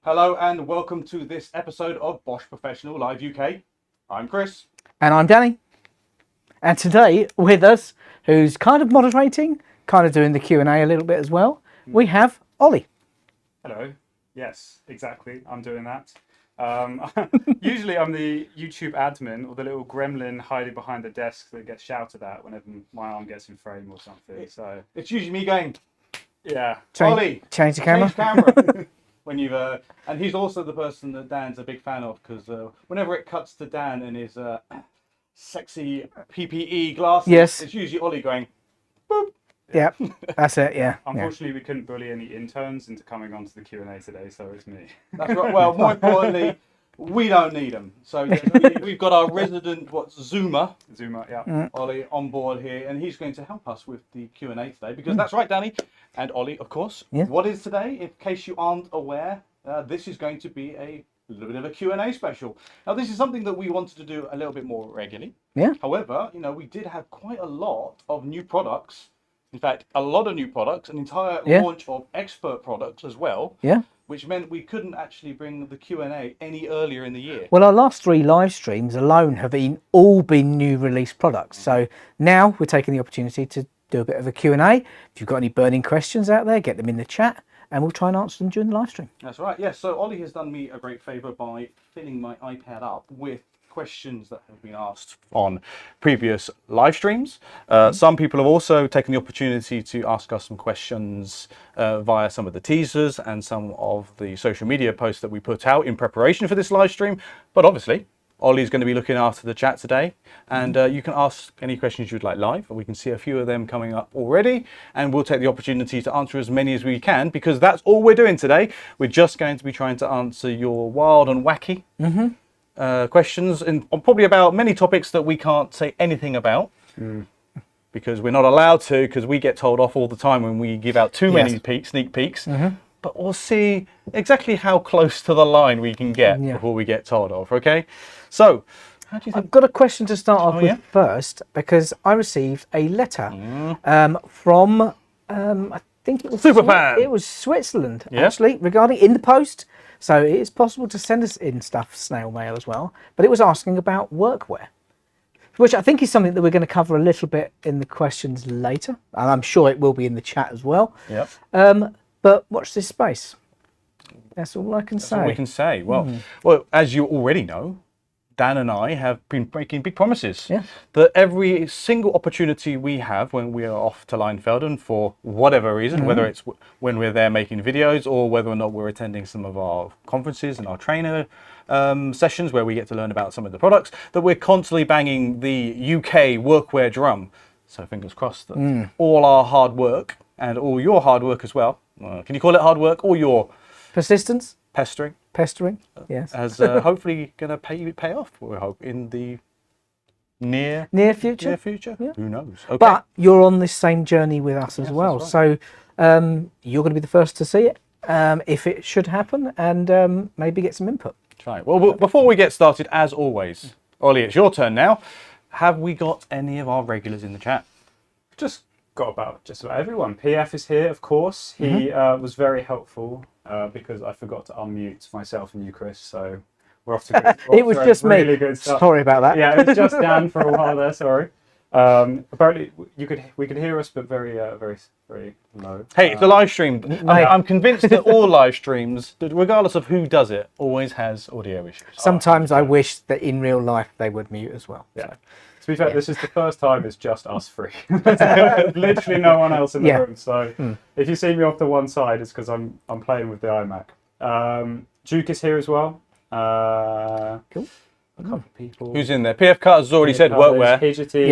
Hello and welcome to this episode of Bosch Professional Live UK. I'm Chris. And I'm Danny. And today with us, who's kind of moderating, kind of doing the Q&A a little bit as well, we have Ollie. Hello. Yes, exactly. I'm doing that. Usually I'm the YouTube admin or the little gremlin hiding behind the desk that gets shouted at whenever my arm gets in frame or something. So it's usually me going, yeah. Ollie, change the camera. Change camera. When you've and he's also the person that Dan's a big fan of, because whenever it cuts to Dan and his sexy PPE glasses, yes, it's usually Ollie going, boop. Yeah, that's it. Yeah. Unfortunately, we couldn't bully any interns into coming onto the Q&A today, so it's me. That's right. Well, more importantly, we don't need them. So yeah, we've got our resident Zoomer, yeah, Ollie, on board here, and he's going to help us with the Q&A today, because that's right, Danny and Ollie, of course. Yeah. What is today? In case you aren't aware, this is going to be a little bit of a Q&A special. Now, this is something that we wanted to do a little bit more regularly. Yeah. However, you know, we did have quite a lot of new products. In fact, a lot of new products, an entire launch of expert products as well. Yeah. Which meant we couldn't actually bring the Q&A any earlier in the year. Well, our last 3 live streams alone have all been new release products. So now we're taking the opportunity to do a bit of a Q&A. If you've got any burning questions out there, get them in the chat and we'll try and answer them during the live stream. That's right, yes. So Ollie has done me a great favour by filling my iPad up with questions that have been asked on previous live streams. Some people have also taken the opportunity to ask us some questions via some of the teasers and some of the social media posts that we put out in preparation for this live stream. But obviously, Ollie's going to be looking after the chat today, and you can ask any questions you'd like live. We can see a few of them coming up already, and we'll take the opportunity to answer as many as we can, because that's all we're doing today. We're just going to be trying to answer your wild and wacky questions, and probably about many topics that we can't say anything about, because we're not allowed to, because we get told off all the time when we give out too many sneak peeks. But we'll see exactly how close to the line we can get before we get told off, okay? So, how do you think? I've got a question to start off with first, because I received a letter from, I think it was Superfan. It was Switzerland, actually, regarding in the post. So it is possible to send us in stuff, snail mail as well. But it was asking about workwear, which I think is something that we're going to cover a little bit in the questions later. And I'm sure it will be in the chat as well. Yep. But watch this space. That's all I can say. That's all we can say. Well, well, as you already know, Dan and I have been making big promises that every single opportunity we have when we are off to Leinfelden for whatever reason, whether it's when we're there making videos or whether or not we're attending some of our conferences and our trainer sessions where we get to learn about some of the products, that we're constantly banging the UK workwear drum. So fingers crossed that all our hard work and all your hard work as well, can you call it hard work, or your persistence? Pestering, yes. As hopefully going to pay off, we hope, in the near future. Yeah. Who knows? Okay. But you're on this same journey with us as well. Right. So you're going to be the first to see it, if it should happen, and maybe get some input. That's right. Well, before we get started, as always, Ollie, it's your turn now. Have we got any of our regulars in the chat? Just about everyone. PF is here, of course. He was very helpful because I forgot to unmute myself and you, Chris. So we're off to good. It was just really me. Good stuff. Sorry about that. Yeah, it was just Dan for a while there. Sorry. Apparently, we could hear us, but very low. Hey, it's a live stream. I'm convinced that all live streams, regardless of who does it, always has audio issues. Sometimes I wish that in real life they would mute as well. Yeah. So. To be fair, this is the first time it's just us three. There's literally no one else in the room. So if you see me off to one side, it's because I'm playing with the iMac. Duke is here as well. Cool. A couple of people. Who's in there? PF Carter's already said workwear. Hijity,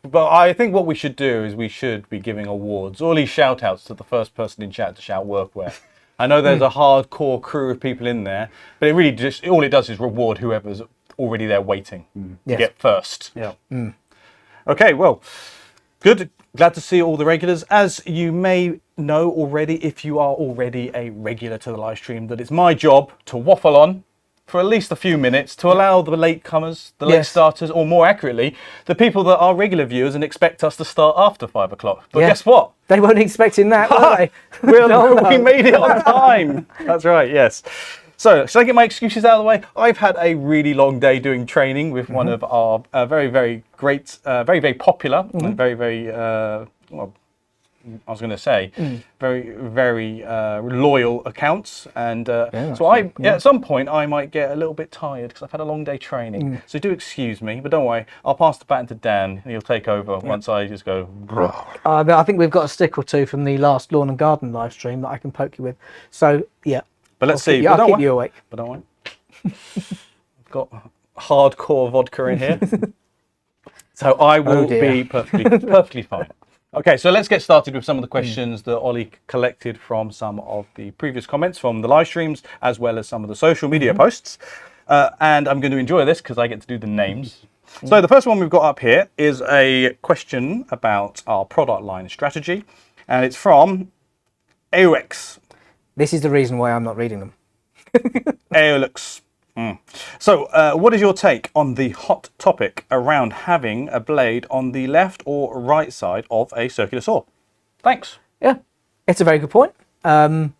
But I think what we should do is we should be giving awards, or at least shout outs to the first person in chat to shout workwear. I know there's a hardcore crew of people in there, but it really just, all it does is reward whoever's already there waiting to get first. Yeah. Okay, well, good. Glad to see all the regulars. As you may know already, if you are already a regular to the live stream, that it's my job to waffle on for at least a few minutes to allow the latecomers, the late Yes. starters, or more accurately, the people that are regular viewers and expect us to start after 5 o'clock. But Yeah. guess what? They weren't expecting that, were they? We made it on time. That's right, yes. So, should I get my excuses out of the way? I've had a really long day doing training with one of our very, very great, very, very popular, and very, very, well, I was going to say, very, very loyal accounts. And so at some point, I might get a little bit tired because I've had a long day training. So do excuse me, but don't worry. I'll pass the baton to Dan and he'll take over once I just go. I think we've got a stick or two from the last lawn and garden live stream that I can poke you with. So, yeah. But let's see. I'll keep you awake. But don't worry. I've got hardcore vodka in here. So I will be perfectly fine. Okay, so let's get started with some of the questions that Ollie collected from some of the previous comments from the live streams, as well as some of the social media posts. And I'm going to enjoy this because I get to do the names. So the first one we've got up here is a question about our product line strategy. And it's from Aoelx. This is the reason why I'm not reading them. Aoelx. So, what is your take on the hot topic around having a blade on the left or right side of a circular saw? Thanks. Yeah, it's a very good point. As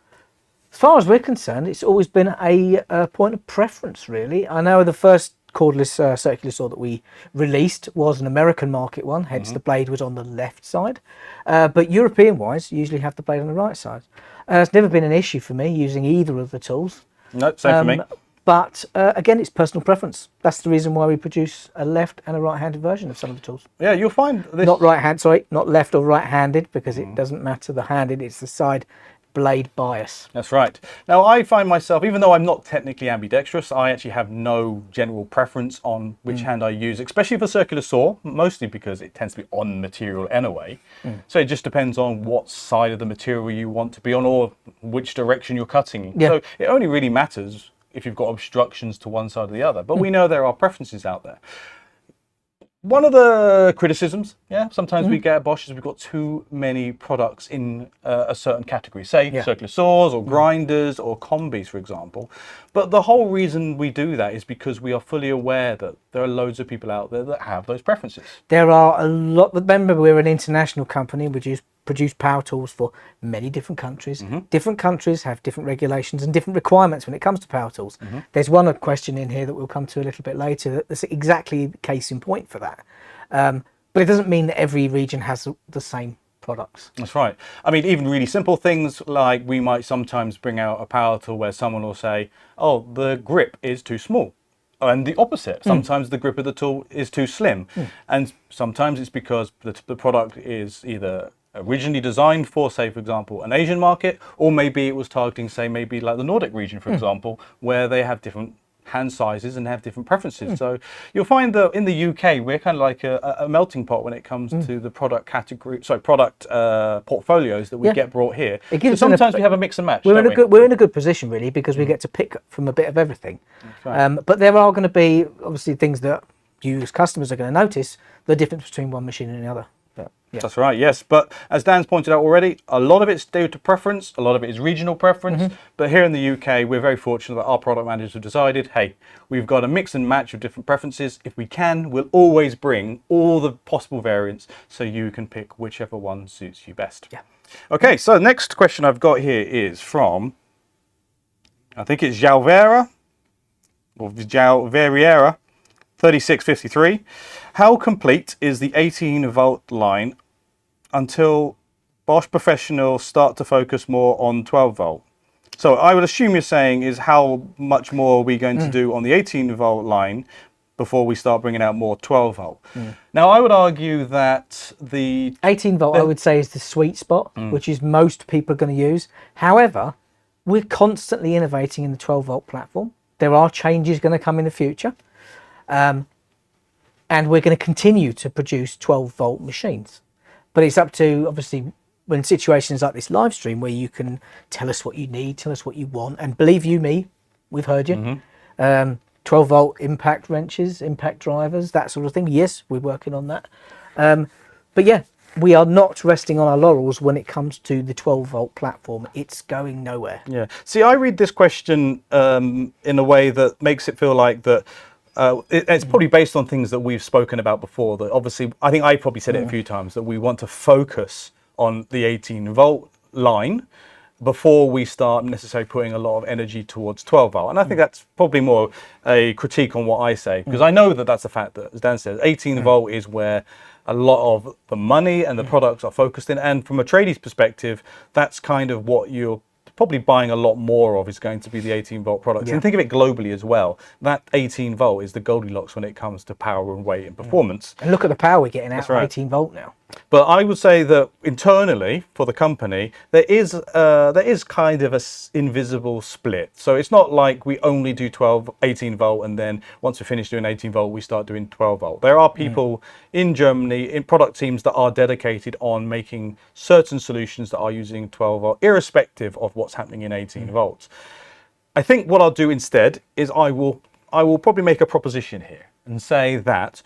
far as we're concerned, it's always been a point of preference, really. I know the first cordless circular saw that we released was an American market one, hence the blade was on the left side. But European-wise, you usually have the blade on the right side. It's never been an issue for me using either of the tools. No, same for me. But again, it's personal preference. That's the reason why we produce a left and a right-handed version of some of the tools. Yeah, you'll find this. Not left or right-handed, because it doesn't matter the handed, it's the side blade bias. That's right. Now, I find myself, even though I'm not technically ambidextrous, I actually have no general preference on which hand I use, especially for circular saw, mostly because it tends to be on material anyway. So it just depends on what side of the material you want to be on or which direction you're cutting. Yeah. So it only really matters if you've got obstructions to one side or the other. But we know there are preferences out there. One of the criticisms, sometimes we get at Bosch is we've got too many products in a certain category, say circular saws or grinders or combis, for example. But the whole reason we do that is because we are fully aware that there are loads of people out there that have those preferences. There are a lot. Remember, we're an international company. We produce power tools for many different countries. Different countries have different regulations and different requirements when it comes to power tools. There's one question in here that we'll come to a little bit later that's exactly the case in point for that. But it doesn't mean that every region has the same products. That's right. I mean, even really simple things like we might sometimes bring out a power tool where someone will say, oh, the grip is too small. And the opposite, sometimes the grip of the tool is too slim. And sometimes it's because the product is either originally designed for, say, for example, an Asian market, or maybe it was targeting, say, maybe like the Nordic region, for example, where they have different hand sizes and have different preferences. So you'll find that in the UK, we're kind of like a melting pot when it comes to the product category, product portfolios that we get brought here. So sometimes we have a mix and match. We're in a good position, really, because we get to pick from a bit of everything. Right. But there are going to be, obviously, things that you as customers are going to notice, the difference between one machine and the other. Yeah. That's right, yes. But as Dan's pointed out already, a lot of it's due to preference, a lot of it is regional preference. But here in the UK, we're very fortunate that our product managers have decided, hey, we've got a mix and match of different preferences. If we can, we'll always bring all the possible variants so you can pick whichever one suits you best. Yeah. Okay, so the next question I've got here is from, I think it's Jalvera, or Jalveriera, 3653. How complete is the 18-volt line until Bosch Professional start to focus more on 12-volt? So I would assume you're saying is how much more are we going to do on the 18-volt line before we start bringing out more 12-volt? Now, I would argue that the 18-volt, I would say, is the sweet spot, which is most people are going to use. However, we're constantly innovating in the 12-volt platform. There are changes going to come in the future. And we're going to continue to produce 12-volt machines. But it's up to, obviously, when situations like this live stream where you can tell us what you need, tell us what you want, and believe you me, we've heard you. 12-volt impact wrenches, impact drivers, that sort of thing. Yes, we're working on that. But yeah, we are not resting on our laurels when it comes to the 12-volt platform. It's going nowhere. Yeah. See, I read this question in a way that makes it feel like that it's probably based on things that we've spoken about before. That obviously, I think I probably said it a few times, that we want to focus on the 18-volt line before we start necessarily putting a lot of energy towards 12 volt. And I think that's probably more a critique on what I say, because I know that that's a fact that, as Dan says, 18 volt is where a lot of the money and the products are focused in. And from a tradie's perspective, that's kind of what you're probably buying a lot more of, is going to be the 18 volt products. And think of it globally as well. That 18 volt is the Goldilocks when it comes to power and weight and performance. And look at the power we're getting out of right. 18 volt now. But I would say that internally for the company, there is kind of a invisible split. So it's not like we only do 18 volt, and then once we finish doing 18 volt, we start doing 12 volt. There are people in Germany, in product teams, that are dedicated on making certain solutions that are using 12 volt, irrespective of what's happening in 18 volts. I think what I'll do instead is I will probably make a proposition here and say that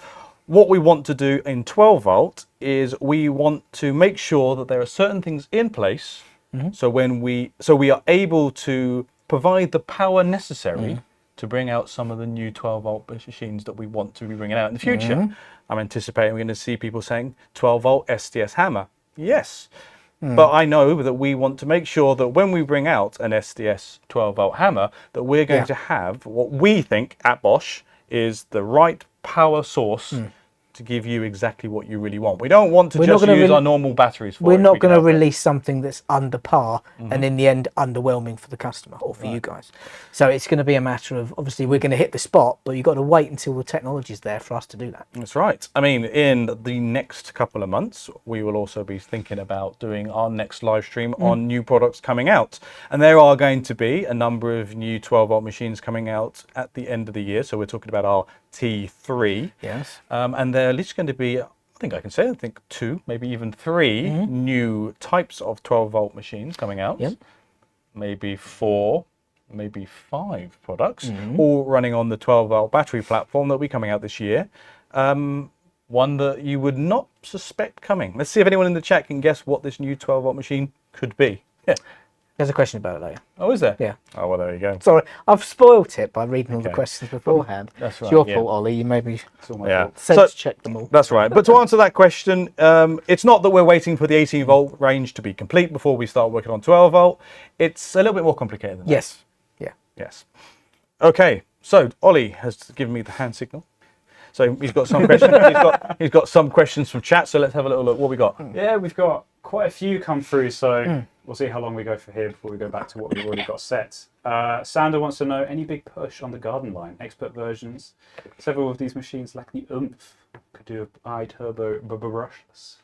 what we want to do in 12 volt is we want to make sure that there are certain things in place, so we are able to provide the power necessary to bring out some of the new 12 volt machines that we want to be bringing out in the future. I'm anticipating we're going to see people saying 12 volt SDS hammer. Yes. But I know that we want to make sure that when we bring out an SDS 12 volt hammer, that we're going to have what we think at Bosch is the right power source to give you exactly what you really want. We don't want to just use our normal batteries for it. We're not going to release something that's under par and in the end underwhelming for the customer or for you guys. So it's going to be a matter of, obviously we're going to hit the spot, but you've got to wait until the technology's there for us to do that. That's right. I mean, in the next couple of months, we will also be thinking about doing our next live stream on new products coming out. And there are going to be a number of new 12 volt machines coming out at the end of the year. So we're talking about our T3. Yes. And there are at least going to be, I think 2, maybe even 3 new types of 12 volt machines coming out. Yep. Maybe 4, maybe 5 products, all running on the 12 volt battery platform that will be coming out this year. One that you would not suspect coming. Let's see if anyone in the chat can guess what this new 12 volt machine could be. Yeah. There's a question about it later. Oh, is there? Yeah. Oh, well, there you go. Sorry, I've spoilt it by reading all the questions beforehand. That's right, It's your yeah. fault, Ollie. You made me It's all my fault. sense check them all. That's right. But to answer that question, it's not that we're waiting for the 18 volt range to be complete before we start working on 12 volt. It's a little bit more complicated than that. Yes. Yeah. Yes. Okay. So Ollie has given me the hand signal. So he's got some questions. he's got some questions from chat. So let's have a little look. What we got? Yeah, we've got quite a few come through, so we'll see how long we go for here before we go back to what we've already got set. Sander wants to know, any big push on the garden line? Expert versions. Several of these machines lack the oomph. Could do a bi-turbo brushless.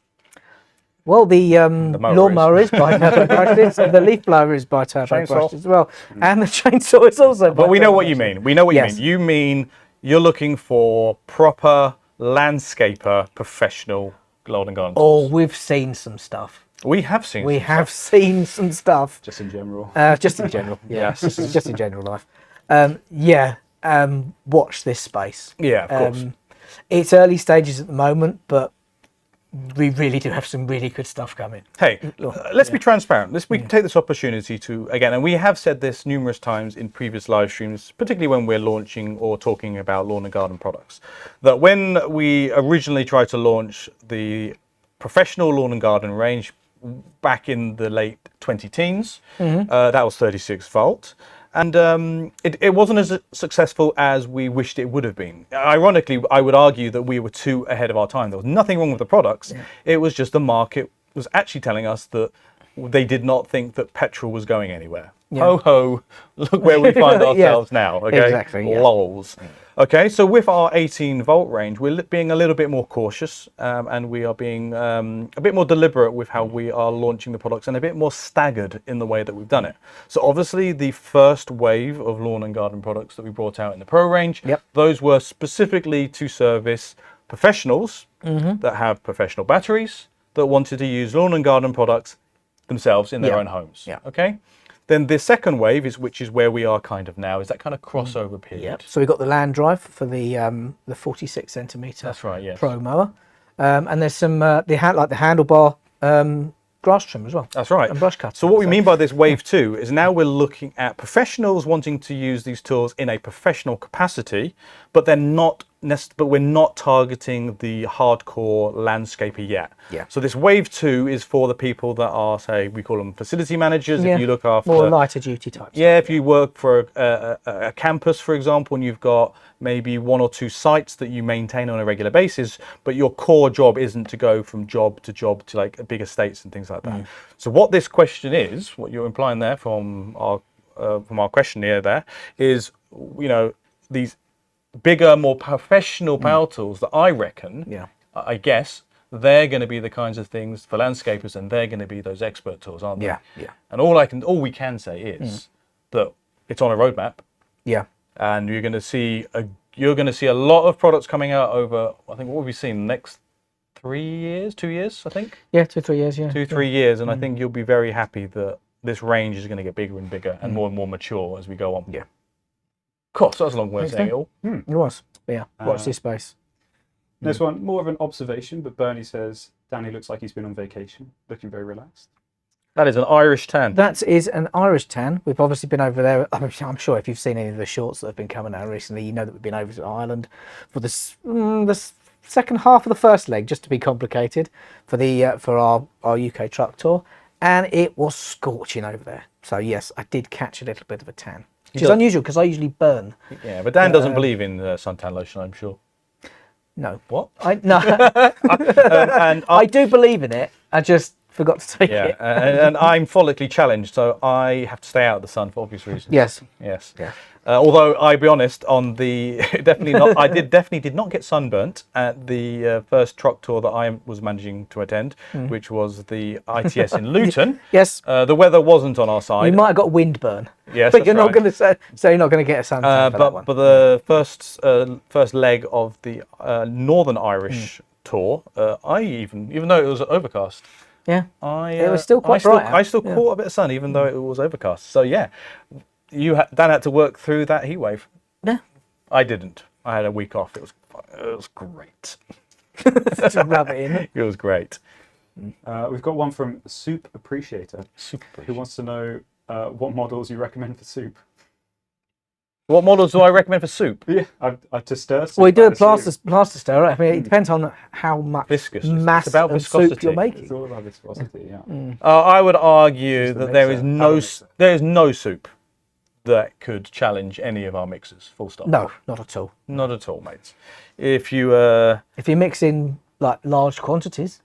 Well, the lawnmower is by turbo brushless, and the leaf blower is by turbo Chainsaw. brushless as well, and the chainsaw is also. But we know what you mean. We know what you Yes. mean. You mean you're looking for proper landscaper professional lawn and garden. Oh, we've seen some stuff. We have seen. We some have stuff. seen some stuff. Just in general. Just in general. Yes. Just in general life. Watch this space. Yeah, of course. It's early stages at the moment, but we really do have some really good stuff coming. Hey, let's be transparent. We can take this opportunity to, again, and we have said this numerous times in previous live streams, particularly when we're launching or talking about lawn and garden products, that when we originally tried to launch the professional lawn and garden range back in the late 20-teens, that was 36 volt. And it wasn't as successful as we wished it would have been. Ironically, I would argue that we were too ahead of our time. There was nothing wrong with the products. Yeah. It was just the market was actually telling us that they did not think that petrol was going anywhere. Yeah. Ho ho, look where we find ourselves now. Okay, exactly. Yeah. Lols. Yeah. Okay, so with our 18 volt range, we're being a little bit more cautious, and we are being a bit more deliberate with how we are launching the products, and a bit more staggered in the way that we've done it. So obviously the first wave of lawn and garden products that we brought out in the Pro range, those were specifically to service professionals that have professional batteries that wanted to use lawn and garden products themselves in their own homes. Yeah. Okay. Then the second wave which is where we are kind of now, is that kind of crossover period. Yep. So we've got the land drive for the 46 centimetre That's right, yes. Pro mower. And there's some like the handlebar grass trim as well. That's right. And brush cutter. So what we mean by this wave 2 is now we're looking at professionals wanting to use these tools in a professional capacity, but they're not but we're not targeting the hardcore landscaper yet. Yeah. So this wave 2 is for the people that are, say, we call them facility managers. If you look after more lighter duty types. Yeah, if you work for a campus, for example, and you've got maybe 1 or 2 sites that you maintain on a regular basis, but your core job isn't to go from job to like big estates and things like that. So what this question is, what you're implying there from our questionnaire there, is, you know, these bigger, more professional power tools that I reckon, I guess, they're going to be the kinds of things for landscapers, and they're going to be those expert tools, aren't they? Yeah. And all we can say is that it's on a roadmap. Yeah. And you're going to see a lot of products coming out over, I think, what have we seen, next 3 years, 2 years, I think? Yeah, 2 or 3 years, yeah. 2-3 years, and I think you'll be very happy that this range is going to get bigger and bigger and more mature as we go on. Yeah. Of course, that's a long way of saying it all. It was. But yeah, watch this space. Next one, more of an observation, but Bernie says, Danny looks like he's been on vacation, looking very relaxed. That is an Irish tan. That is an Irish tan. We've obviously been over there. I'm sure if you've seen any of the shorts that have been coming out recently, you know that we've been over to Ireland for the second half of the first leg, just to be complicated, for our UK truck tour. And it was scorching over there. So yes, I did catch a little bit of a tan. Which is unusual because I usually burn. Yeah, but Dan doesn't believe in suntan lotion, I'm sure. No. What? No. And I do believe in it. I just forgot to take it. and I'm follically challenged, so I have to stay out of the sun for obvious reasons. Yes. Yeah. Although I'll be honest, on the I definitely did not get sunburnt at the first truck tour that I was managing to attend, which was the ITS in Luton. Yes. The weather wasn't on our side. You might have got windburn. Yes, but you're that's not going to say you're not going to get a suntan for that one. But the first leg of the Northern Irish tour, I even though it was overcast. Yeah. It was still quite bright. I still caught a bit of sun, even though it was overcast. So yeah, Dan had to work through that heat wave. Yeah. I didn't. I had a week off. It was great. Just rub it in. It was great. We've got one from Soup Appreciator, who wants to know what models you recommend for soup. What models do I recommend for soup? Yeah, to stir soup. Well, we do a plaster stirrer. I mean, it depends on how much mass about of viscosity. soup you're making. It's all about viscosity, yeah. I would argue that there is mixer. no soup that could challenge any of our mixers. Full stop. No, not at all. Not at all, mates. If you mix in like large quantities,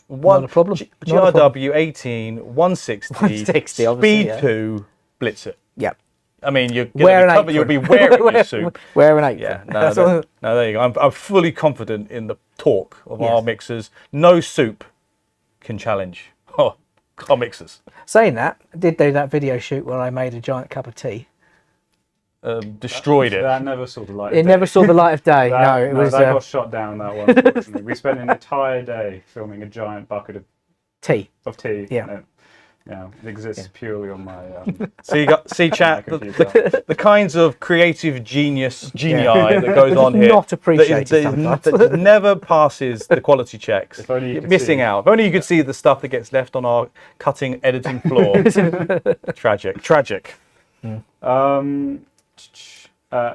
not a problem. GRW 18 160 160, obviously, speed 2 blitz it. Yeah. I mean, you'll be wearing your soup. Wear an apron. Yeah, no, there you go. I'm fully confident in the torque of our mixers. No soup can challenge our mixers. Saying that, I did do that video shoot where I made a giant cup of tea. Destroyed it. That never saw the light of day. It never saw the light of day. That got shot down, that one, unfortunately. We spent an entire day filming a giant bucket of tea. Yeah. It exists purely on my... See, chat, the kinds of creative genii that goes on here. Not appreciated that never passes the quality checks. If only you could missing see. out. If only you could see the stuff that gets left on our cutting editing floor. Tragic.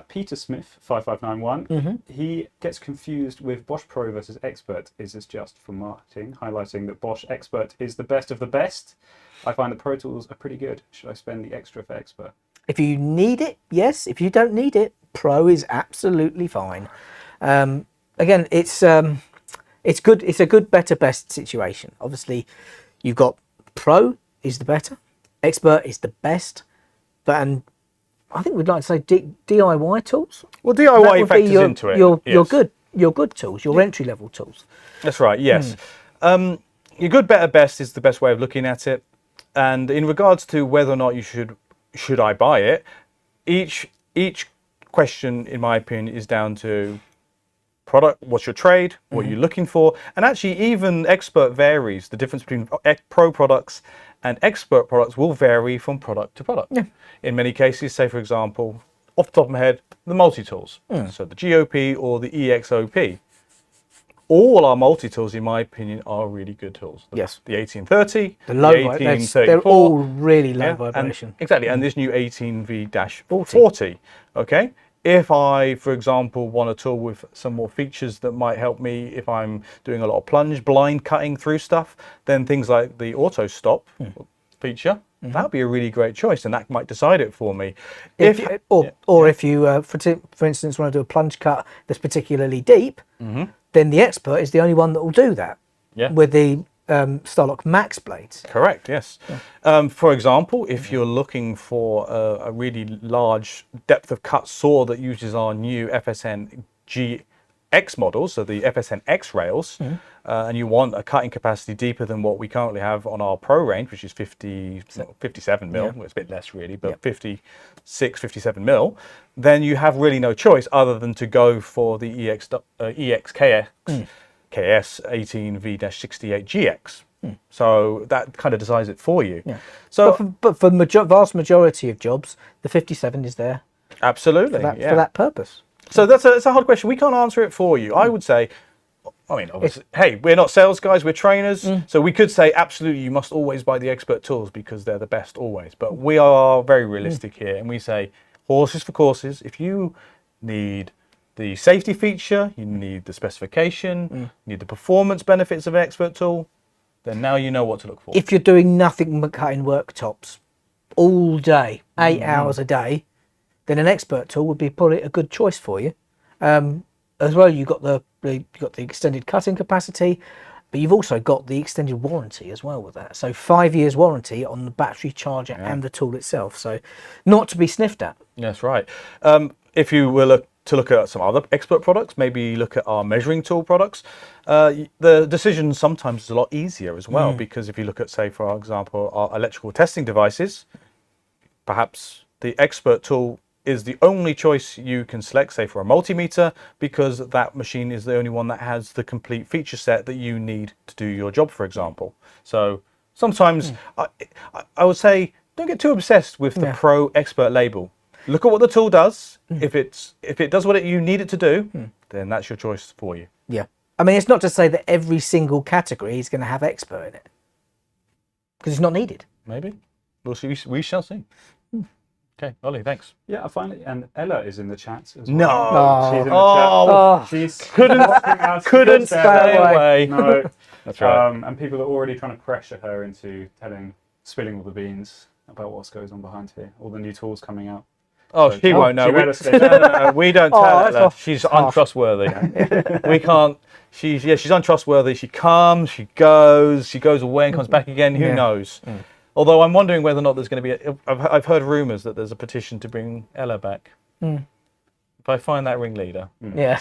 Peter Smith 5591. He gets confused with Bosch Pro versus Expert. Is this just for marketing? Highlighting that Bosch Expert is the best of the best. I find the Pro Tools are pretty good. Should I spend the extra for Expert? If you need it, yes. If you don't need it, Pro is absolutely fine. Again, it's good. It's a good, better, best situation. Obviously, you've got Pro is the better, Expert is the best, and I think we'd like to say DIY tools. Well, DIY factors into it. Your good tools, your entry level tools. That's right. Yes, your good, better, best is the best way of looking at it. And in regards to whether or not you should I buy it, each question, in my opinion, is down to product. What's your trade? What are you looking for? And actually, even Expert varies. The difference between Pro products and Expert products will vary from product to product. Yeah. In many cases, say for example, off the top of my head, the multi-tools. So the GOP or the EXOP. all our multi-tools, in my opinion, are really good tools. Yes. The 1830, The low, the 1834. they're all really low and vibration. exactly, and this new 18V-40. Okay, if I, for example, want a tool with some more features that might help me if I'm doing a lot of plunge, blind cutting through stuff, then things like the auto stop feature, that would be a really great choice, and that might decide it for me. If you, for instance, want to do a plunge cut that's particularly deep, then the Expert is the only one that will do that. Yeah. With the Starlock Max blades. Correct, yes. For example, if you're looking for a really large depth of cut saw that uses our new FSN GX models, so the FSN X rails, and you want a cutting capacity deeper than what we currently have on our Pro range, which is 57 mil, well, it's a bit less really, but 56, 57 mil, then you have really no choice other than to go for the EXKS 18V-68 GX. So that kind of decides it for you. So, but for vast majority of jobs, the 57 is there absolutely for that purpose. So it's a hard question. We can't answer it for you. I would say, I mean, obviously, hey, we're not sales guys, we're trainers. So we could say, absolutely, you must always buy the Expert tools because they're the best always. But we are very realistic here, and we say, horses for courses. If you need the safety feature, you need the specification, you need the performance benefits of an Expert tool, then now you know what to look for. If you're doing nothing but cutting worktops all day, 8 hours a day, then an Expert tool would be probably a good choice for you. As well, you've got the extended cutting capacity, but you've also got the extended warranty as well with that. So 5 years warranty on the battery charger and the tool itself. So not to be sniffed at. That's right. If you were to look at some other Expert products, maybe look at our measuring tool products, the decision sometimes is a lot easier as well, because if you look at, say, for example, our electrical testing devices, perhaps the Expert tool is the only choice you can select, say, for a multimeter, because that machine is the only one that has the complete feature set that you need to do your job, for example. So sometimes I would say don't get too obsessed with the Pro Expert label. Look at what the tool does. If it does what you need it to do, then that's your choice for you. Yeah. I mean, it's not to say that every single category is going to have Expert in it, because it's not needed. Maybe. We'll see. We shall see. Okay, Ollie, thanks. Yeah, I finally, and Ella is in the chat as well. No. She's in the chat. She's Couldn't stay away. No. That's right. And people are already trying to pressure her into spilling all the beans about what goes on behind here, all the new tools coming out. Oh, she won't know. No, we don't tell her. She's untrustworthy. We can't. She's untrustworthy. She comes, she goes away and comes back again. Who knows? Although I'm wondering whether or not there's going to be. I've heard rumours that there's a petition to bring Ella back. If I find that ringleader. Yeah.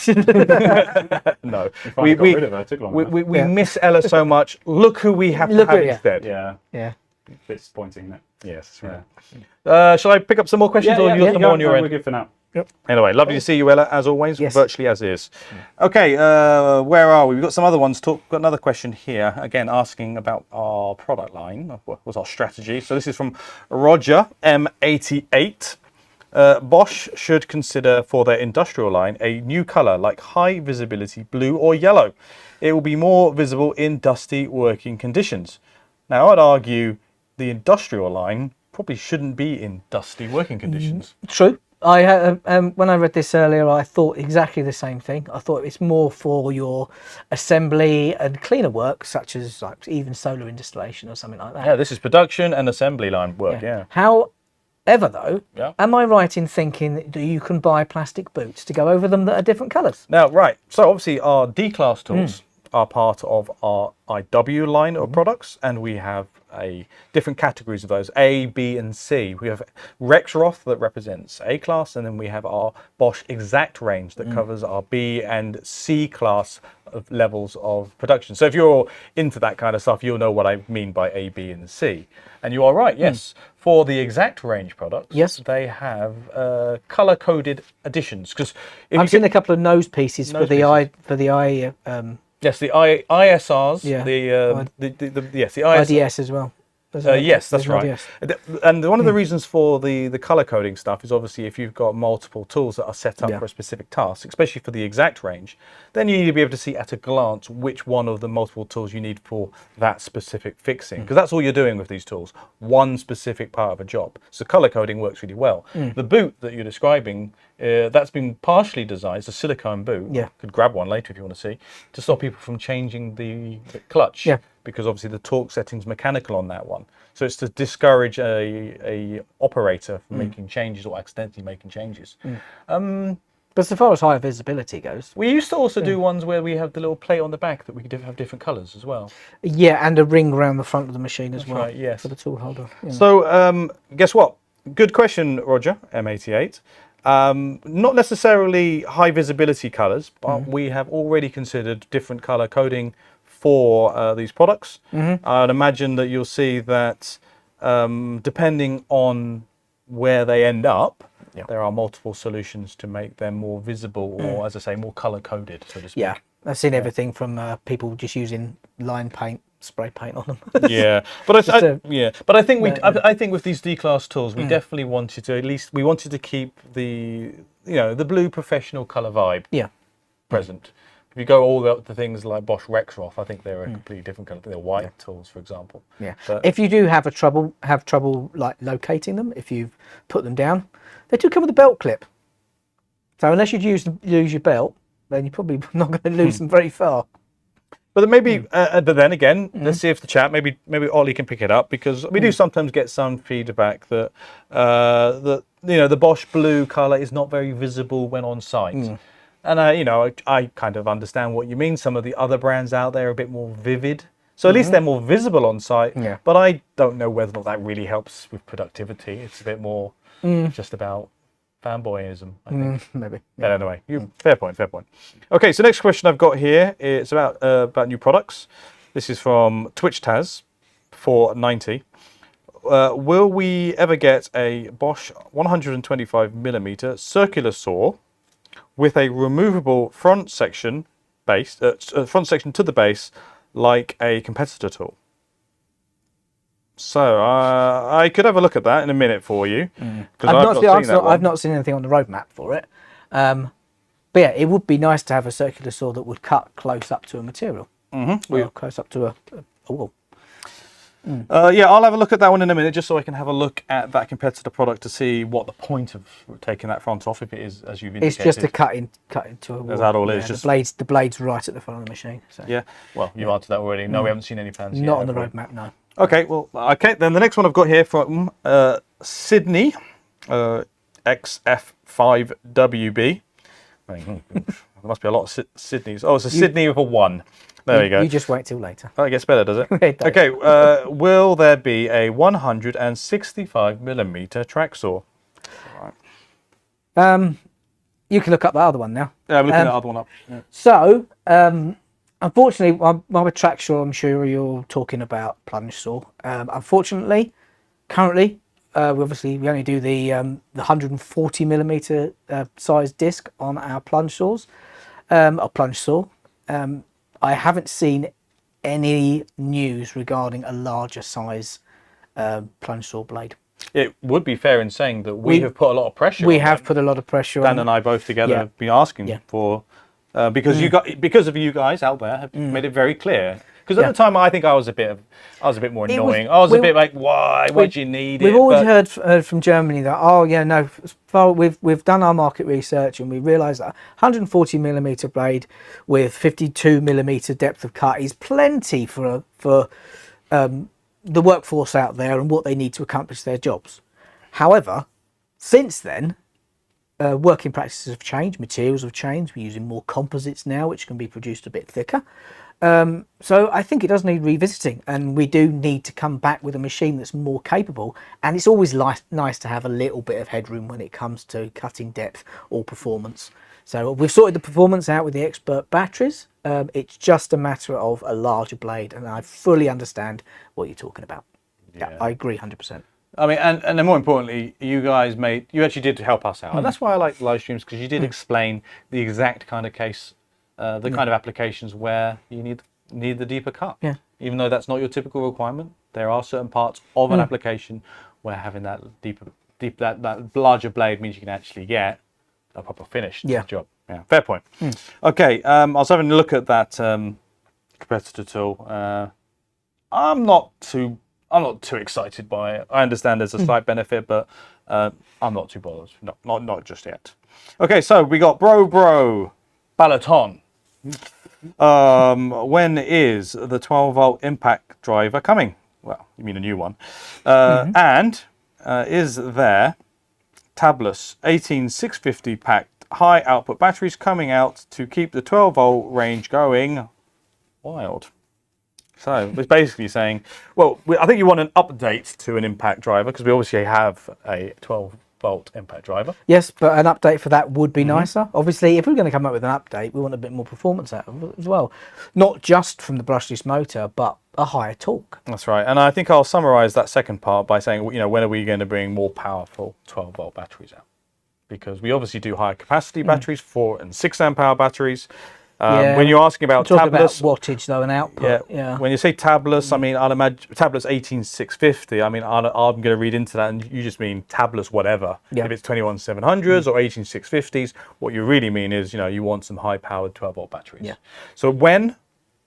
No. We got rid of her. It took long we miss Ella so much. Look who we have to have instead. Yeah. Bit disappointing, isn't it? Yes, that's right. Shall I pick up some more questions, or you got some more on your end? We're good for now. Yep. Anyway, lovely to see you, Ella, as always, virtually as is. Okay, where are we? We've got some other ones. Got another question here, again, asking about our product line. What was our strategy? So this is from Roger M88. Bosch should consider for their industrial line a new colour like high visibility blue or yellow. It will be more visible in dusty working conditions. Now, I'd argue the industrial line probably shouldn't be in dusty working conditions. True. I when I read this earlier, I thought exactly the same thing. I thought it's more for your assembly and cleaner work, such as like even solar installation or something like that. Yeah, this is production and assembly line work. Yeah. However, though, am I right in thinking that you can buy plastic boots to go over them that are different colours? Now, right. So obviously, our D-class tools are part of our IW line of products, and we have different categories of those, A, B, and C. We have Rexroth that represents A class, and then we have our Bosch Exact range that covers our B and C class of levels of production. So if you're into that kind of stuff, you'll know what I mean by A, B, and C. And you are right, yes. For the Exact range products, they have color-coded additions. Because I've seen a couple of nose pieces for the Yes, the ISRs. Yeah. The IS, IDS as well. Yes, that's right. Yes. And one of the reasons for the color coding stuff is obviously if you've got multiple tools that are set up for a specific task, especially for the exact range, then you need to be able to see at a glance which one of the multiple tools you need for that specific fixing, because that's all you're doing with these tools, one specific part of a job. So color coding works really well. The boot that you're describing, that's been partially designed, it's a silicone boot. Yeah. Could grab one later if you want to see, to stop people from changing the clutch. Yeah. Because obviously the torque setting's mechanical on that one. So it's to discourage a operator from making changes or accidentally making changes. But so far as higher visibility goes, We used to also do ones where we have the little plate on the back that we could have different colours as well. yeah, and a ring around the front of the machine as well, right, yes. for the tool holder. Yeah. So guess what? Good question, Roger, M88. Not necessarily high visibility colours, but we have already considered different colour coding for these products. I'd imagine that you'll see that depending on where they end up, there are multiple solutions to make them more visible or, as I say, more color coded, so to speak. Yeah, I've seen everything from people just using line paint, spray paint on them. Yeah, but I think I think with these D-class tools, we definitely wanted to we wanted to keep the the blue professional color vibe present. If you go all the things like Bosch Rexroth, I think they're a completely different color. They're white tools, for example. Yeah. But if you do have trouble like locating them, if you've put them down, they do come with a belt clip. So unless you use your belt, then you're probably not going to lose them very far. But then maybe, but then again, let's see if the chat, maybe Ollie can pick it up, because we do sometimes get some feedback that the Bosch blue color is not very visible when on site. And I kind of understand what you mean. Some of the other brands out there are a bit more vivid, so at least they're more visible on site. Yeah. But I don't know whether or not that really helps with productivity. It's a bit more just about fanboyism, I think. Maybe. Yeah. Anyway, fair point. Okay, so next question I've got here is about new products. This is from TwitchTaz 490. Will we ever get a Bosch 125mm circular saw with a removable front section to the base, like a competitor tool? So I could have a look at that in a minute for you. I've not seen anything on the roadmap for it. But yeah, it would be nice to have a circular saw that would cut close up to a material, or close up to a wall. Yeah, I'll have a look at that one in a minute, just so I can have a look at that competitor product to see what the point of taking that front off, if it is as you've indicated. It's just a cut into a wall. Is that all it is? Just the blades right at the front of the machine. So. Yeah. Well, you've answered that already. No, we haven't seen any plans yet. Not on the roadmap, no. Okay. Well, okay. Then the next one I've got here from Sydney, XF5WB. There must be a lot of Sydneys. Oh, it's a Sydney with a 1. There you go. You just wait till later. Oh, it gets better, does it? Okay. Will there be a 165mm track saw? Right. You can look up the other one now. Yeah, I'm looking at the other one up. Yeah. So, unfortunately, my track saw, I'm sure you're talking about plunge saw. Unfortunately, currently, we only do the 140mm size disc on our plunge saws, or plunge saw. I haven't seen any news regarding a larger size plunge saw blade. It would be fair in saying that we have put a lot of pressure. We have put a lot of pressure. Dan and I both together have been asking for because because of you guys out there have made it very clear. Because at the time, I think I was a bit more annoying. I was a bit like, why do you need it? We've always heard from Germany that we've done our market research and we realised that 140mm blade with 52mm depth of cut is plenty for the workforce out there and what they need to accomplish their jobs. However, since then, working practices have changed, materials have changed. We're using more composites now, which can be produced a bit thicker. So I think it does need revisiting, and we do need to come back with a machine that's more capable, and it's always nice to have a little bit of headroom when it comes to cutting depth or performance. So we've sorted the performance out with the expert batteries. It's just a matter of a larger blade, and I fully understand what you're talking about. Yeah, I agree 100%. I mean, and then more importantly, you actually did help us out. And that's why I like live streams, because you did explain the exact kind of case, the kind of applications where you need the deeper cut. Yeah. even though that's not your typical requirement. There are certain parts of an application where having that that larger blade means you can actually get a proper finished job. Yeah, fair point. Okay, I was having a look at that competitor tool. I'm not too excited by it. I understand there's a slight benefit, but I'm not too bothered. Not just yet. Okay, so we got BroBrosBalaton. When is the 12-volt impact driver coming? Well, you mean a new one. And is there tabless 18650 packed high output batteries coming out to keep the 12-volt range going wild? So it's basically saying, well, I think you want an update to an impact driver because we obviously have a 12-volt impact driver. Yes, but an update for that would be nicer. Obviously, if we're going to come up with an update, we want a bit more performance out of it as well. Not just from the brushless motor, but a higher torque. That's right. And I think I'll summarize that second part by saying, when are we going to bring more powerful 12-volt batteries out? Because we obviously do higher capacity batteries, 4 and 6 amp hour batteries. When you're asking about tabless, about wattage though and output, when you say tabless, I mean, I'll imagine tabless 18650. I mean, I'm going to read into that, and you just mean tabless whatever. If it's 21700s or 18650s, what you really mean is, you want some high-powered 12-volt batteries. So when,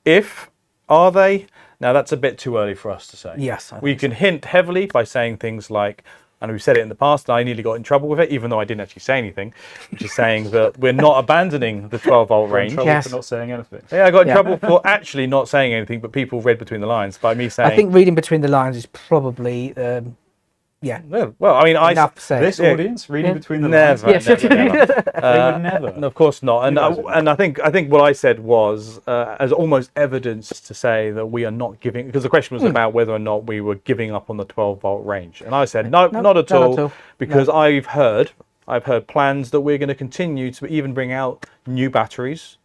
if, are they? Now that's a bit too early for us to say. Yes, we can hint heavily by saying things like, and we've said it in the past, and I nearly got in trouble with it, even though I didn't actually say anything, which is saying that we're not abandoning the 12-volt range. For not saying anything. Yeah, I got in trouble for actually not saying anything, but people read between the lines by me saying... I think reading between the lines is probably, well, I mean, this audience reading between the lines. Never. They would never. No, of course not. And I think what I said was as almost evidence to say that we are not giving, because the question was about whether or not we were giving up on the 12-volt range, and I said no, not at all, because I've heard plans that we're going to continue to even bring out new batteries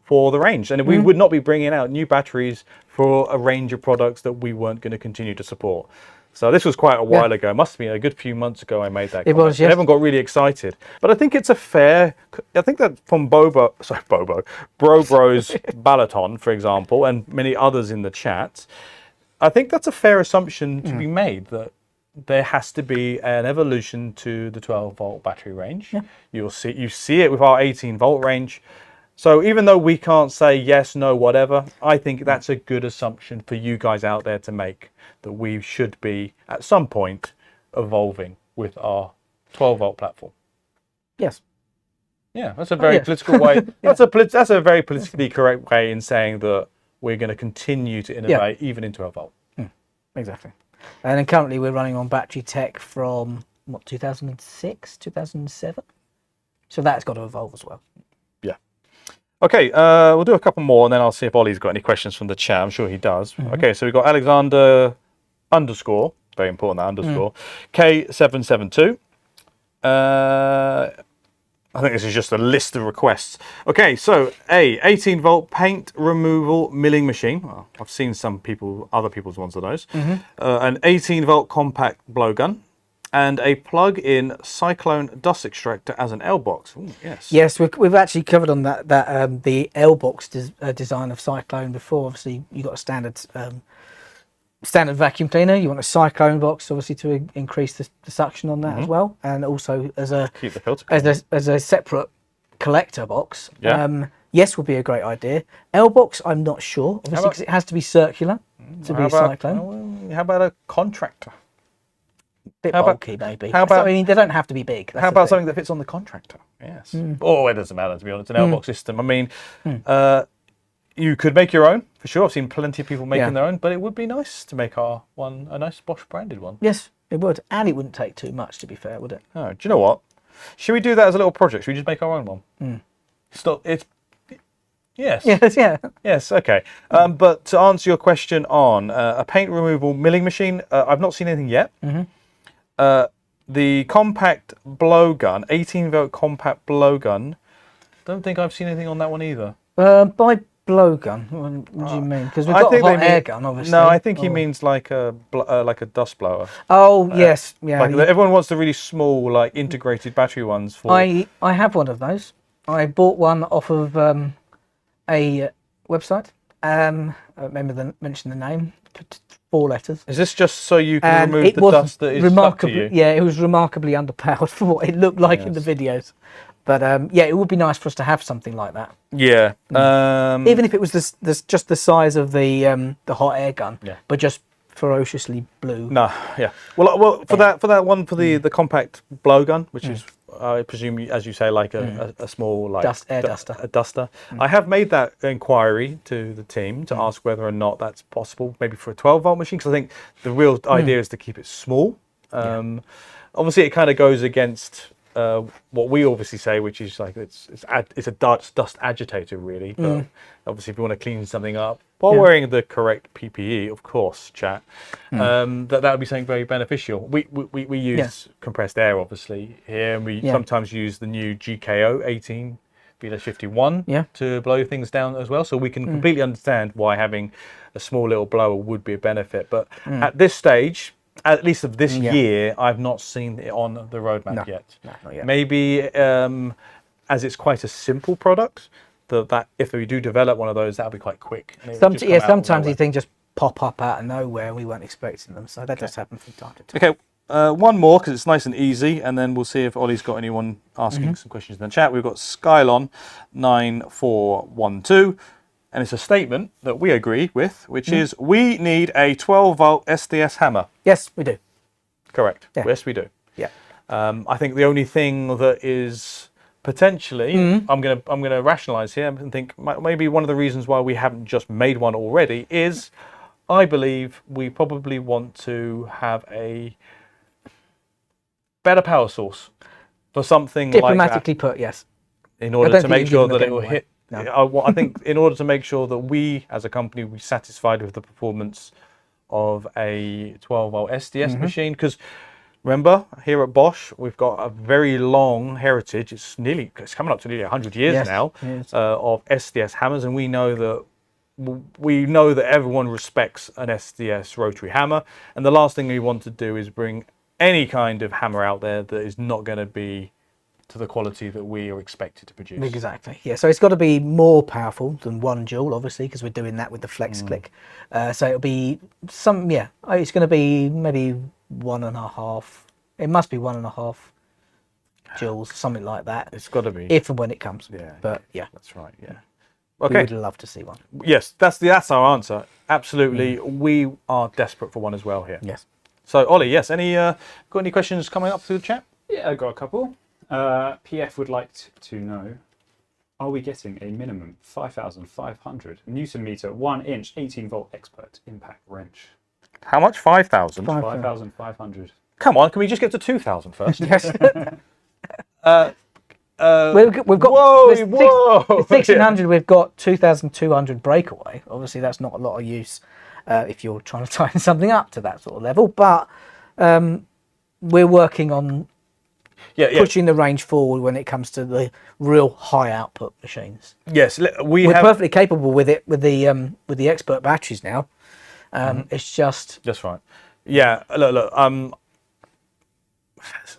for the range, and we would not be bringing out new batteries for a range of products that we weren't going to continue to support. So this was quite a while ago. It must have been a good few months ago I made that comment. It was, yes. And everyone got really excited. But I think it's a fair... I think that from BroBrosBalaton, for example, and many others in the chat, I think that's a fair assumption to be made, that there has to be an evolution to the 12-volt battery range. You see it with our 18-volt range. So even though we can't say yes, no, whatever, I think that's a good assumption for you guys out there to make, that we should be, at some point, evolving with our 12-volt platform. Yes. Yeah, that's a very political way. That's a very politically correct way in saying that we're going to continue to innovate even in 12-volt. Exactly. And then currently we're running on battery tech from, 2006, 2007? So that's got to evolve as well. Okay, we'll do a couple more, and then I'll see if Ollie's got any questions from the chat. I'm sure he does. Okay, so we've got Alexander _, very important, that underscore, K772. I think this is just a list of requests. Okay, so 18-volt paint removal milling machine. Well, I've seen other people's ones of those. An 18-volt compact blowgun. And a plug-in cyclone dust extractor as an L-BOXX. Ooh, yes. Yes, we've actually covered on that the L-BOXX design of cyclone before. Obviously, you've got a standard vacuum cleaner. You want a cyclone box, obviously, to increase the suction on that as well, and also as a keep the filter as a separate collector box. Yes, would be a great idea. L-BOXX, I'm not sure, obviously, because it has to be circular to be a cyclone. How about a contractor? Bit bulky, maybe. I mean, they don't have to be big. How about something that fits on the contractor? Yes. It doesn't matter, to be honest. An L-BOXX system. I mean, you could make your own, for sure. I've seen plenty of people making their own, but it would be nice to make a nice Bosch branded one. Yes, it would. And it wouldn't take too much, to be fair, would it? Oh, do you know what? Should we do that as a little project? Should we just make our own one? Yes. Yes, okay. But to answer your question on a paint removal milling machine, I've not seen anything yet. The compact blowgun, 18-volt compact blowgun, don't think I've seen anything on that one either. By blowgun, what do you mean? Because we've got a hot air gun, obviously. No, I think he means like a dust blower. Oh, yes. Yeah. Everyone wants the really small, integrated battery ones. I have one of those. I bought one off of a website I mention the name. 4 letters. Is this just so you can remove the dust that is stuck to you? Yeah, it was remarkably underpowered for what it looked like in the videos. But yeah, it would be nice for us to have something like that. Yeah. Even if it was just the size of the hot air gun, but just ferociously blue. No, yeah. Well, for that one for the compact blow gun, which is I presume, as you say, like a small like air duster. A duster. I have made that inquiry to the team to ask whether or not that's possible, maybe for a 12-volt machine, because I think the real idea is to keep it small. Obviously, it kind of goes against what we obviously say, which is like it's a dust agitator, really. But obviously, if you want to clean something up while wearing the correct PPE, of course, chat, that would be something very beneficial. We use compressed air, obviously, here, and we sometimes use the new GKO 18-51 to blow things down as well. So we can completely understand why having a small little blower would be a benefit. But at this stage, at least of this year, I've not seen it on the roadmap yet. No, not yet. Maybe as it's quite a simple product, that if we do develop one of those, that'll be quite quick. Sometimes these things just pop up out of nowhere and we weren't expecting them. So that does happen from time to time. Okay, one more because it's nice and easy, and then we'll see if Ollie's got anyone asking some questions in the chat. We've got Skylon 9412. And it's a statement that we agree with, which is we need a 12-volt SDS hammer. Yes, we do. Correct. Yeah. Yes, we do. Yeah. I think the only thing that is potentially, I'm gonna rationalise here and think maybe one of the reasons why we haven't just made one already is, I believe we probably want to have a better power source for something Diplomatically like that. put, yes. In order to make sure that it will away. hit. No. I think in order to make sure that we, as a company, we're satisfied with the performance of a 12-volt SDS machine, because remember, here at Bosch, we've got a very long heritage. It's coming up to nearly 100 years now of SDS hammers, and we know that everyone respects an SDS rotary hammer, and the last thing we want to do is bring any kind of hammer out there that is not going to be to the quality that we are expected to produce. Exactly. Yeah. So it's got to be more powerful than 1 joule, obviously, because we're doing that with the flex click. So it'll be some. Yeah. It's going to be maybe 1.5. It must be 1.5 joules, something like that. It's got to be. If and when it comes. Yeah. But yeah. That's right. Yeah. We Okay. would love to see one. Yes, that's our answer. Absolutely, we are desperate for one as well here. Yes. So Ollie, yes, got any questions coming up through the chat? Yeah, I got a couple. PF would like to know, are we getting a minimum 5,500 Newton meter 1-inch 18-volt expert impact wrench? How much? 5,000? 5,500. Come on, can we just get to 2,000 first? Yes. We've got whoa! 1,600. We've got 2,200 breakaway. Obviously, that's not a lot of use if you're trying to tighten something up to that sort of level. But we're working on pushing the range forward when it comes to the real high output machines. Yes, we're perfectly capable with it with the expert batteries now. It's just that's right. Yeah, look.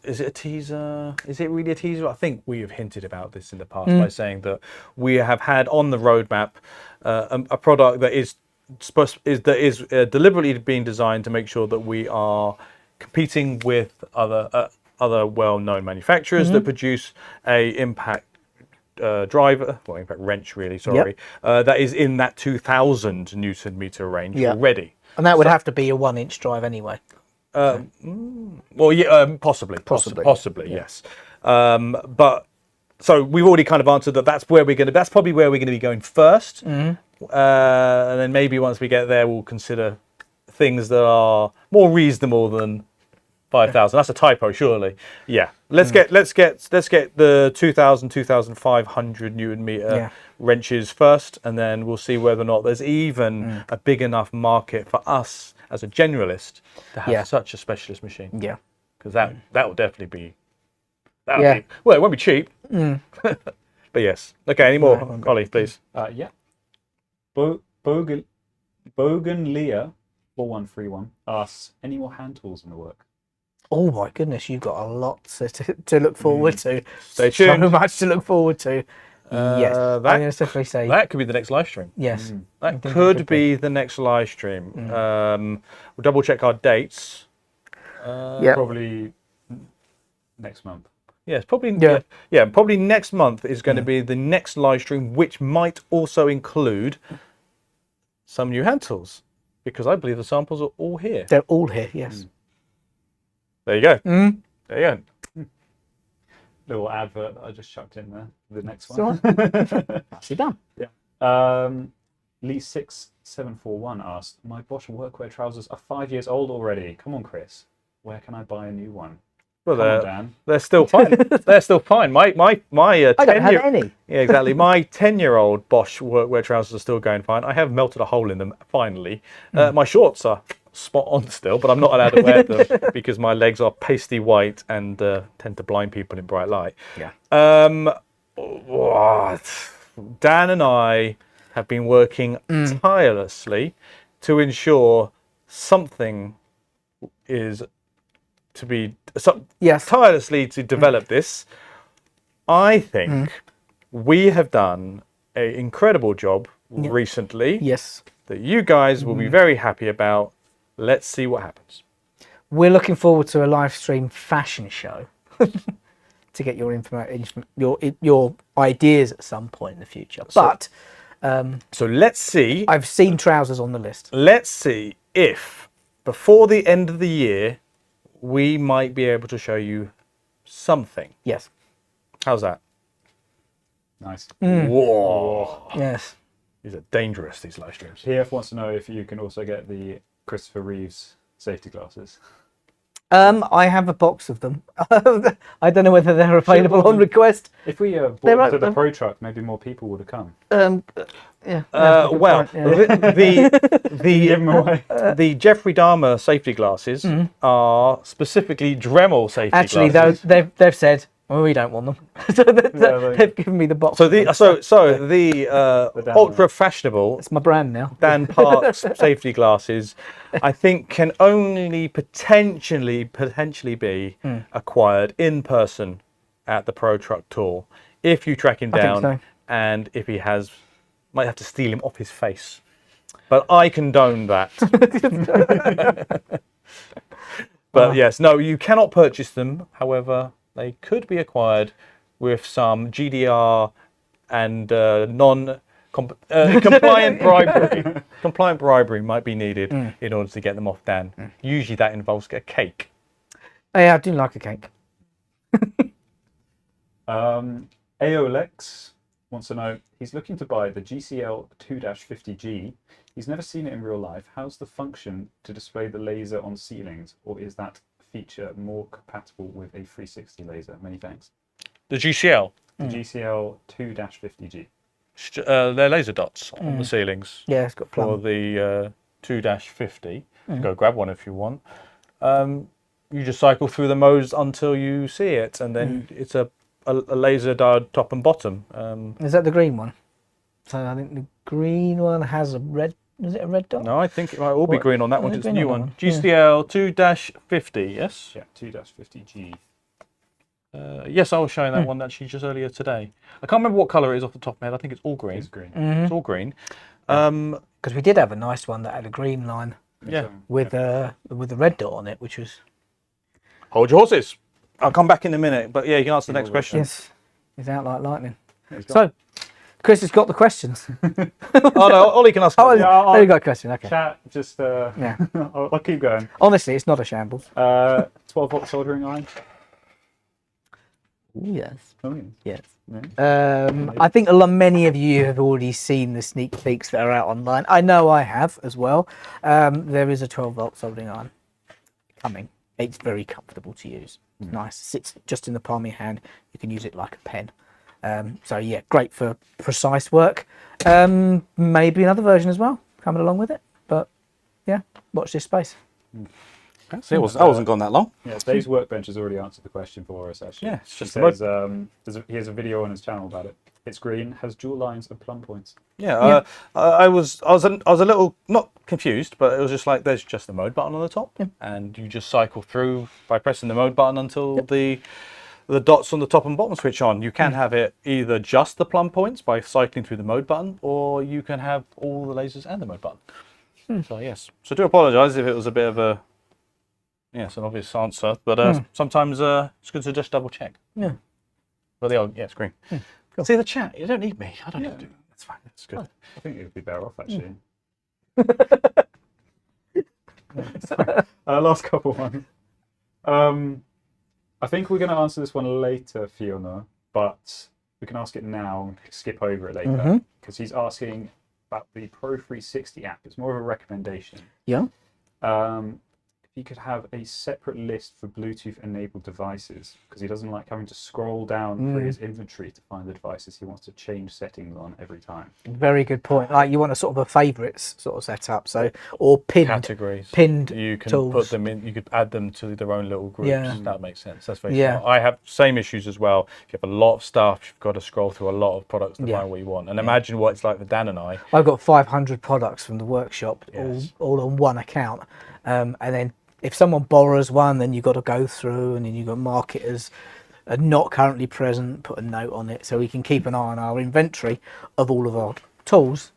Is it a teaser? Is it really a teaser? I think we have hinted about this in the past by saying that we have had on the roadmap a product that is deliberately being designed to make sure that we are competing with other well-known manufacturers that produce a impact impact wrench, really. Sorry, that is in that 2,000 Newton meter range already. And that would have to be a 1-inch drive anyway. Well, yeah, possibly, yes. But so we've already kind of answered that. That's probably where we're going to be going first, and then maybe once we get there, we'll consider things that are more reasonable than 5,000. That's a typo, surely. Yeah. Let's get the 2,000, 2,500 Newton meter wrenches first, and then we'll see whether or not there's even a big enough market for us as a generalist to have such a specialist machine. Yeah. Because that will definitely be. Well, it won't be cheap. But yes. Okay. Any more, Ollie, please? Yeah. Bogan Leah 4131 asks, any more hand tools in the work? Oh my goodness, you've got a lot to look forward to. Stay tuned. So much to look forward to. Yes, I'm that, going to definitely say that could be the next live stream. yes. That think it could could be the next live stream. We'll double check our dates. Yeah. Probably next month. Yeah, it's probably Yeah. probably next month is going to be the next live stream, which might also include some new hand tools, because I believe the samples are all here. They're all here. Yes. There you go. There you go. Little advert that I just chucked in there. The next So one. nicely done. Lee6741 asked, my Bosch Workwear trousers are 5 years old already. Come on, Chris. Where can I buy a new one? Well, Come on, Dan. they're still fine. They're still fine. My I don't have any. Yeah, exactly. My 10-year-old Bosch Workwear trousers are still going fine. I have melted a hole in them finally. My shorts are spot on still, but I'm not allowed to wear them because my legs are pasty white and tend to blind people in bright light. Yeah. Dan and I have been working tirelessly to ensure something is to be Yes. tirelessly to develop this. I think we have done an incredible job recently Yes. that you guys will be very happy about. Let's see what happens. We're looking forward to a live stream fashion show to get your information, your ideas at some point in the future. But So let's see. I've seen trousers on the list. Let's see if before the end of the year we might be able to show you something. Yes. How's that? Nice. Whoa. Yes. These are dangerous, these live streams. PF wants to know if you can also get the Christopher Reeves safety glasses. I have a box of them. I don't know whether they're available on request. If we bought They're them to the right- PROTruck, maybe more people would have come. Yeah. Well, Give them away. the Jeffrey Dahmer safety glasses are specifically Dremel safety Actually, glasses. they've said, well, we don't want them. So they've given me the box. So the ultra fashionable It's my brand now. Dan Park's safety glasses, I think, can only potentially be acquired in person at the PROTruck Tour if you track him I think down, so. and if he might have to steal him off his face. But I condone that. But yes, no, you cannot purchase them. However, they could be acquired with some GDR and compliant bribery. Compliant bribery might be needed in order to get them off Dan. Usually that involves a cake. Yeah, I do like a cake. Aoelx wants to know, he's looking to buy the GCL 2-50G. He's never seen it in real life. How's the function to display the laser on ceilings? Or is that feature more compatible with a 360 laser? Many thanks. The GCL, The GCL 2-50G. they're laser dots on the ceilings Yeah, it's got for plum. the 2-50. Go grab one if you want. You just cycle through the modes until you see it, and then it's a laser diode top and bottom. Is that the green one? So I think the green one has a red. Is it a red dot? No, I think it might all be What? green on that Oh, one. it's It's a green new on one. that one. GCL 2-50, yes? Yeah, 2-50G. Yes, I was showing that one actually just earlier today. I can't remember what colour it is off the top of my head. I think it's all green. It's green. It's all green. Because we did have a nice one that had a green line Yeah. with a red dot on it, which was Hold your horses. I'll come back in a minute. But yeah, you can answer the next question. yes, is out like lightning. It's got- So, Chris has got the questions. Oh no, Ollie can ask. Oh, Yeah, I'll- there you got a question. Okay. Chat, just, Yeah. I'll keep going. Honestly, it's not a shambles. 12-volt soldering iron. Yes. Oh, yes. Yes. I think many of you have already seen the sneak peeks that are out online. I know I have as well. There is a 12-volt soldering iron coming. It's very comfortable to use. It's nice. Sits just in the palm of your hand. You can use it like a pen. So yeah, great for precise work. Maybe another version as well coming along with it. But yeah, watch this space. See, I wasn't gone that long. Yeah, Dave's Workbench has already answered the question for us, actually. Yeah, it's He just the says, he has a video on his channel about it. It's green, has dual lines and plumb points. Yeah, I was a little not confused, but it was just like there's just the mode button on the top, and you just cycle through by pressing the mode button until the the dots on the top and bottom switch on. You can have it either just the plumb points by cycling through the mode button, or you can have all the lasers and the mode button. So yes, so do apologise if it was a bit of a an obvious answer, but sometimes it's good to just double check. Yeah. But the old screen. Cool. See the chat. You don't need me. I don't need to do. That's fine. That's good. I think it would be better off actually. Last couple one. I think we're going to answer this one later, Fiona, but we can ask it now and skip over it later because he's asking about the Pro 360 app. It's more of a recommendation. Yeah. If he could have a separate list for Bluetooth enabled devices, because he doesn't like having to scroll down through his inventory to find the devices he wants to change settings on every time. Very good point. Like you want a sort of a favourites sort of setup, so or pinned categories. Pinned you can tools. put them in. You could add them to their own little groups. Yeah. That makes sense. That's very Yeah. smart. I have same issues as well. If you have a lot of stuff, you've got to scroll through a lot of products to find what you want. And imagine what it's like for Dan and I. I've got 500 products from the workshop, Yes. all on one account, and then if someone borrows one, then you've got to go through and then you've got to mark it as not currently present, put a note on it, so we can keep an eye on our inventory of all of our tools,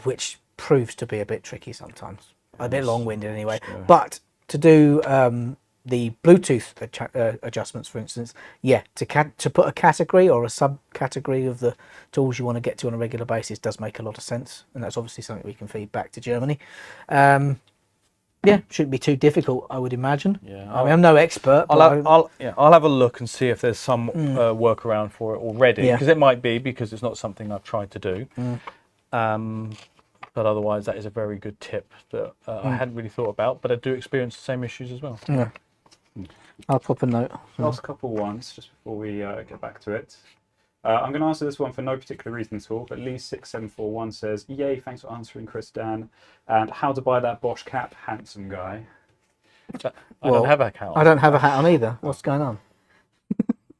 which proves to be a bit tricky sometimes, a bit long-winded anyway. Sure. But to do the Bluetooth adjustments, for instance, to put a category or a subcategory of the tools you want to get to on a regular basis does make a lot of sense, and that's obviously something we can feed back to Germany. Shouldn't be too difficult, I would imagine. Yeah, I mean, I'm no expert. But I'll have a look and see if there's some workaround for it already, because it might be because it's not something I've tried to do. But otherwise, that is a very good tip that I hadn't really thought about, but I do experience the same issues as well. Yeah. I'll pop a note. Last couple ones, just before we get back to it. I'm going to answer this one for no particular reason at all, but Lee6741 says, "Yay, thanks for answering, Chris Dan. And how to buy that Bosch cap, handsome guy." I don't have a hat on. I don't have a hat on either. What's going on?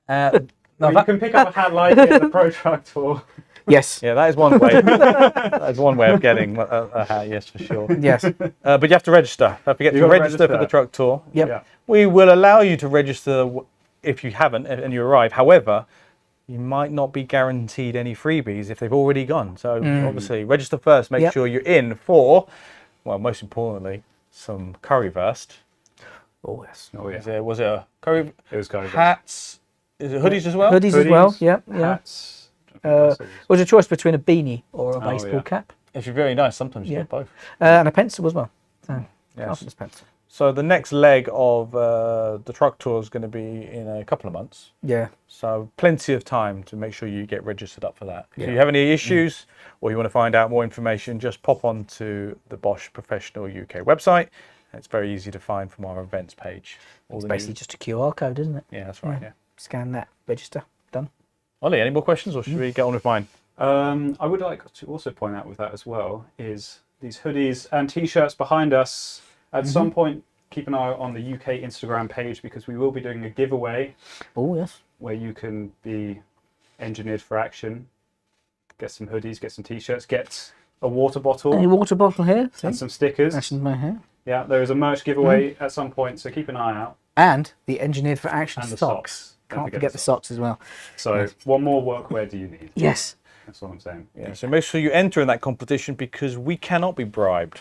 You can pick up a hat like it at the PROTruck Tour. Yes. Yeah, that is one way. That is one way of getting a hat, yes, for sure. Yes. But you have to register. Don't forget to register for the truck tour. Yep. Yeah. We will allow you to register if you haven't and you arrive. However, you might not be guaranteed any freebies if they've already gone. So obviously, register first. Make sure you're in for, well, most importantly, some currywurst. Oh, yes. Oh, yeah. Was it a curry? It was currywurst. Hats. Is it hoodies as well? Hoodies as well. Yeah. Hats. Was a choice between a beanie or a baseball cap. If you're very nice, sometimes you get both. And a pencil as well. So, Yes. pencil. So the next leg of the truck tour is going to be in a couple of months. Yeah. So plenty of time to make sure you get registered up for that. If you have any issues or you want to find out more information, just pop on to the Bosch Professional UK website. It's very easy to find from our events page. It's basically just a QR code, isn't it? Yeah, that's right. Yeah. Scan that, register, done. Ollie, any more questions or should we get on with mine? I would like to also point out with that as well is these hoodies and t-shirts behind us. At some point, keep an eye on the UK Instagram page because we will be doing a giveaway. Oh, yes. Where you can be engineered for action. Get some hoodies, get some t-shirts, get a water bottle. Any water bottle here? And some stickers. That's in my hair. Yeah, there is a merch giveaway at some point, so keep an eye out. And the Engineered for Action And the socks. socks. Can't forget the socks as well. So, what more workwear do you need? Yes. That's what I'm saying. Yeah, so make sure you enter in that competition because we cannot be bribed.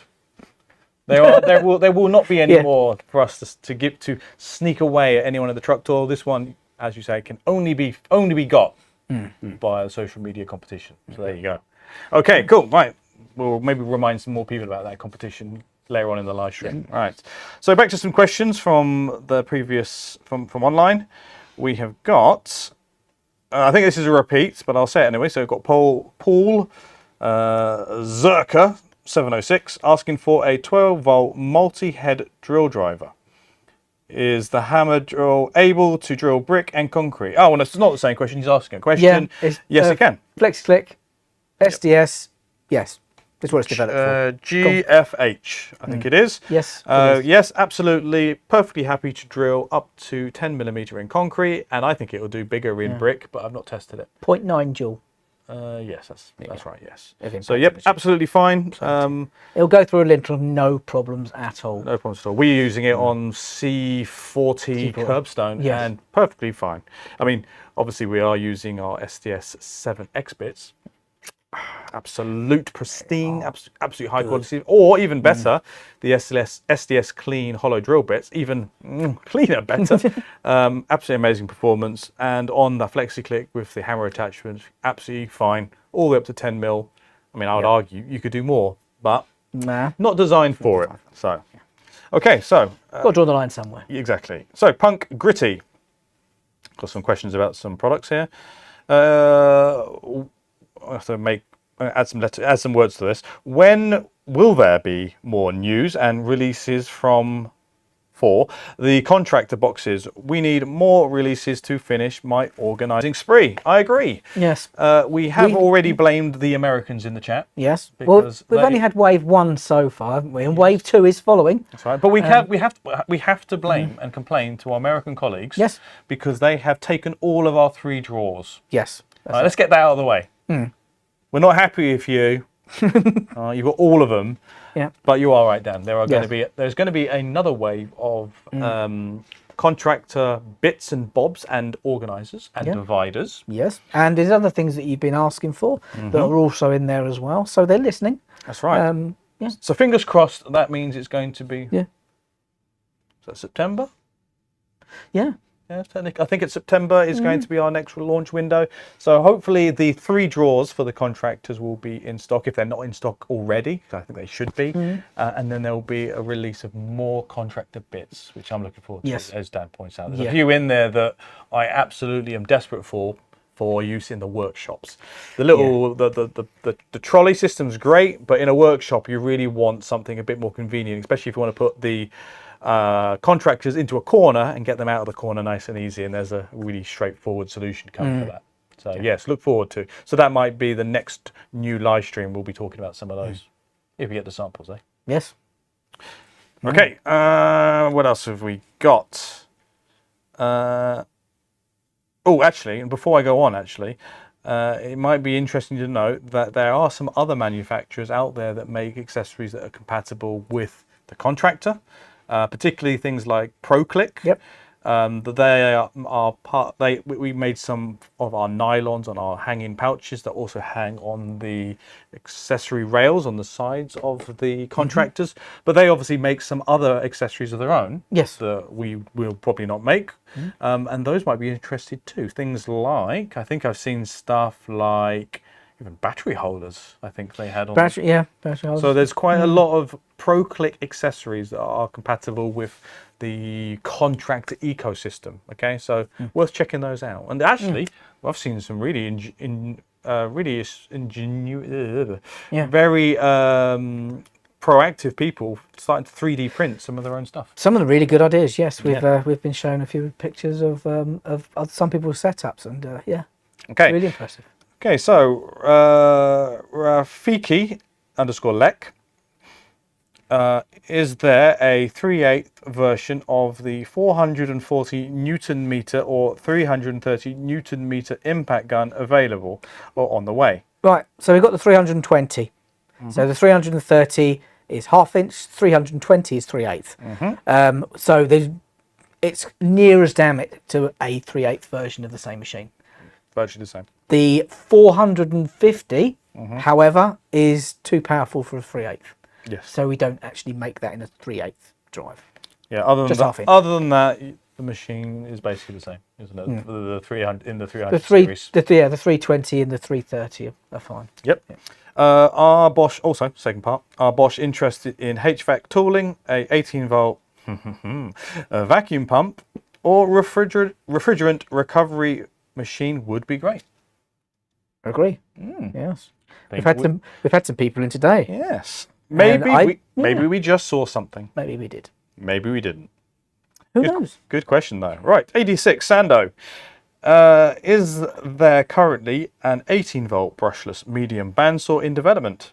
There will not be any more for us to sneak away at anyone at the truck tour. This one, as you say, can only be got by a social media competition. So there you go. Okay, cool. Right, we'll maybe remind some more people about that competition later on in the live stream. Yeah. Right. So back to some questions from the previous from online. We have got. I think this is a repeat, but I'll say it anyway. So we've got Paul Zerka 706 asking for a 12-volt multi-head drill driver. Is the hammer drill able to drill brick and concrete? Oh, well, it's not the same question. He's asking a question. Yeah, yes, it can. Flex click, SDS, yes. That's what it's developed for. GFH, I think it is. Yes. Yes, absolutely. Perfectly happy to drill up to 10mm in concrete, and I think it will do bigger in brick, but I've not tested it. 0.9 joule. Yes, that's right. Yes. Of So impacted yep, machines. absolutely fine. It'll go through a lintel, no problems at all. No problems at all. We're using it on C40 curbstone Yes. and perfectly fine. I mean, obviously we are using our SDS 7X bits. Absolute pristine, absolute high quality, or even better, the SDS clean hollow drill bits, even cleaner, better. Absolutely amazing performance. And on the FlexiClick with the hammer attachment, absolutely fine, all the way up to 10 mil. I mean, I would argue you could do more, but Nah. not designed for it. So, okay, so Got to draw the line somewhere. exactly. So punkgritty. Got some questions about some products here. I have to add some words to this. When will there be more news and releases for the contractor boxes? We need more releases to finish my organising spree. I agree. Yes. We have already blamed the Americans in the chat. Yes. Well, because we've only had wave 1 so far, haven't we? And wave 2 is following. That's right. But we have to blame and complain to our American colleagues. Yes. Because they have taken all of our 3 drawers. Yes. All right, let's get that out of the way. We're not happy with you. You've got all of them. Yeah. But you are right, Dan. There's going to be another wave of contractor bits and bobs and organisers and dividers. Yes. And there's other things that you've been asking for that are also in there as well. So they're listening. That's right. Yeah. So fingers crossed. That means it's going to be. Yeah. Is that September? Yeah. Yeah, I think it's September is going to be our next launch window. So hopefully the 3 drawers for the contractors will be in stock if they're not in stock already. I think they should be. And then there will be a release of more contractor bits, which I'm looking forward to, as Dan points out. There's a few in there that I absolutely am desperate for use in the workshops. The little the trolley system's great, but in a workshop you really want something a bit more convenient, especially if you want to put the contractors into a corner and get them out of the corner nice and easy, and there's a really straightforward solution coming for that. So yes, look forward to. So that might be the next new live stream. We'll be talking about some of those if we get the samples, eh? Yes. Okay. What else have we got? Oh, actually, and before I go on, it might be interesting to note that there are some other manufacturers out there that make accessories that are compatible with the contractor. Particularly things like ProClick. Yep. That they are part. We made some of our nylons on our hanging pouches that also hang on the accessory rails on the sides of the contractors. But they obviously make some other accessories of their own. Yes. That we will probably not make, and those might be interested too. Things like I think I've seen stuff like. Even battery holders, I think they had on. Battery holders. So there's quite a lot of ProClick accessories that are compatible with the contractor ecosystem. Okay, so worth checking those out. And actually, I've seen some really very proactive people starting to 3D print some of their own stuff. Some of the really good ideas. Yes, we've been shown a few pictures of some people's setups, and Okay. really impressive. Okay, so Rafiki_Lek, is there a 3/8 version of the 440 Newton meter or 330 Newton meter impact gun available or on the way? Right, so we've got the 320. So the 330 is 1/2 inch, 320 is 3/8. So it's near as damn it to a 3/8 version of the same machine. Virtually the same. The 450, however, is too powerful for a 3/8. Yes. So we don't actually make that in a 3/8 drive. Yeah. Other Just than 1/2 inch. other than that, the machine is basically the same, isn't it? The 300 in the 300 series. The 320 and the 330 are fine. Yep. Are Bosch also second part? Are Bosch interested in HVAC tooling, a 18-volt a vacuum pump, or refrigerant recovery machine would be great? Agree. Yes. We've had some people in today. Yes. Maybe we just saw something. Maybe we did. Maybe we didn't. Who knows? Good question though. Right, 86 Sando. Is there currently an 18-volt brushless medium bandsaw in development?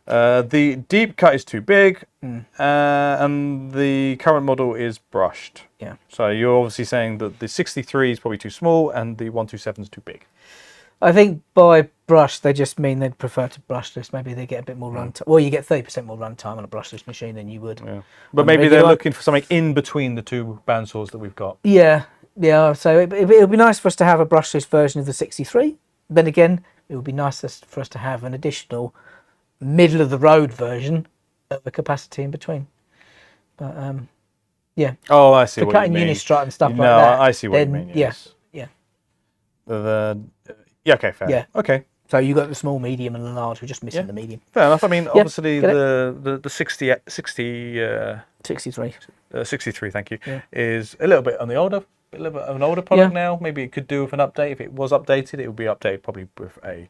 The deep cut is too big, and the current model is brushed. Yeah. So you're obviously saying that the 63 is probably too small and the 127 is too big. I think by brush they just mean they'd prefer to brushless. Maybe they get a bit more runtime. Well, you get 30% more runtime on a brushless machine than you would. Yeah. But maybe they're looking for something in between the two bandsaws that we've got. Yeah, yeah. So it would be nice for us to have a brushless version of the 63. Then again, it would be nice for us to have an additional middle of the road version of the capacity in between. But yeah. Oh, I see for what cutting you mean. unistrut and stuff like No, that. I see what you then, mean. Yes. Yeah. Yeah. Okay. Fair. Yeah. Okay. So you got the small, medium, and the large. We're just missing the medium. Fair enough. I mean, obviously get the 63. 63. Thank you. Yeah. Is a little bit on the older. A little bit of an older product now. Maybe it could do with an update. If it was updated, it would be updated probably with a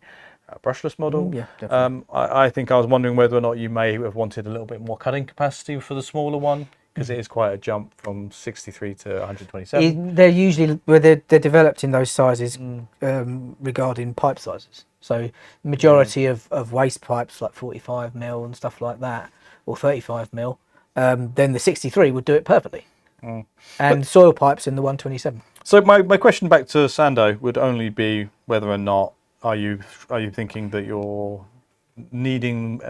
brushless model. Yeah, definitely. I think I was wondering whether or not you may have wanted a little bit more cutting capacity for the smaller one, because it is quite a jump from 63 to 127. They're usually they're developed in those sizes regarding pipe sizes. So majority of waste pipes like 45 mil and stuff like that, or 35 mil, then the 63 would do it perfectly. And soil pipes in the 127. So my question back to Sando would only be whether or not are you thinking that you're needing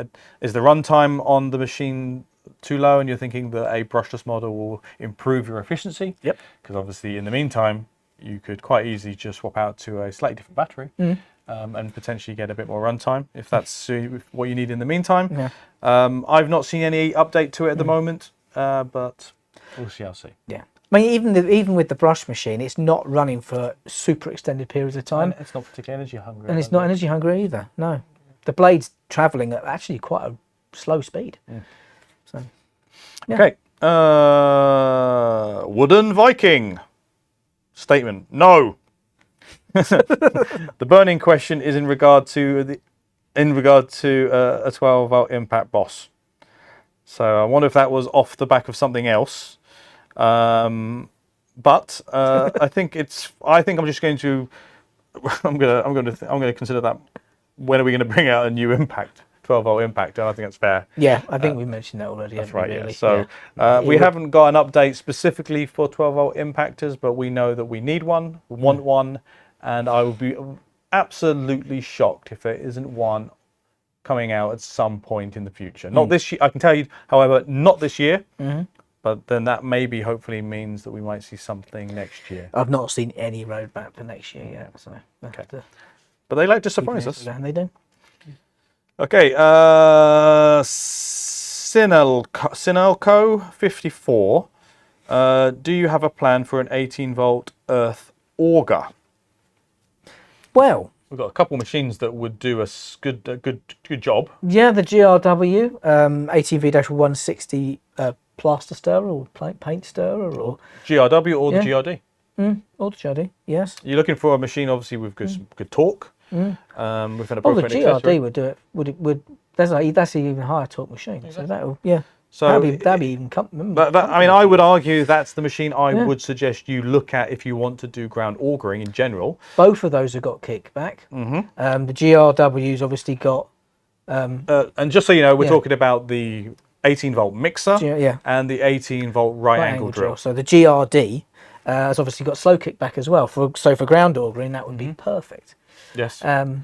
is the runtime on the machine too low, and you're thinking that a brushless model will improve your efficiency? Yep. Because obviously in the meantime you could quite easily just swap out to a slightly different battery and potentially get a bit more runtime if that's what you need in the meantime. Yeah. I've not seen any update to it at the moment, but we'll see. I'll see. Yeah. I mean, even with the brush machine, it's not running for super extended periods of time. And it's not particularly energy hungry. And it's not energy hungry either. No. The blade's travelling at actually quite a slow speed. So, yeah. Okay. WoodenViking. Statement. No. The burning question is in regard to a 12-volt impact Boss. So I wonder if that was off the back of something else. But I think I'm just going to I'm going to consider that. When are we going to bring out a new impact, 12-volt impact? And I think that's fair. Yeah, I think we mentioned that already. That's right. Really. Yeah. So we haven't got an update specifically for 12-volt impactors, but we know that we need one, we want one, and I would be absolutely shocked if there isn't one coming out at some point in the future. Not this year. I can tell you, however, not this year. But then that maybe hopefully means that we might see something next year. I've not seen any roadmap for next year yet. So okay. But they like to surprise us. And they do. Okay. Sinelco 54. Do you have a plan for an 18-volt earth auger? Well, we've got a couple machines that would do a good job. Yeah, the GRW ATV-160 plaster stirrer or paint stirrer, or GRW or the GRD. Or the GRD, yes. You're looking for a machine, obviously, with good torque. With an the appropriate GRD accessory. would do it. Would that's an even higher torque machine. Exactly. So that'll So that'd be even. I mean, I would argue that's the machine I would suggest you look at if you want to do ground augering in general. Both of those have got kickback. The GRW's obviously got. And just so you know, we're talking about the 18-volt mixer Yeah. and the 18-volt right angle drill. So the GRD has obviously got slow kickback as well. So for ground augering, that would be perfect. Yes. So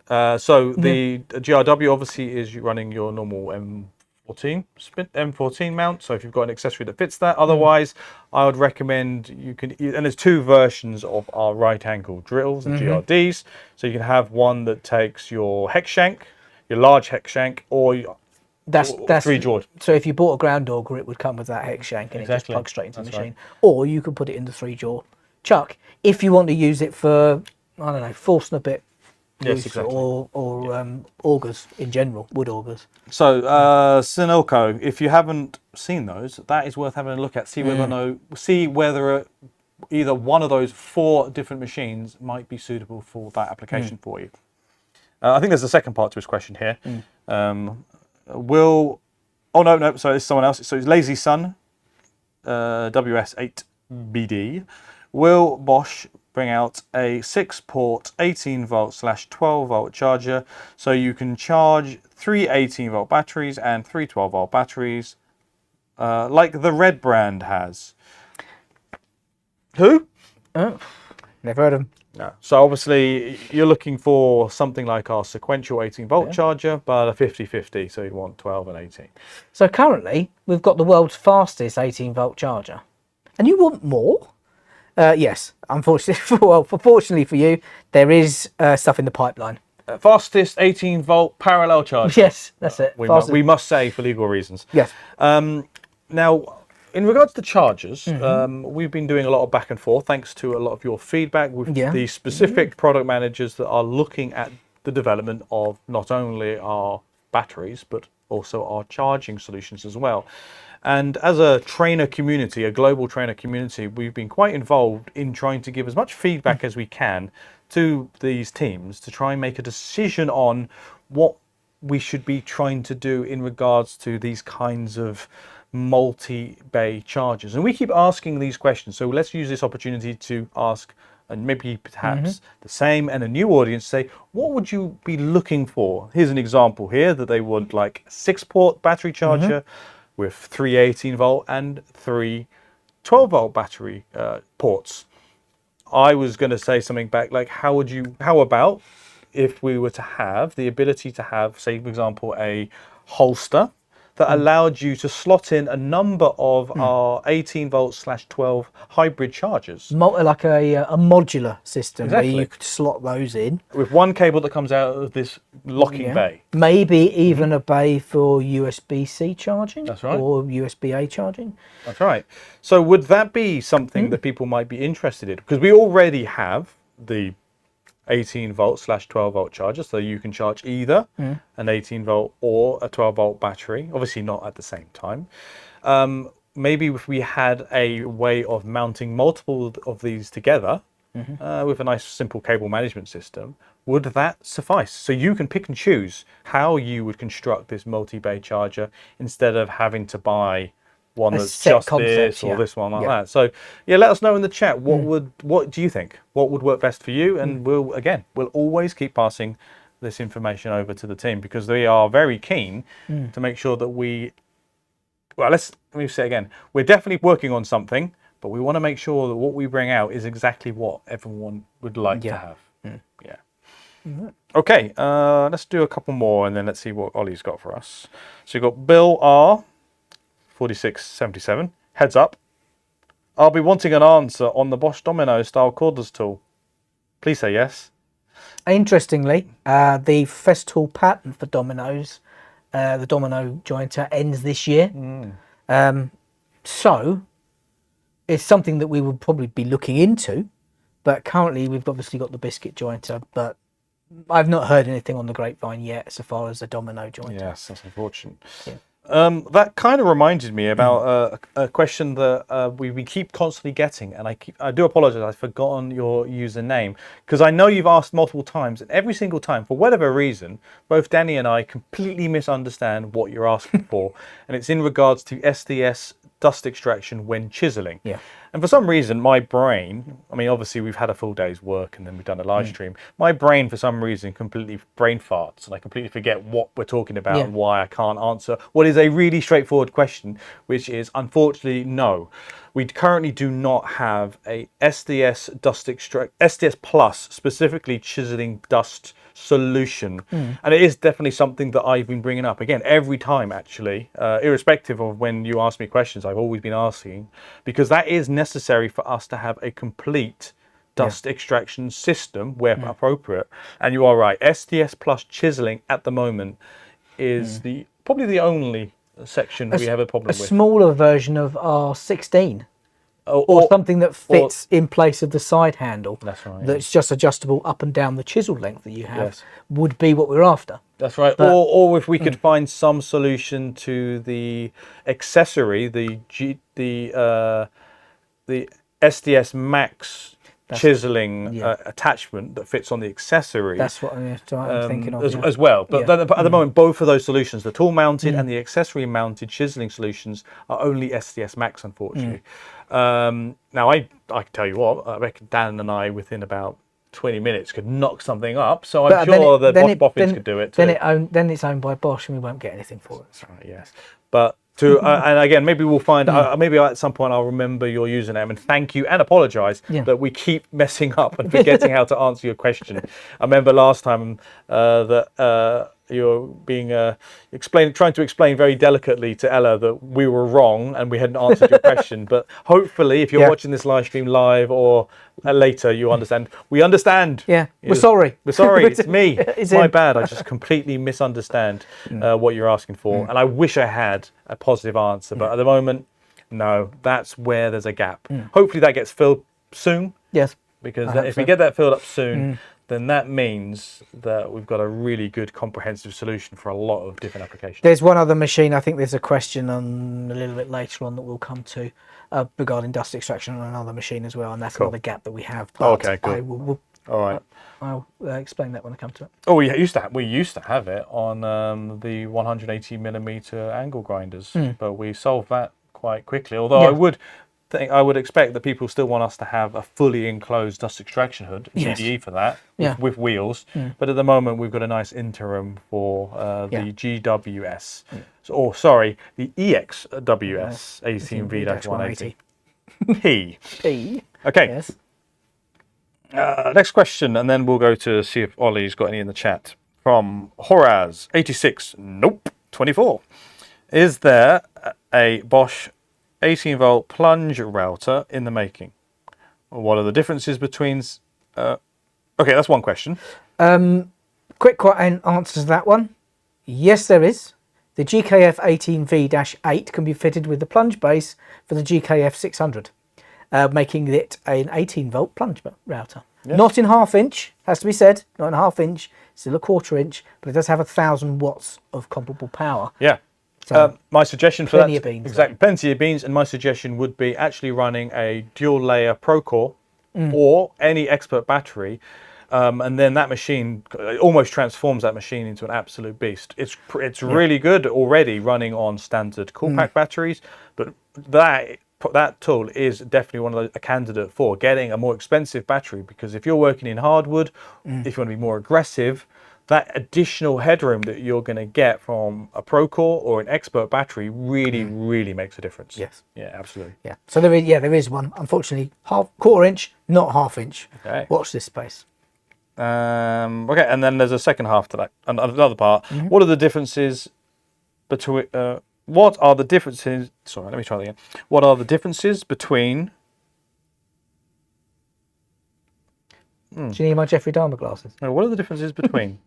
the GRW obviously is running your normal M14 mount. So if you've got an accessory that fits that, otherwise I would recommend you can. And there's two versions of our right angle drills, the GRDs. So you can have one that takes your hex shank, your large hex shank, or that's 3-jaw. So if you bought a ground auger, it would come with that hex shank and it just plugs straight into the machine. Or you could put it in the 3-jaw chuck if you want to use it for, I don't know, full snippet. Yes, exactly. Or augers in general, wood augers. So Sinelco, if you haven't seen those, that is worth having a look at. See whether either one of those 4 different machines might be suitable for that application for you. I think there's a second part to his question here. So it's someone else. So it's Lazy Sun, WS8BD. Will Bosch bring out a 6-port 18-volt/12-volt charger so you can charge 3 18-volt batteries and 3 12-volt batteries like the Red brand has? Who? Never heard of them. No. So obviously you're looking for something like our sequential 18-volt charger, but a 50-50, so you want 12 and 18. So currently, we've got the world's fastest 18-volt charger. And you want more? Yes, unfortunately, well, fortunately for you, there is stuff in the pipeline. Fastest 18-volt parallel charger. Yes, that's it. We must say for legal reasons. Yes. Now, in regards to chargers, we've been doing a lot of back and forth thanks to a lot of your feedback with the specific product managers that are looking at the development of not only our batteries, but also our charging solutions as well. And as a trainer community, a global trainer community, we've been quite involved in trying to give as much feedback as we can to these teams to try and make a decision on what we should be trying to do in regards to these kinds of multi-bay chargers. And we keep asking these questions, so let's use this opportunity to ask, and maybe perhaps the same and a new audience, say, what would you be looking for? Here's an example here that they would like a 6-port battery charger with 3 18-volt and 3 12-volt battery ports. I was going to say something back like, how about if we were to have the ability to have, say, for example, a holster that allowed you to slot in a number of our 18-volt/12 hybrid chargers. Like a modular system Exactly. where you could slot those in. With one cable that comes out of this locking bay. Maybe even a bay for USB-C charging. That's right. Or USB-A charging. That's right. So would that be something that people might be interested in? Because we already have the 18-volt/12-volt charger, so you can charge either an 18-volt or a 12-volt battery, obviously not at the same time. Maybe if we had a way of mounting multiple of these together with a nice simple cable management system, would that suffice? So you can pick and choose how you would construct this multi-bay charger instead of having to buy one that's set just concept, this or this one like that. So yeah, let us know in the chat what do you think? What would work best for you? And we'll always keep passing this information over to the team because they are very keen to make sure that let me say again, we're definitely working on something, but we want to make sure that what we bring out is exactly what everyone would like to have. Okay, let's do a couple more and then let's see what Ollie's got for us. So you've got Bill R 4677. Heads up, I'll be wanting an answer on the Bosch Domino style cordless tool. Please say yes. Interestingly, the Festool patent for dominoes, the domino jointer, ends this year. So it's something that we would probably be looking into, but currently we've obviously got the biscuit jointer, but I've not heard anything on the grapevine yet so far as the domino jointer. Yes, that's unfortunate. That kind of reminded me about a question that we keep constantly getting, and I do apologize, I've forgotten your username, because I know you've asked multiple times, and every single time, for whatever reason, both Danny and I completely misunderstand what you're asking for, and it's in regards to SDS dust extraction when chiseling. And for some reason, my brain, I mean, obviously we've had a full day's work and then we've done a live stream. My brain, for some reason, completely brain farts and I completely forget what we're talking about and why I can't answer what is a really straightforward question, which is, unfortunately, no. We currently do not have a SDS Plus, specifically chiseling dust solution. And it is definitely something that I've been bringing up again every time, actually, irrespective of when you ask me questions, I've always been asking, because that is necessary for us to have a complete dust extraction system where appropriate. And you are right, SDS Plus chiseling at the moment is probably the only section we have a problem with. A smaller version of R16. Or something that fits in place of the side handle. That's right. That's just adjustable up and down the chisel length that you have would be what we're after. That's right. But, or if we could find some solution to the accessory, the SDS Max chiseling attachment that fits on the accessory. That's what I'm thinking of. As well. But at the moment, both of those solutions, the tool mounted and the accessory mounted chiseling solutions, are only SDS Max, unfortunately. Now, I can tell you what, I reckon Dan and I, within about 20 minutes, could knock something up. So I'm sure that Bosch Boffins could do it too. Then it's owned by Bosch and we won't get anything for it. That's right, yes. But to and again, maybe we'll find maybe at some point I'll remember your username and thank you and apologize that we keep messing up and forgetting how to answer your question. I remember last time that you're being trying to explain very delicately to Ella that we were wrong and we hadn't answered your question. But hopefully, if you're watching this live stream live or later, you understand. We understand. Yeah, we're sorry. We're sorry. It's me. It's my him. bad. I just completely misunderstand what you're asking for, and I wish I had a positive answer. But at the moment, no. That's where there's a gap. Hopefully, that gets filled soon. Yes. Because if we get that filled up soon, then that means that we've got a really good comprehensive solution for a lot of different applications. There's one other machine. I think there's a question on a little bit later on that we'll come to regarding dust extraction on another machine as well, and that's another gap that we have. But Okay, cool. All right. I'll explain that when I come to it. Oh, we used to have it on the 180mm angle grinders, but we solved that quite quickly. Although I would expect that people still want us to have a fully enclosed dust extraction hood, GDE for that, with wheels. But at the moment, we've got a nice interim for the GWS. The EXWS 18V-180. P. Okay. Yes. Next question, and then we'll go to see if Ollie's got any in the chat. From Horaz86, nope, 24. Is there a Bosch 18-volt plunge router in the making? What are the differences between... okay, that's one question. Quick answer to that one. Yes, there is. The GKF 18V-8 can be fitted with the plunge base for the GKF 600, making it an 18-volt plunge router. Yes. Not in half-inch, has to be said. Not in half-inch, still a quarter-inch, but it does have 1,000 watts of comparable power. Yeah. So my suggestion for that, plenty of beans, exactly, plenty of beans, and my suggestion would be actually running a dual layer ProCore or any expert battery, and then that machine almost transforms that machine into an absolute beast. It's really good already running on standard Coolpack batteries, but that tool is definitely a candidate for getting a more expensive battery, because if you're working in hardwood, if you want to be more aggressive, that additional headroom that you're going to get from a ProCore or an expert battery really makes a difference. Yes. Yeah, absolutely. Yeah. So there is one. Unfortunately, quarter-inch, not half-inch. Okay. Watch this space. Okay, and then there's a second half to that, another part. What are the differences between? What are the differences? Sorry, let me try that again. What are the differences between? Do you need my Jeffrey Dahmer glasses? No, what are the differences between?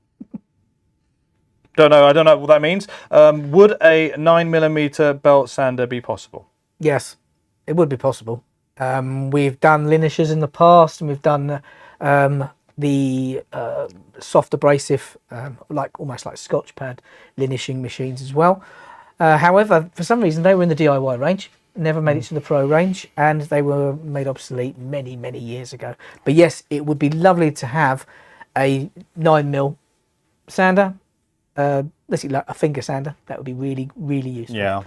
I don't know what that means. Would a 9mm belt sander be possible? Yes, it would be possible. We've done linishes in the past, and we've done the soft abrasive, almost like Scotch pad linishing machines as well. However, for some reason, they were in the DIY range, never made it to the pro range, and they were made obsolete many years ago. But yes, it would be lovely to have a 9mm sander. Let's see, like a finger sander. That would be really useful. Yeah.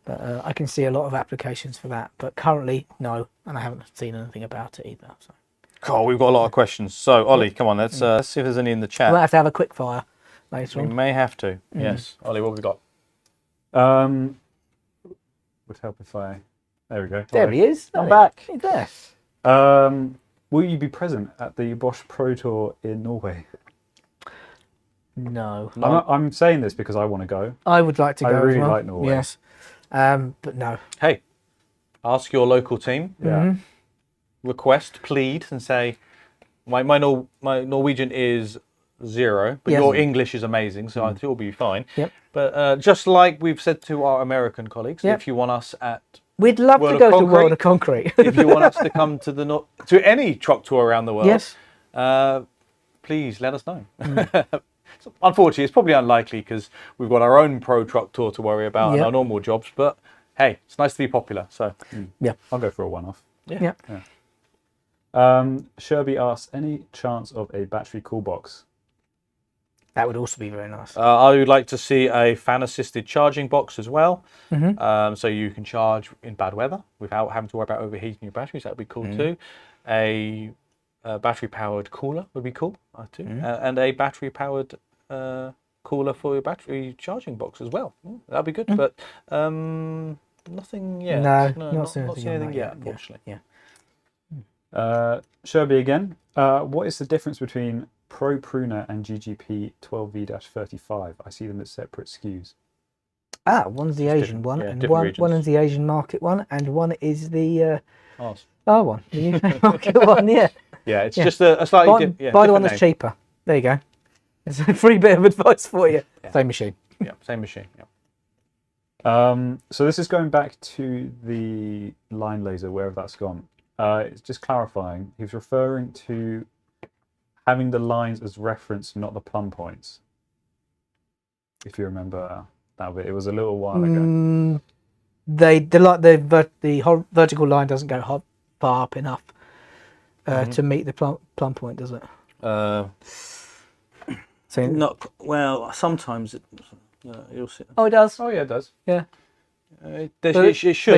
But I can see a lot of applications for that. But currently, no, and I haven't seen anything about it either. So. Cool, we've got a lot of questions. So, Ollie, come on, let's see if there's any in the chat. We might have to have a quick fire later on. We may have to. Yes, Ollie, what have we got? Would help if I... There we go. There he is. I'm back. He's there. Will you be present at the Bosch Pro Tour in Norway? No. I'm saying this because I want to go. I would like to go. I really as well. like Norway. Yes. But no. Hey, ask your local team. Yeah. Request, plead, and say, my Norwegian is 0, but your English is amazing, so I think it'll be fine. Yep. But just like we've said to our American colleagues, if you want us at We'd love to go to World of Concrete. if you want us to come to to any truck tour around the world, yes, please let us know. Unfortunately, it's probably unlikely because we've got our own PROTruck Tour to worry about and our normal jobs. But hey, it's nice to be popular. So yeah, I'll go for a one-off. Yeah. Sherby asks, any chance of a battery cool box? That would also be very nice. I would like to see a fan-assisted charging box as well, so you can charge in bad weather without having to worry about overheating your batteries. That would be cool too. A battery-powered cooler would be cool too, and a battery-powered cooler for your battery charging box as well. That'd be good, but nothing yet. Not seeing not anything seeing on anything that yet, yet. unfortunately. Yeah. Sherby again. What is the difference between Pro Pruner and GGP 12V-35? I see them as separate SKUs. One's the Asian one, and different one regions. is the Asian market one, and one is the Ours. our one, the UK market one. Yeah. Yeah, it's just a slightly Buy the different one that's name. cheaper. There you go. It's a free bit of advice for you. Yeah. Same machine. Yeah, same machine. Yeah. So this is going back to the line laser, wherever that's gone. It's just clarifying. He was referring to having the lines as reference, not the plumb points. If you remember that bit, it was a little while ago. The vertical line doesn't go far up enough to meet the plumb point, does it? So Not well. Sometimes you'll see. oh, it does. Oh yeah, it does. Yeah. There should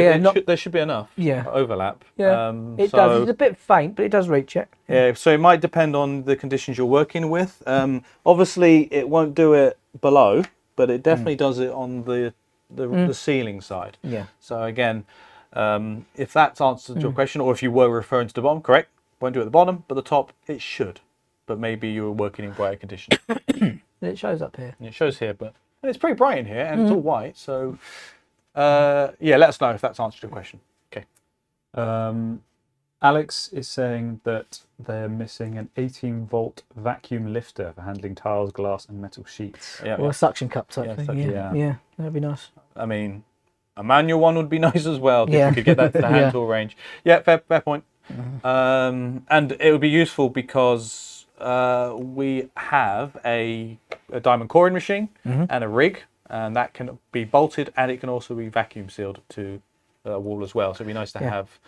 be enough Yeah. overlap. Yeah. It does. It's a bit faint, but it does reach it. Yeah, so it might depend on the conditions you're working with. Obviously, it won't do it below, but it definitely does it on the ceiling side. Yeah. So again, if that's answered your question, or if you were referring to the bottom, correct, won't do it at the bottom, but the top, it should. But maybe you were working in brighter conditions. It shows up here. It shows here, but and it's pretty bright in here, and it's all white, so yeah, let us know if that's answered your question. Okay. Alex is saying that they're missing an 18-volt vacuum lifter for handling tiles, glass, and metal sheets. Yeah. Or a suction cup type Yeah, thing. suction, Yeah, that'd be nice. I mean, a manual one would be nice as well. If Yeah. you could get that to the hand Yeah. tool range. Yeah, fair point. And it would be useful because we have a diamond coring machine and a rig, and that can be bolted, and it can also be vacuum sealed to a wall as well. So it'd be nice to have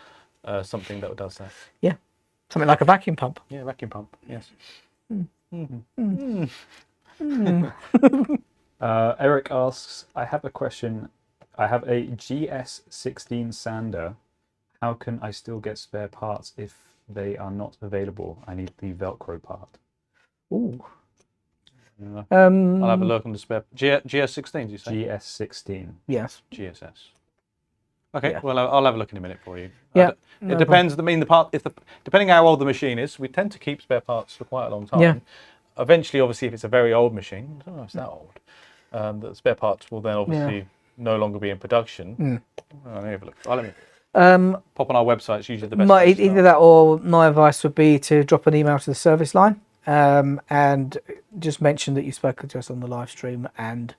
something that does that. Yeah. Something like a vacuum pump. Yeah, vacuum pump. Yes. Eric asks, I have a question. I have a GS16 sander. How can I still get spare parts if they are not available? I need the Velcro part. Ooh. Yeah. I'll have a look on the spare. GS16, did you say? GS16. Yes. GSS. Okay, Yeah. well, I'll have a look in a minute for you. Yeah. It depends. I mean, depending how old the machine is, we tend to keep spare parts for quite a long time. Yeah. Eventually, obviously, if it's a very old machine, I don't know if it's that old, the spare parts will then obviously no longer be in production. Let me have a look. Let me pop on our website. It's usually the best. place to Either start. that or my advice would be to drop an email to the service line and just mention that you've spoken to us on the live stream, and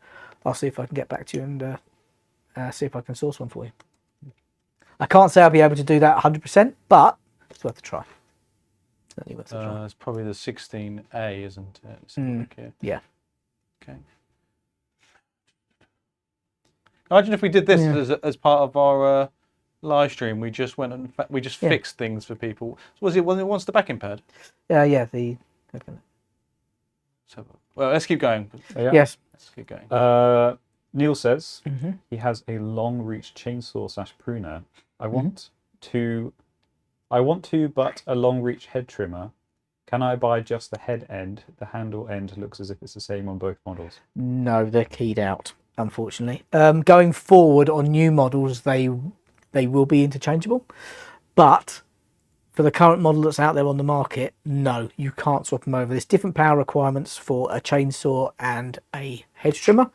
I'll see if I can get back to you and see if I can source one for you. I can't say I'll be able to do that 100%, but it's worth a try. Certainly worth a try. It's probably the 16A, isn't it? Let's have a look here. Yeah. Okay. Imagine if we did this as part of our live stream. We just went and fixed things for people. So was it once the backing pad? Yeah. So, well, let's keep going. Yeah. Yes. Let's keep going. Neil says he has a long reach chainsaw / pruner. I want to, but a long reach head trimmer. Can I buy just the head end? The handle end looks as if it's the same on both models. No, they're keyed out, unfortunately. Going forward on new models, they will be interchangeable, but for the current model that's out there on the market, no, you can't swap them over. There's different power requirements for a chainsaw and a hedge trimmer.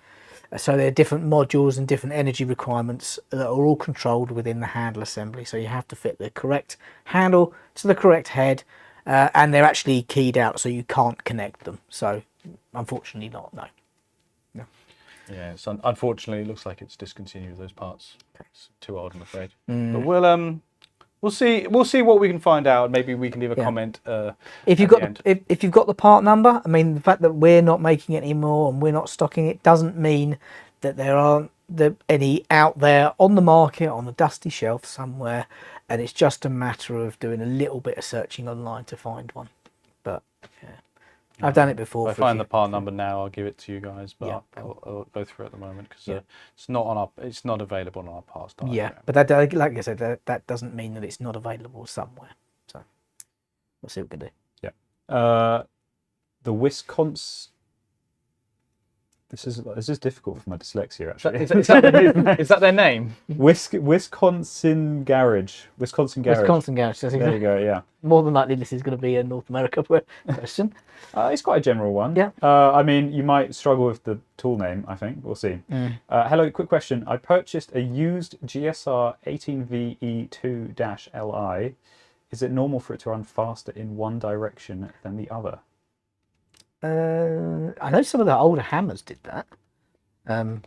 So there are different modules and different energy requirements that are all controlled within the handle assembly. So you have to fit the correct handle to the correct head, and they're actually keyed out, so you can't connect them. So unfortunately not, no. Yeah, so unfortunately, it looks like it's discontinued those parts. Okay. It's too old, I'm afraid. But we'll see what we can find out. Maybe we can leave a comment. If you've got the part number, I mean, the fact that we're not making it anymore and we're not stocking it doesn't mean that there aren't any out there on the market on the dusty shelf somewhere, and it's just a matter of doing a little bit of searching online to find one. But yeah, I've done it before. If I find the part number now, I'll give it to you guys. But I'll go through it at the moment because it's not available on our parts diagram. Yeah, but that, like I said, that doesn't mean that it's not available somewhere. So we'll see what we can do. Yeah. The Wisconsin. This is difficult for my dyslexia, actually. Is that their name? Wisconsin Garage. Wisconsin Garage. There you go. Yeah. More than likely, this is going to be a North America question. It's quite a general one. Yeah. I mean, you might struggle with the tool name, I think. We'll see. Hello, quick question. I purchased a used GSR 18VE2-Li. Is it normal for it to run faster in one direction than the other? I know some of the older hammers did that.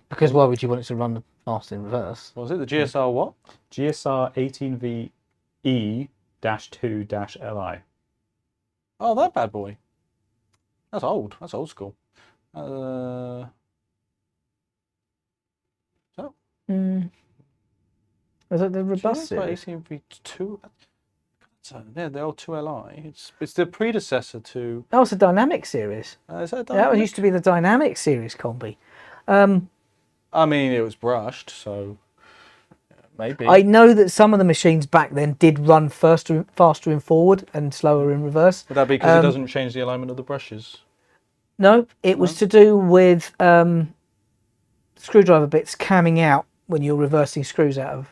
Because why would you want it to run fast in reverse? Was it the GSR what? GSR 18VE-2-Li. Oh, that bad boy. That's old. That's old school. So. Was it the robust series? 18V2. Yeah, the old 2Li. It's the predecessor to. That was the Dynamic series. Is that That used to be the Dynamic series combi. I mean, it was brushed, so maybe. I know that some of the machines back then did run faster in forward and slower in reverse. Would that be because it doesn't change the alignment of the brushes? No, it was to do with screwdriver bits camming out when you're reversing screws out of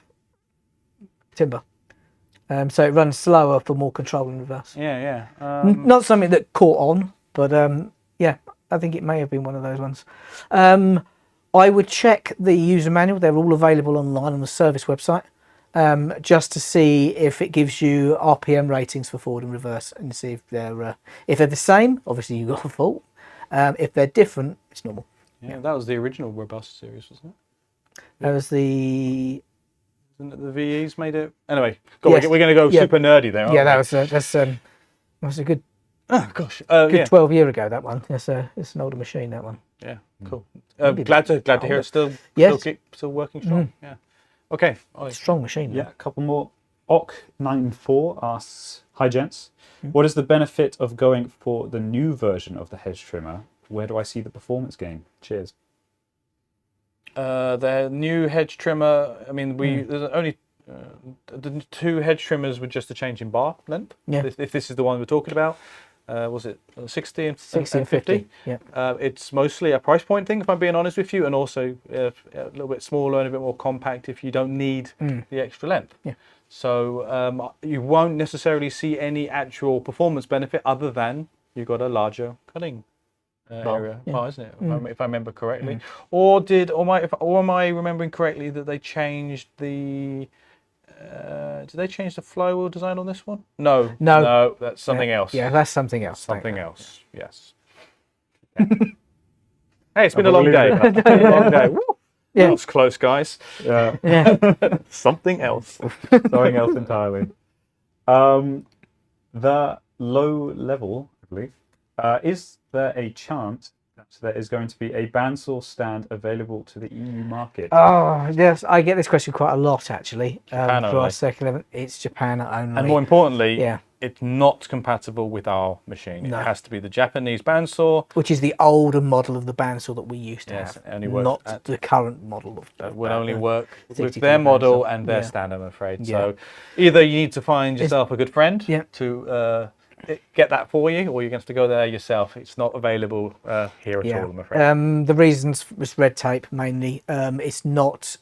timber. So it runs slower for more control in reverse. Yeah. Not something that caught on, but yeah, I think it may have been one of those ones. I would check the user manual. They're all available online on the service website, just to see if it gives you RPM ratings for forward and reverse, and see if they're the same. Obviously, you got a fault. If they're different, it's normal. Yeah, that was the original robust series, wasn't it? That was the. Isn't it the VEs made it? Anyway, we're going to go super nerdy there. Yeah, that was a good. Oh gosh, good 12 years ago. That one. It's an older machine. That one. Yeah, cool. Glad to hear it's still working strong. Yeah. Okay. Ollie. Strong machine. Yeah, a couple more. Ock94 asks, "Hi gents, what is the benefit of going for the new version of the hedge trimmer? Where do I see the performance gain? Cheers." The new hedge trimmer. I mean, there's only the two hedge trimmers with just a change in bar length. Yeah. If this is the one we're talking about, was it 60 and 50? Yeah. It's mostly a price point thing, if I'm being honest with you, and also a little bit smaller and a bit more compact if you don't need the extra length. Yeah. So you won't necessarily see any actual performance benefit other than you've got a larger cutting area, isn't it? If I remember correctly, or am I remembering correctly that they changed the? Did they change the flywheel design on this one? No, that's something else. Yeah, that's something else. Something else. Yes. Yeah. Hey, it's been a long day. Long day. Woo! Yeah. That was close, guys. Yeah. Something else. Something else entirely. The low level, I believe. Is there a chance that there is going to be a bandsaw stand available to the EU market? Oh, yes, I get this question quite a lot, actually. Japan for only. our second level, it's Japan only. And more importantly, Yeah. it's not compatible with our machine. No. It has to be the Japanese bandsaw. Which is the older model of the bandsaw that we used to Yes, have, it only works not at- the current model of Will only work with 62 their model bandsaw. and their Yeah. stand, I'm afraid. Yeah. So either you need to find yourself a good friend Yeah. to get that for you, or you're going to have to go there yourself. It's not available here at all, I'm afraid. The reasons was red tape mainly. It's not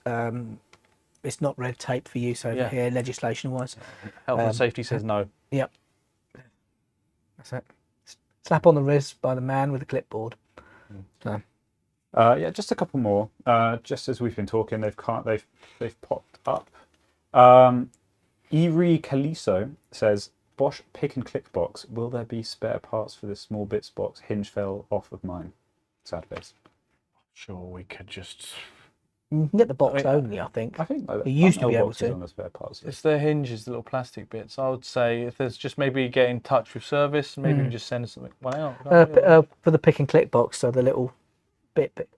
red tape for use over here, legislation-wise. Health and safety says no. Yep. That's it. Slap on the wrist by the man with a clipboard. So. Yeah, just a couple more. Just as we've been talking, they've popped up. Eri Caliso says, Bosch pick and click box. Will there be spare parts for this small bits box? Hinge fell off of mine. Sad face. Sure, we could just... You can get the box only, I think. I think You used to be able L-BOXX is to. on the spare parts. It's the hinges, the little plastic bits. I would say if there's just maybe get in touch with service, maybe you just send something one out. For the pick and click box, so the little bit.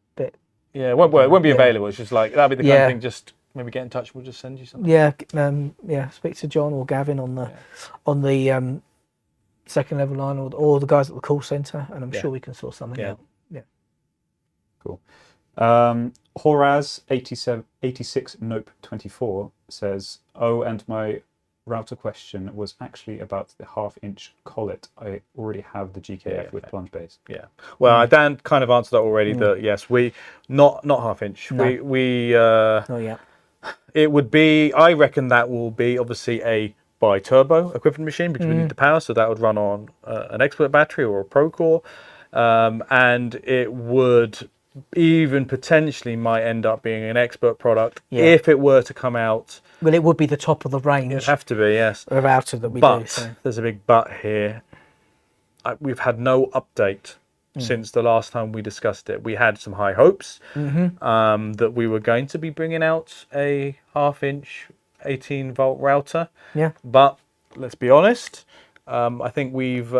Yeah, it won't be available. It's just like, that'd be the kind Yeah. of thing, just maybe get in touch, we'll just send you something. Yeah, speak to John or Gavin on the second level line, or the guys at the call centre, and I'm sure we can sort something out. Yeah. Cool. Horaz 86 Nope 24 says, and my router question was actually about the 1/2-inch collet. I already have the GKF with plunge base. Yeah. Well, Dan kind of answered that already. That yes, we not 1/2-inch. No. We Oh yeah. it would be. I reckon that will be obviously a BITURBO equivalent machine because we need the power, so that would run on an expert battery or a Pro Core, and it would even potentially might end up being an expert product if it were to come out. Well, it would be the top of the range. It'd have to be, yes. Router that we But do. So. there's a big but here. We've had no update since the last time we discussed it. We had some high hopes that we were going to be bringing out a 1/2-inch 18-volt router. Yeah. But let's be honest, I think we've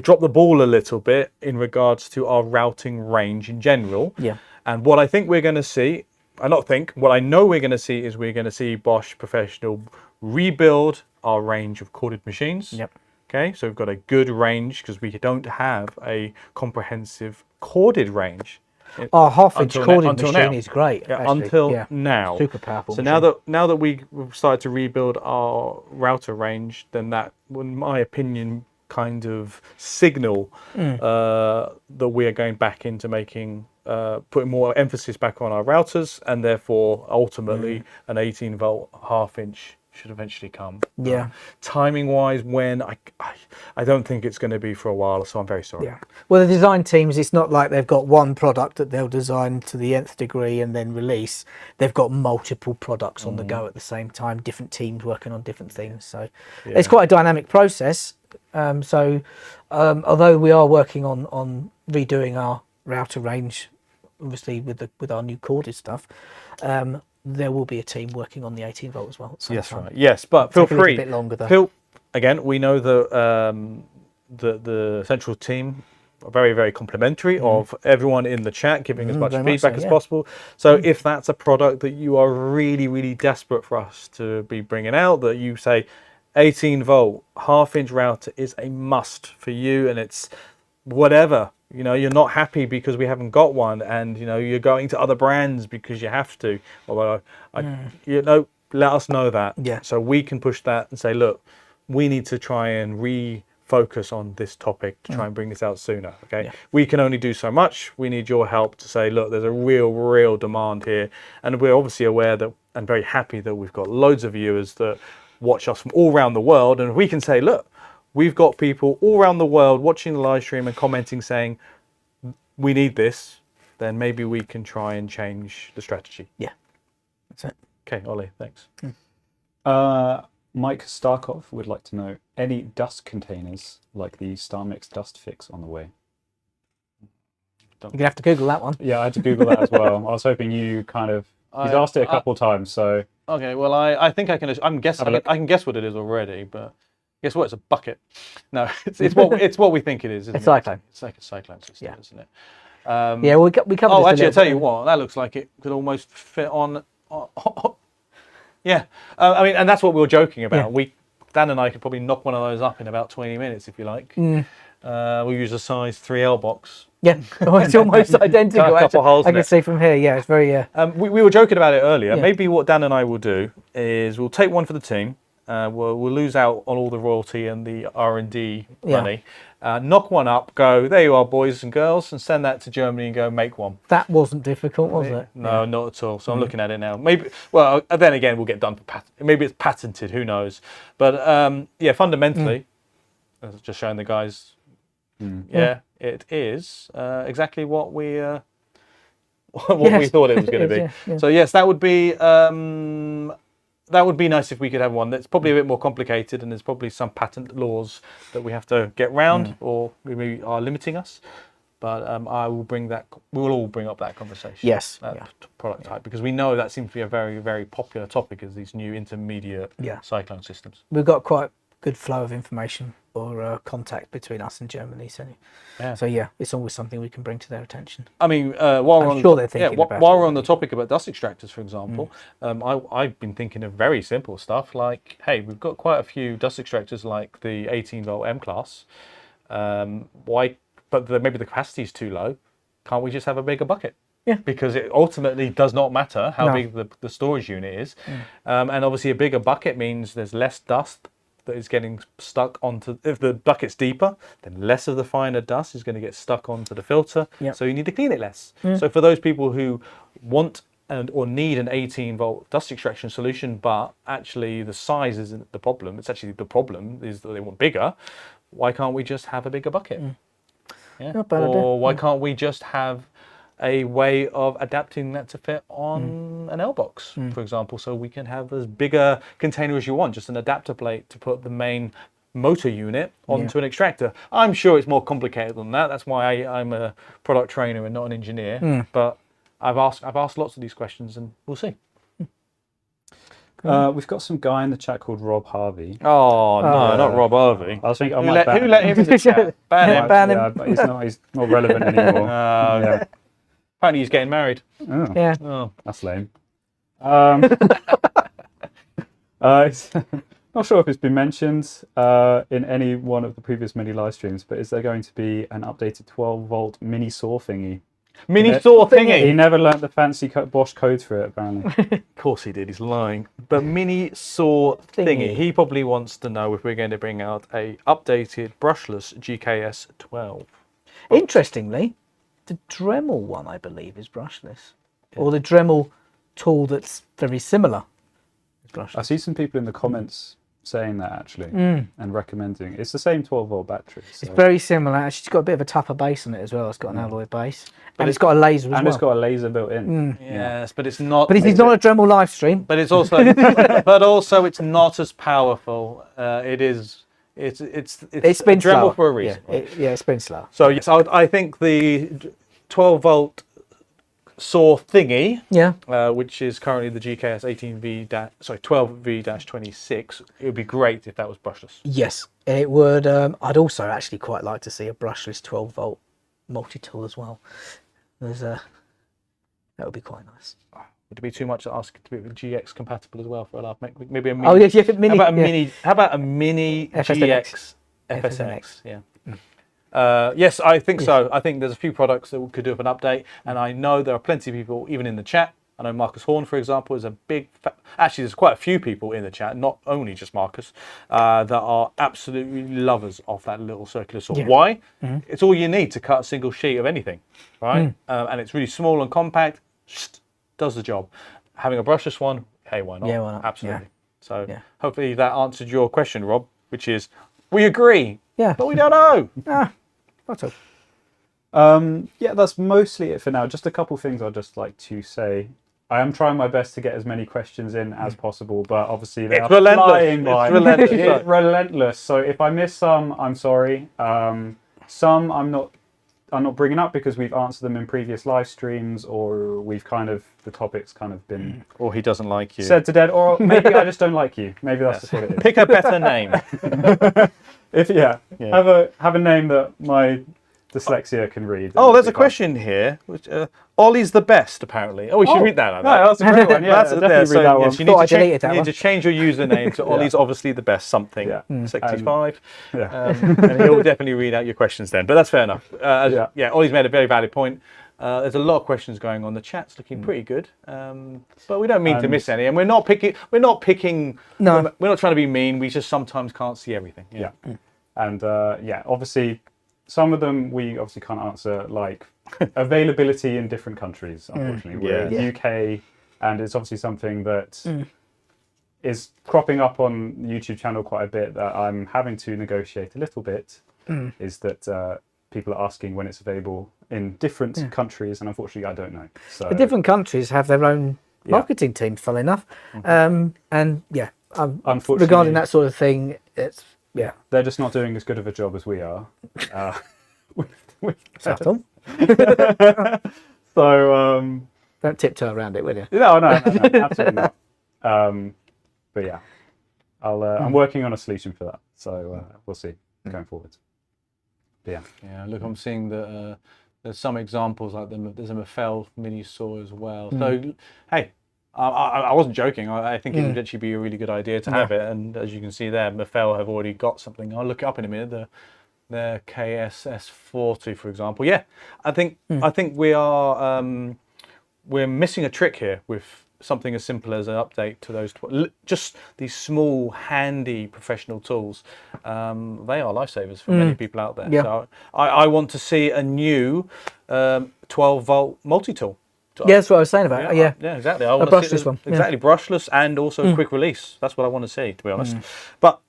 dropped the ball a little bit in regards to our routing range in general. Yeah. And what I think we're going to see, what I know we're going to see is we're going to see Bosch Professional rebuild our range of corded machines. Yep. Okay, so we've got a good range because we don't have a comprehensive corded range. Our 1/2-inch corded until machine now. is great. Yeah, actually. until now. Super powerful. So machine. now that we've started to rebuild our router range, then that, in my opinion, kind of signal that we are going back into making putting more emphasis back on our routers, and therefore ultimately an 18-volt 1/2-inch should eventually come. Yeah. Timing wise, when I don't think it's going to be for a while, so I'm very sorry. Yeah. Well, the design teams, it's not like they've got one product that they'll design to the nth degree and then release. They've got multiple products on the go at the same time, different teams working on different things. So it's quite a dynamic process. Although we are working on redoing our router range, obviously with our new corded stuff, there will be a team working on the 18-volt as well. At the same time. Right. Yes, but feel Take a little free. bit longer though. Again, we know that the central team are very, very complimentary of everyone in the chat, giving as much very much feedback so, as yeah. possible. So if that's a product that you are really, really desperate for us to be bringing out, that you say 18-volt 1/2-inch router is a must for you, and it's whatever. You know, you're not happy because we haven't got one, and you know you're going to other brands because you have to. Although, let us know that, so we can push that and say, look, we need to try and refocus on this topic to try and bring this out sooner. Okay, we can only do so much. We need your help to say, look, there's a real demand here, and we're obviously aware that and very happy that we've got loads of viewers that watch us from all around the world, and we can say, look, we've got people all around the world watching the live stream and commenting saying, we need this, then maybe we can try and change the strategy. Yeah, that's it. Okay, Ollie, thanks. MikeStarkov would like to know, any dust containers like the StarMix dust fix on the way? You're going to have to Google that one. Yeah, I had to Google that as well. I was hoping you kind of... He's asked it a couple of times, so... Okay, well, I think I can... I'm guessing... I can guess what it is already, but... Guess what? It's a bucket. No, it's what we think it is. Isn't A cyclone. It's like a cyclone system, isn't it? Yeah, we covered. Oh, this actually, a I tell little you bit. what, that looks like it could almost fit on. Yeah, I mean, and that's what we were joking about. Yeah. Dan and I could probably knock one of those up in about 20 minutes if you like. We use a size 3 L-BOXX. Yeah, it's almost identical. Got a couple holes I in can it. see from here. Yeah, it's very. We were joking about it earlier. Yeah. Maybe what Dan and I will do is we'll take one for the team. We'll lose out on all the royalty and the R&D money. Knock one up, go, there you are, boys and girls, and send that to Germany and go make one. That wasn't difficult, was it? No, not at all. So I'm looking at it now. Maybe, well, then again, we'll get done for patent. Maybe it's patented, who knows? But yeah, fundamentally, I was just showing the guys, it is exactly what we we thought it was going to be. Yeah. So yes, that would be nice if we could have one. That's probably a bit more complicated, and there's probably some patent laws that we have to get round, or maybe are limiting us. But I will bring that. We will all bring up that conversation. Yes. That product type, because we know that seems to be a very, very popular topic, is these new intermediate cyclone systems. We've got quite a good flow of information or contact between us and Germany. So yeah, it's always something we can bring to their attention. I mean, while we're we're on the topic about dust extractors, for example, I've been thinking of very simple stuff like, hey, we've got quite a few dust extractors like the 18-volt M class. Maybe the capacity is too low. Can't we just have a bigger bucket? Yeah. Because it ultimately does not matter how No. big the storage unit is. And obviously a bigger bucket means there's less dust that is getting stuck onto, if the bucket's deeper, then less of the finer dust is going to get stuck onto the filter. Yep. So you need to clean it less. So for those people who want or need an 18-volt dust extraction solution, but actually the size isn't the problem, it's actually the problem is that they want bigger, why can't we just have a bigger bucket? Yeah. Not bad idea. Or why can't we just have a way of adapting that to fit on an L-BOXX, for example, so we can have as big a container as you want, just an adapter plate to put the main motor unit onto an extractor. I'm sure it's more complicated than that. That's why I'm a product trainer and not an engineer. But I've asked lots of these questions, and we'll see. We've got some guy in the chat called Rob Harvey. Oh no, not Rob Harvey. I was thinking, Who let him in the chat? Ban him. Ban him. Yeah, but he's not relevant anymore. Yeah. Apparently he's getting married. Oh, Yeah. Oh. that's lame. Not sure if it's been mentioned in any one of the previous mini live streams, but is there going to be an updated 12-volt mini saw thingy? Mini saw He thingy. never learnt the fancy Bosch code for it, apparently. Of course he did, he's lying. But mini saw thingy. He probably wants to know if we're going to bring out a updated brushless GKS 12. Interestingly, the Dremel one, I believe, is brushless. Or the Dremel tool that's very similar is I brushless. see some people in the comments saying that, actually, and recommending. It's the same 12-volt battery. So. It's very similar. Actually, it's got a bit of a tougher base on it as well. It's got an alloy base. And it's got a laser as And well. it's got a laser built in. Yes, but it's not. But this is not a Dremel live stream. But it's also, but also it's not as powerful. It is. It's It's been Dremel slower. for a reason. Yeah, it's been slow. So yes, I think the 12-volt saw thingy, which is currently the GKS 12V-26. It would be great if that was brushless. Yes, it would. I'd also actually quite like to see a brushless 12-volt multi-tool as well. That would be quite nice. Would it be too much to ask to be GX compatible as well for a laugh? Maybe a mini. Oh, yeah, mini. How about a mini? How about a mini FSNX? GX FSNX? Yeah. Yes, I think so. I think there's a few products that could do with an update, and I know there are plenty of people, even in the chat. I know Marcus Horn, for example, is a big. Actually, there's quite a few people in the chat, not only just Marcus, that are absolutely lovers of that little circular saw. Why? It's all you need to cut a single sheet of anything, right? And it's really small and compact. Just does the job. Having a brushless one, hey, why not? Yeah, why not? Absolutely. Yeah. So Yeah. hopefully that answered your question, Rob, which is we agree, Yeah. but we don't know. That's all. Yeah, that's mostly it for now. Just a couple things I'd just like to say. I am trying my best to get as many questions in as possible, but obviously they are flying by. It's relentless. It's relentless. So if I miss some, I'm sorry. Some I'm not bringing up because we've answered them in previous live streams, or we've the topic's kind of been Or he doesn't like you. said to dead, or maybe I just don't like you. Maybe that's just what it is. Pick a better name. Have a name that my dyslexia can read. Oh, there's a question here. Which, Ollie's the best, apparently. Oh, we should read that. No, that's a great one. Yeah, That's definitely read that one. Yes, you Thought I need, deleted that you need one. to change your username to Ollie's obviously the best something. Yeah. 65. Yeah. And he'll definitely read out your questions then. But that's fair enough. Ollie's made a very valid point. There's a lot of questions going on. The chat's looking pretty good, but we don't mean to miss any. And we're not picking. No. We're not trying to be mean. We just sometimes can't see everything. Yeah. And obviously, some of them we obviously can't answer, like availability in different countries. Unfortunately, we're in the UK, and it's obviously something that is cropping up on the YouTube channel quite a bit. That I'm having to negotiate a little bit. Is that people are asking when it's available in different countries, and unfortunately, I don't know. So The different countries have their own marketing teams, funnily enough. unfortunately, Regarding that sort of thing, it's they're just not doing as good of a job as we are. subtle. So Don't tiptoe around it, will you? no, absolutely not. But yeah, I'm working on a solution for that. So we'll see going forward. But yeah. Yeah, look, I'm seeing that there's some examples like there's a Mafel mini saw as well. So, hey, I wasn't joking. I think it would actually be a really good idea to have it. And as you can see there, Mafel have already got something. I'll look it up in a minute. The KSS40, for example. Yeah, I think we are we're missing a trick here with something as simple as an update to those, just these small, handy professional tools. They are lifesavers for many people out there. Yeah. So I want to see a new 12-volt multi-tool. Yeah, that's what I was saying about. Yeah, yeah, exactly. I want a to see brushless one. exactly, brushless and also quick release. That's what I want to see, to be honest. But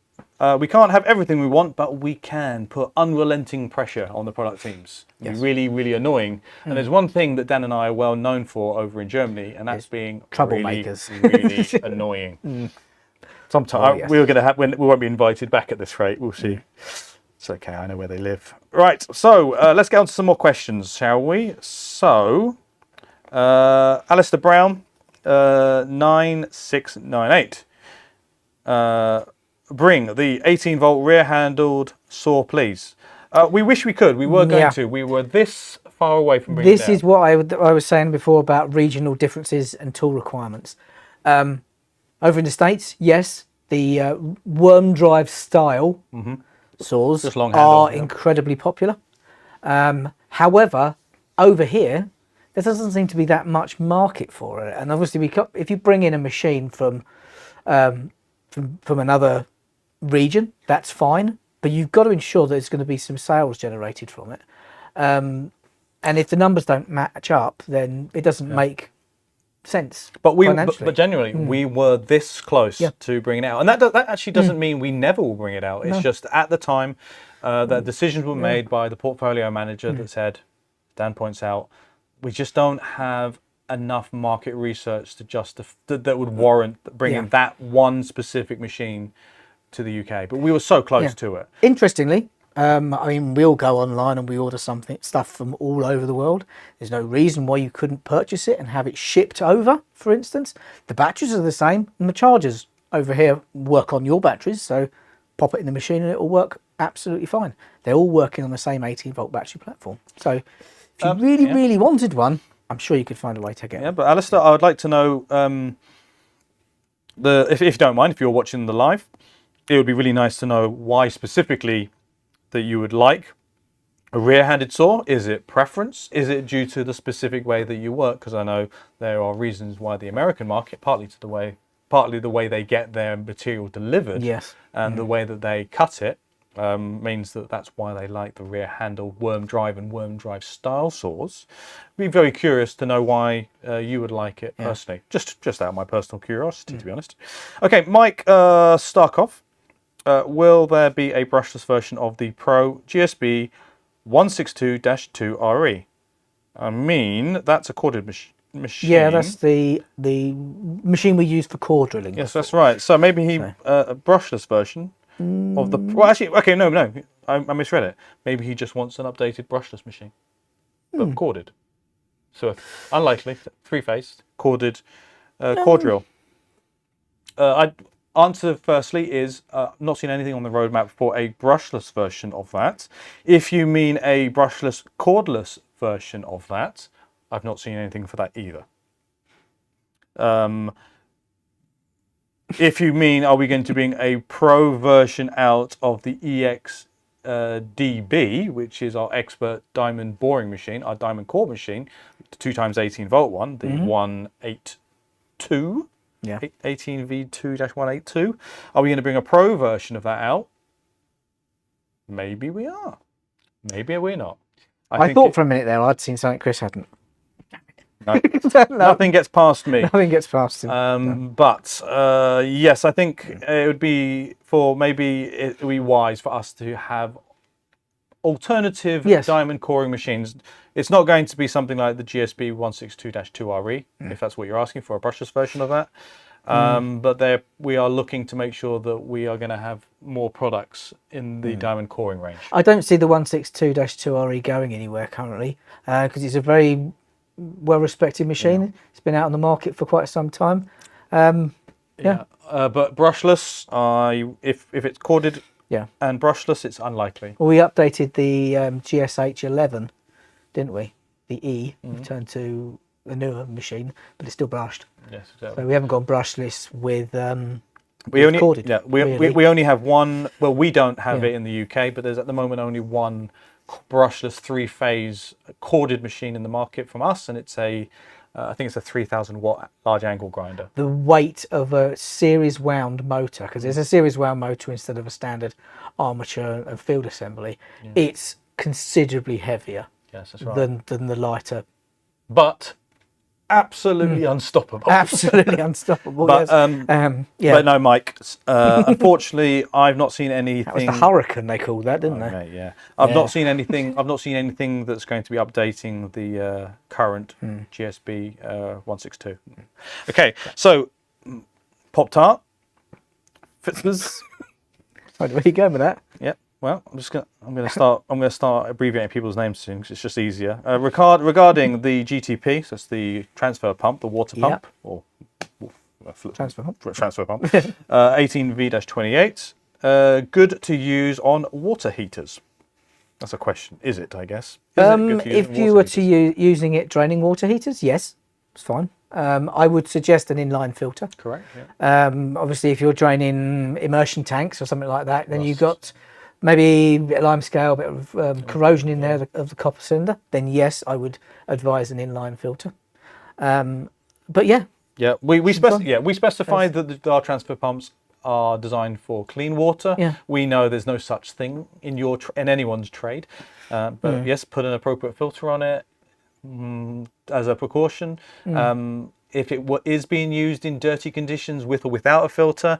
we can't have everything we want, but we can put unrelenting pressure on the product teams. Yes. Really, really annoying. And there's one thing that Dan and I are well known for over in Germany, and that's being troublemakers. really, really annoying. Sometimes we're going to have, we won't be invited back at this rate. We'll see. It's okay. I know where they live. Right. So let's get on to some more questions, shall we? So. Alistair Brown, 9698. Bring the 18-volt rear-handled saw, please. We wish we could. We were going to. We were this far away from bringing it This down. is what I was saying before about regional differences and tool requirements. Over in the States, yes, the worm drive style saws Just long handle, are incredibly popular. However, over here, there doesn't seem to be that much market for it. And obviously, if you bring in a machine from another region, that's fine. But you've got to ensure that there's going to be some sales generated from it. And if the numbers don't match up, then it doesn't make sense. But financially. generally, we were this close to bringing it out, and that actually doesn't mean we never will bring it out. It's just at the time that decisions were made by the portfolio manager that said, Dan points out, we just don't have enough market research to that would warrant bringing that one specific machine to the UK. But we were so close to it. Interestingly, I mean, we'll go online and we order stuff from all over the world. There's no reason why you couldn't purchase it and have it shipped over, for instance. The batteries are the same, and the chargers over here work on your batteries, so pop it in the machine and it will work absolutely fine. They're all working on the same 18-volt battery platform. So if you really wanted one, I'm sure you could find a way to get it. Yeah, but Alistair, I would like to know, if you don't mind, if you're watching the live, it would be really nice to know why specifically that you would like a rear-handed saw. Is it preference? Is it due to the specific way that you work? Because I know there are reasons why the American market, partly the way they get their material delivered, and the way that they cut it, means that's why they like the rear-handle worm drive and worm drive style saws. Be very curious to know why you would like it personally. Just out of my personal curiosity, to be honest. Okay, Mike Starkov. Will there be a brushless version of the Pro GSB 162-2 RE? I mean, that's a corded machine. Yeah, that's the machine we use for core drilling. Yes, that's right. So maybe a brushless version of the... Well, actually, okay, no, I misread it. Maybe he just wants an updated brushless machine, but corded. So unlikely, three-phased, corded core drill. Answer firstly is not seen anything on the roadmap for a brushless version of that. If you mean a brushless cordless version of that, I've not seen anything for that either. If you mean, are we going to bring a pro version out of the EX DB, which is our expert diamond boring machine, our diamond core machine, the 2x18-volt one, the 182. 18V2-182. Are we going to bring a pro version of that out? Maybe we are. Maybe we're not. I thought for a minute there I'd seen something Chris hadn't. No, nothing gets past me. Nothing gets past him. But yes, I think it would be wise for us to have alternative diamond coring machines. It's not going to be something like the GSB 162-2 RE, if that's what you're asking for, a brushless version of that. But we are looking to make sure that we are going to have more products in the diamond coring range. I don't see the 162-2 RE going anywhere currently because it's a very well-respected machine. It's been out on the market for quite some time. But brushless, if it's corded and brushless, it's unlikely. Well, we updated the GSH 11, didn't we? The E. We've turned to a newer machine, but it's still brushed. Yes, exactly. So we haven't gone brushless with corded. Yeah, really. we only have one. Well, we don't have it in the UK, but there's at the moment only one brushless three-phase corded machine in the market from us, and it's a I think it's a 3,000 watt large angle grinder. The weight of a series wound motor, because it's a series wound motor instead of a standard armature and field assembly, it's considerably heavier Yes, that's right. than the lighter. But absolutely unstoppable. Absolutely unstoppable. But, yes. Yeah. But no, Mike. Unfortunately, I've not seen anything. That was the hurricane they called that, didn't they? Mate, yeah, I've not seen anything. I've not seen anything that's going to be updating the current GSB 162. Okay, so Poptartftwszz. Right, where are you going with that? Yeah. Well, I'm gonna start abbreviating people's names soon because it's just easier. Regarding the GTP, so it's the transfer pump, the water pump, or Transfer pump. Transfer pump. 18V-28. Good to use on water heaters. That's a question. Is it? I guess. Is it good to use If on you water were heaters? using it draining water heaters, yes, it's fine. I would suggest an inline filter. Correct. Yeah. Obviously, if you're draining immersion tanks or something like that, then you've got maybe a bit of lime scale, a bit of corrosion in there of the copper cylinder. Then yes, I would advise an inline filter. But yeah. Yeah, we specified that our transfer pumps are designed for clean water. Yeah. We know there's no such thing in in anyone's trade, but yes, put an appropriate filter on it as a precaution. If it is being used in dirty conditions with or without a filter,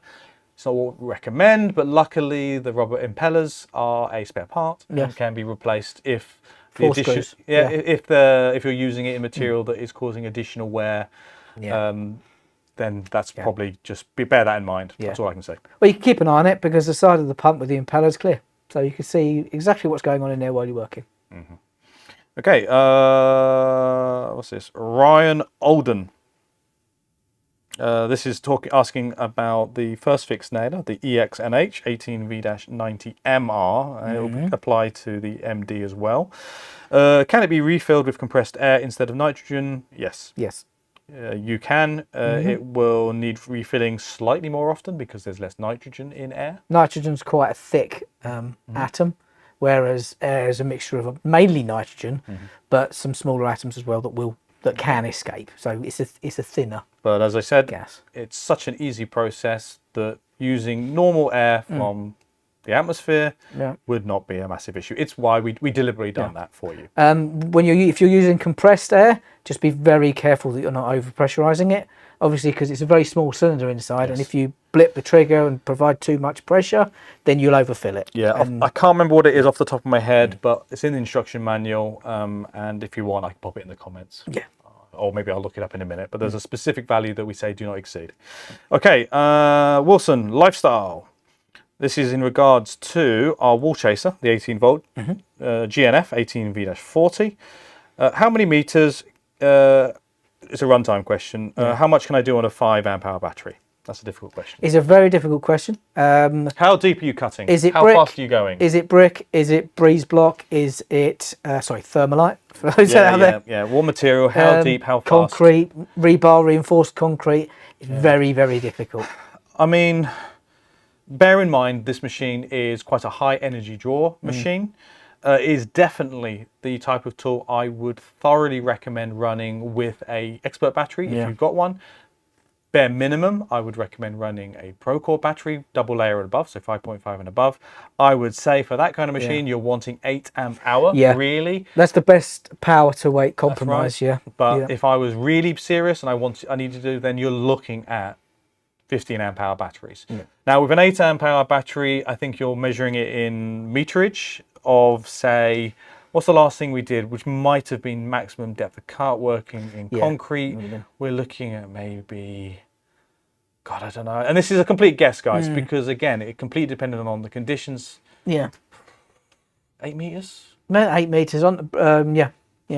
it's not what we recommend. But luckily, the rubber impellers are a spare part and can be replaced if the addition, if you're using it in material that is causing additional wear. Then that's probably just bear that in mind. That's all I can say. Well, you can keep an eye on it because the side of the pump with the impeller is clear, so you can see exactly what's going on in there while you're working. Okay, what's this? Ryan Olden. This is asking about the first fix nailer, the EXNH 18V-90MR. It will apply to the MD as well. Can it be refilled with compressed air instead of nitrogen? Yes. Yes. You can. It will need refilling slightly more often because there's less nitrogen in air. Nitrogen's quite a thick atom, whereas air is a mixture of mainly nitrogen, but some smaller atoms as well that can escape. So it's a thinner. But as I said, gas. It's such an easy process that using normal air from the atmosphere would not be a massive issue. It's why we deliberately done that for you. If you're using compressed air, just be very careful that you're not over pressurizing it. Obviously, because it's a very small cylinder inside, and if you blip the trigger and provide too much pressure, then you'll overfill it. Yeah, I can't remember what it is off the top of my head, but it's in the instruction manual. And if you want, I can pop it in the comments. Yeah. Or maybe I'll look it up in a minute. But there's a specific value that we say do not exceed. Okay, Wilson Lifestyle. This is in regards to our wall chaser, the 18 volt GNF 18V-40. How many meters? It's a runtime question. How much can I do on a 5 amp hour battery? That's a difficult question. It's a very difficult question. How deep are you cutting? Is it how brick? fast are you going? Is it brick? Is it breeze block? Is it thermalite? For those out there. Yeah. What material? How deep? How fast? Concrete, rebar, reinforced concrete. It's very, very difficult. I mean, bear in mind this machine is quite a high energy draw machine. Is definitely the type of tool I would thoroughly recommend running with a expert battery if you've got one. Bare minimum, I would recommend running a ProCore battery, double layer and above, so 5.5 and above. I would say for that kind of machine, you're wanting 8 amp hour, really. That's the best power to weight compromise, But if I was really serious and I need to do, then you're looking at 15 amp hour batteries. Now with an 8 amp hour battery, I think you're measuring it in meterage of, say, what's the last thing we did, which might have been maximum depth of cut working in concrete. We're looking at maybe, God, I don't know. And this is a complete guess, guys, because again, it completely depended on the conditions. 8 meters? No, 8 meters on.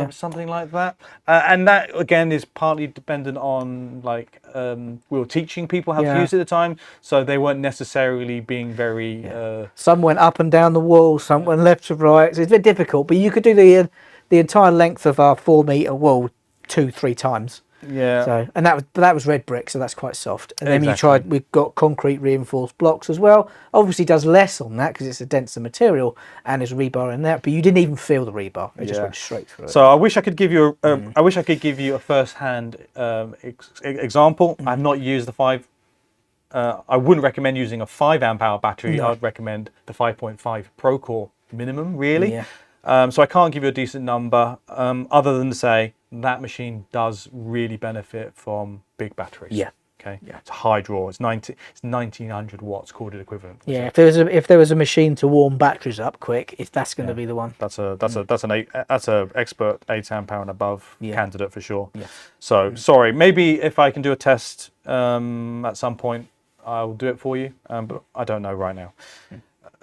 Something like that. And that, again, is partly dependent on, like, we were teaching people how to use it at the time, so they weren't necessarily being very... Some went up and down the wall, some went left to right. It's very difficult, but you could do the entire length of our 4 meter wall 2-3 times. Yeah. So, and that was red brick, so that's quite soft. And then Exactly. we've got concrete reinforced blocks as well. Obviously does less on that because it's a denser material and there's rebar in there, but you didn't even feel the rebar. It just went straight through it. So I wish I could give you I wish I could give you a first-hand example. I've not used the 5. I wouldn't recommend using a 5 amp hour battery. No. I'd recommend the 5.5 Pro Core minimum, really. Yeah. So I can't give you a decent number, other than to say that machine does really benefit from big batteries. Yeah. Okay. Yeah. It's a high draw. It's 1900 watts corded equivalent. Yeah, if there was a machine to warm batteries up quick, that's going to be the one. That's a expert 8 amp hour and above candidate for sure. Yeah. So sorry, maybe if I can do a test at some point, I'll do it for you. But I don't know right now.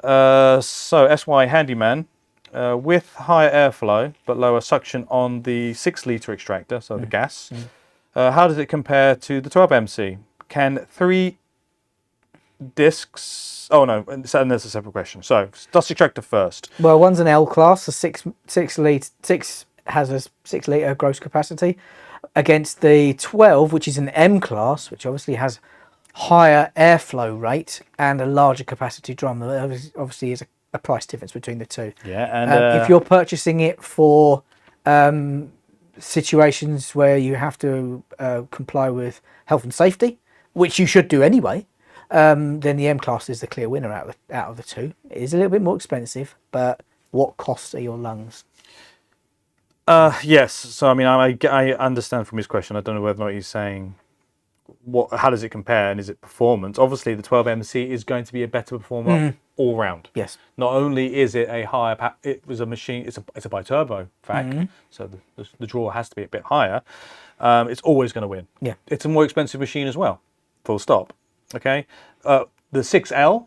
So SYhandyman. With higher airflow but lower suction on the 6-litre extractor, so the gas, how does it compare to the 12MC? Can 3 discs... Oh no, and there's a separate question. So, dust extractor first. Well, one's an L class, so 6 has a 6-litre gross capacity, against the 12, which is an M class, which obviously has higher airflow rate and a larger capacity drum. There obviously is a price difference between the two. Yeah, and if you're purchasing it for situations where you have to comply with health and safety, which you should do anyway, then the M class is the clear winner out of the two. It is a little bit more expensive, but what costs are your lungs? yes. So I mean, I understand from his question. I don't know whether or not he's saying how does it compare and is it performance? Obviously, the 12MC is going to be a better performer all round. Yes. Not only is it a higher, it was a machine. It's a BITURBO fact, so the draw has to be a bit higher. It's always going to win. Yeah. It's a more expensive machine as well. Full stop. Okay. The 6L.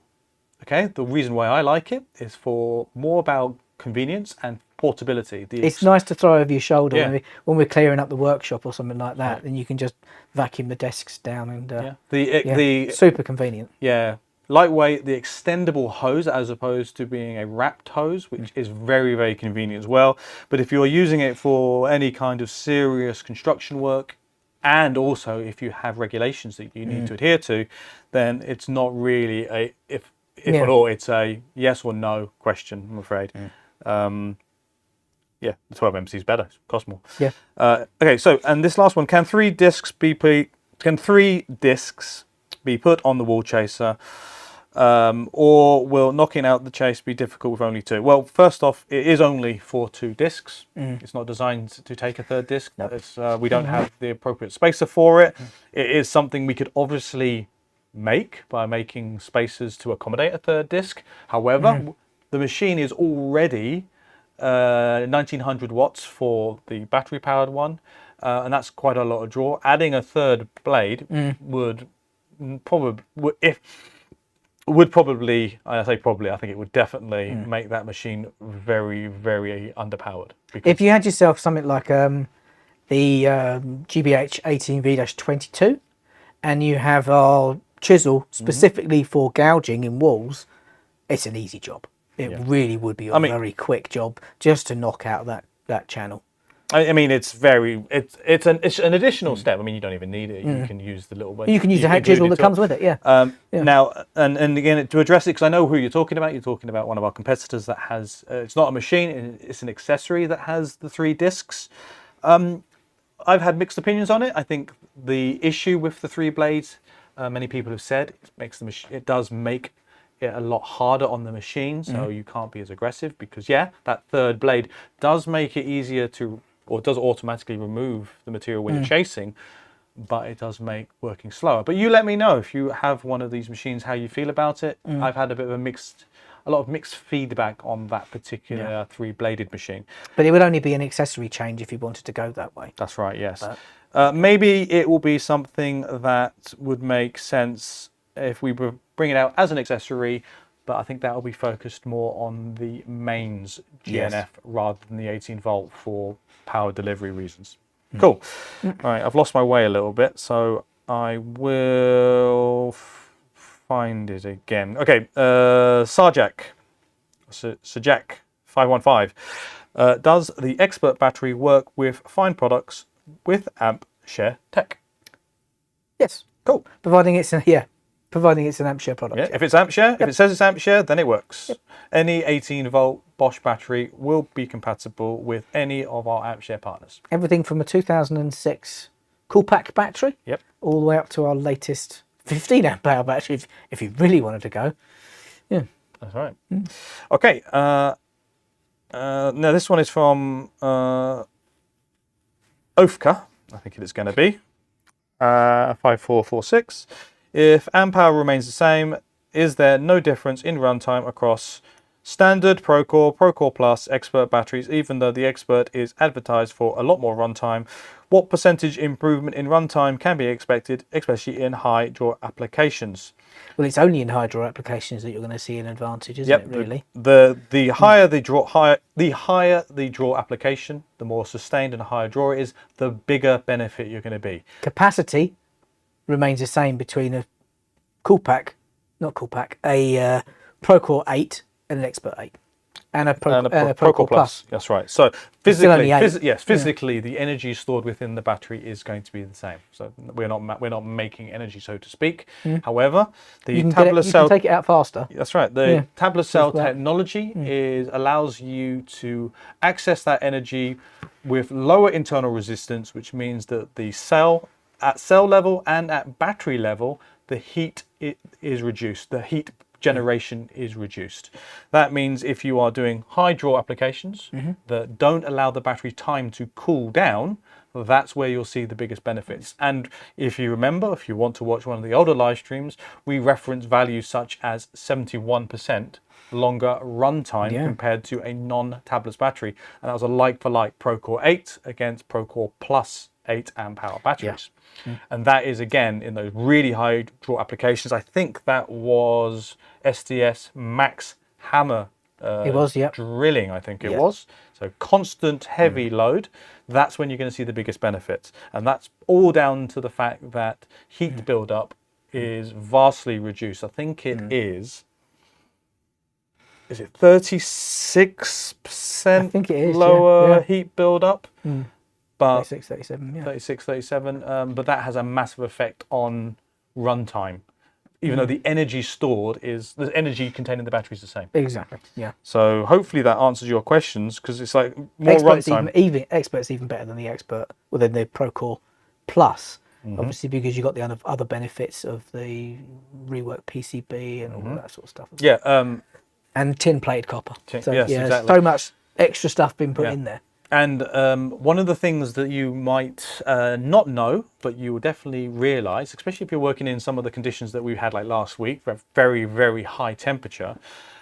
Okay. The reason why I like it is for more about convenience and portability. It's nice to throw over your shoulder Yeah. when we're clearing up the workshop or something like that. Then you can just vacuum the desks down and the super convenient. Yeah, lightweight, the extendable hose as opposed to being a wrapped hose, which is very, very convenient as well. But if you're using it for any kind of serious construction work, and also if you have regulations that you need to adhere to, then it's not really a, if at all, it's a yes or no question, I'm afraid. Yeah, the 12MC is better. It costs more. Yeah. Okay, so and this last one: can 3 discs be put on the wall chaser, or will knocking out the chase be difficult with only 2? Well, first off, it is only for 2 discs. It's not designed to take a 3rd disc. No. We don't have the appropriate spacer for it. It is something we could obviously make by making spacers to accommodate a 3rd disc. However, the machine is already 1900 watts for the battery powered one, and that's quite a lot of draw. Adding a 3rd blade would probably, I say probably, I think it would definitely make that machine very, very underpowered. If you had yourself something like the GBH 18V-22 and you have our chisel specifically for gouging in walls, it's an easy job. It really would be a very quick job just to knock out that channel. I mean, it's an additional step. I mean, you don't even need it. You can use the little. You can use the hand chisel that comes with it. Yeah. Now, and again, to address it, because I know who you're talking about. You're talking about one of our competitors that has. It's not a machine. It's an accessory that has the 3 discs. I've had mixed opinions on it. I think the issue with the 3 blades, many people have said, it does make it a lot harder on the machine, so you can't be as aggressive, because that 3rd blade does make it easier to, or does automatically remove the material when you're chasing, but it does make working slower. But you let me know if you have one of these machines, how you feel about it. I've had a lot of mixed feedback on that particular 3-bladed machine. But it would only be an accessory change if you wanted to go that way. That's right, yes. Maybe it will be something that would make sense if we were bring it out as an accessory, but I think that will be focused more on the mains GNF rather than the 18-volt for power delivery reasons. Cool. All right, I've lost my way a little bit, so I will find it again. Okay, Sajak 515. Does the expert battery work with Fein products with amp share tech. Yes. Cool. Providing it's an amp share product. Yeah. If it's amp share, if it says it's amp share, then it works. Any 18-volt Bosch battery will be compatible with any of our amp share partners. Everything from a 2006 cool pack battery. Yep. All the way up to our latest 15 amp hour battery, if you really wanted to go. Yeah. That's right. Okay. Now this one is from Ofka, I think it is going to be 5446. If amp hour remains the same, is there no difference in runtime across standard, ProCore, ProCore Plus, Expert batteries, even though the Expert is advertised for a lot more runtime? What percentage improvement in runtime can be expected, especially in high draw applications? Well, it's only in high draw applications that you're going to see an advantage, isn't it? Really. The higher the draw application, the more sustained and higher draw it is, the bigger benefit you're going to be. Capacity remains the same between a a ProCore 8 and an Expert 8. And a ProCore Plus. That's right. So physically, the energy stored within the battery is going to be the same. So we're not making energy, so to speak. However, the tablet cell, you can take it out faster. That's right. The tablet cell technology allows you to access that energy with lower internal resistance, which means that the cell at cell level and at battery level, the heat is reduced. The heat generation is reduced. That means if you are doing high draw applications that don't allow the battery time to cool down, that's where you'll see the biggest benefits. And if you remember, if you want to watch one of the older live streams, we reference values such as 71% longer runtime compared to a non-tablets battery. And that was a like-for-like ProCore 8 against ProCore Plus 8 amp hour batteries. And that is, again, in those really high draw applications. I think that was SDS Max Hammer it was, drilling, I think it was. So constant heavy load, that's when you're going to see the biggest benefits. And that's all down to the fact that heat buildup is vastly reduced. I think it is it 36% I think it is, lower heat buildup? But 36, 37, yeah. 36, 37, but that has a massive effect on runtime. Even though the energy stored is, the energy contained in the battery is the same. Exactly, yeah. So hopefully that answers your questions, because it's like more runtime. Expert's even better than the Expert, within the ProCore Plus, obviously, because you've got the other benefits of the rework PCB and all that sort of stuff. Yeah. And tin-plated copper. So, yes, exactly. So much extra stuff being put in there. And one of the things that you might not know, but you will definitely realise, especially if you're working in some of the conditions that we had like last week, very, very high temperature,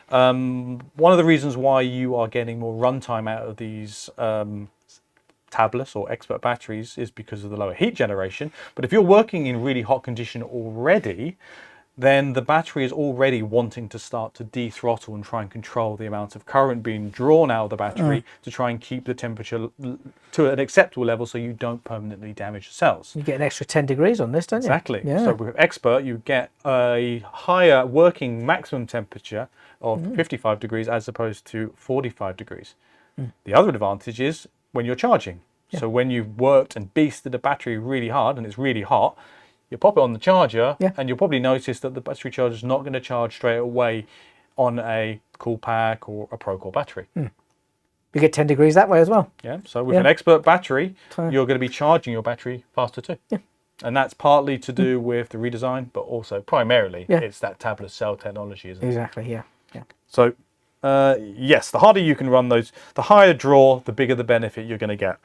one of the reasons why you are getting more runtime out of these tablets or Expert batteries is because of the lower heat generation. But if you're working in really hot condition already, then the battery is already wanting to start to dethrottle and try and control the amount of current being drawn out of the battery to try and keep the temperature to an acceptable level so you don't permanently damage the cells. You get an extra 10 degrees on this, don't you? Exactly. Yeah. So with Expert, you get a higher working maximum temperature of 55 degrees as opposed to 45 degrees. The other advantage is when you're charging. So when you've worked and beasted a battery really hard and it's really hot, you pop it on the charger and you'll probably notice that the battery charger is not going to charge straight away on a cool pack or a ProCore battery. You get 10 degrees that way as well. Yeah, so with an Expert battery, you're going to be charging your battery faster too. And that's partly to do with the redesign, but also primarily it's that tablet cell technology, isn't it? Exactly, yeah. So yes, the harder you can run those, the higher draw, the bigger the benefit you're going to get.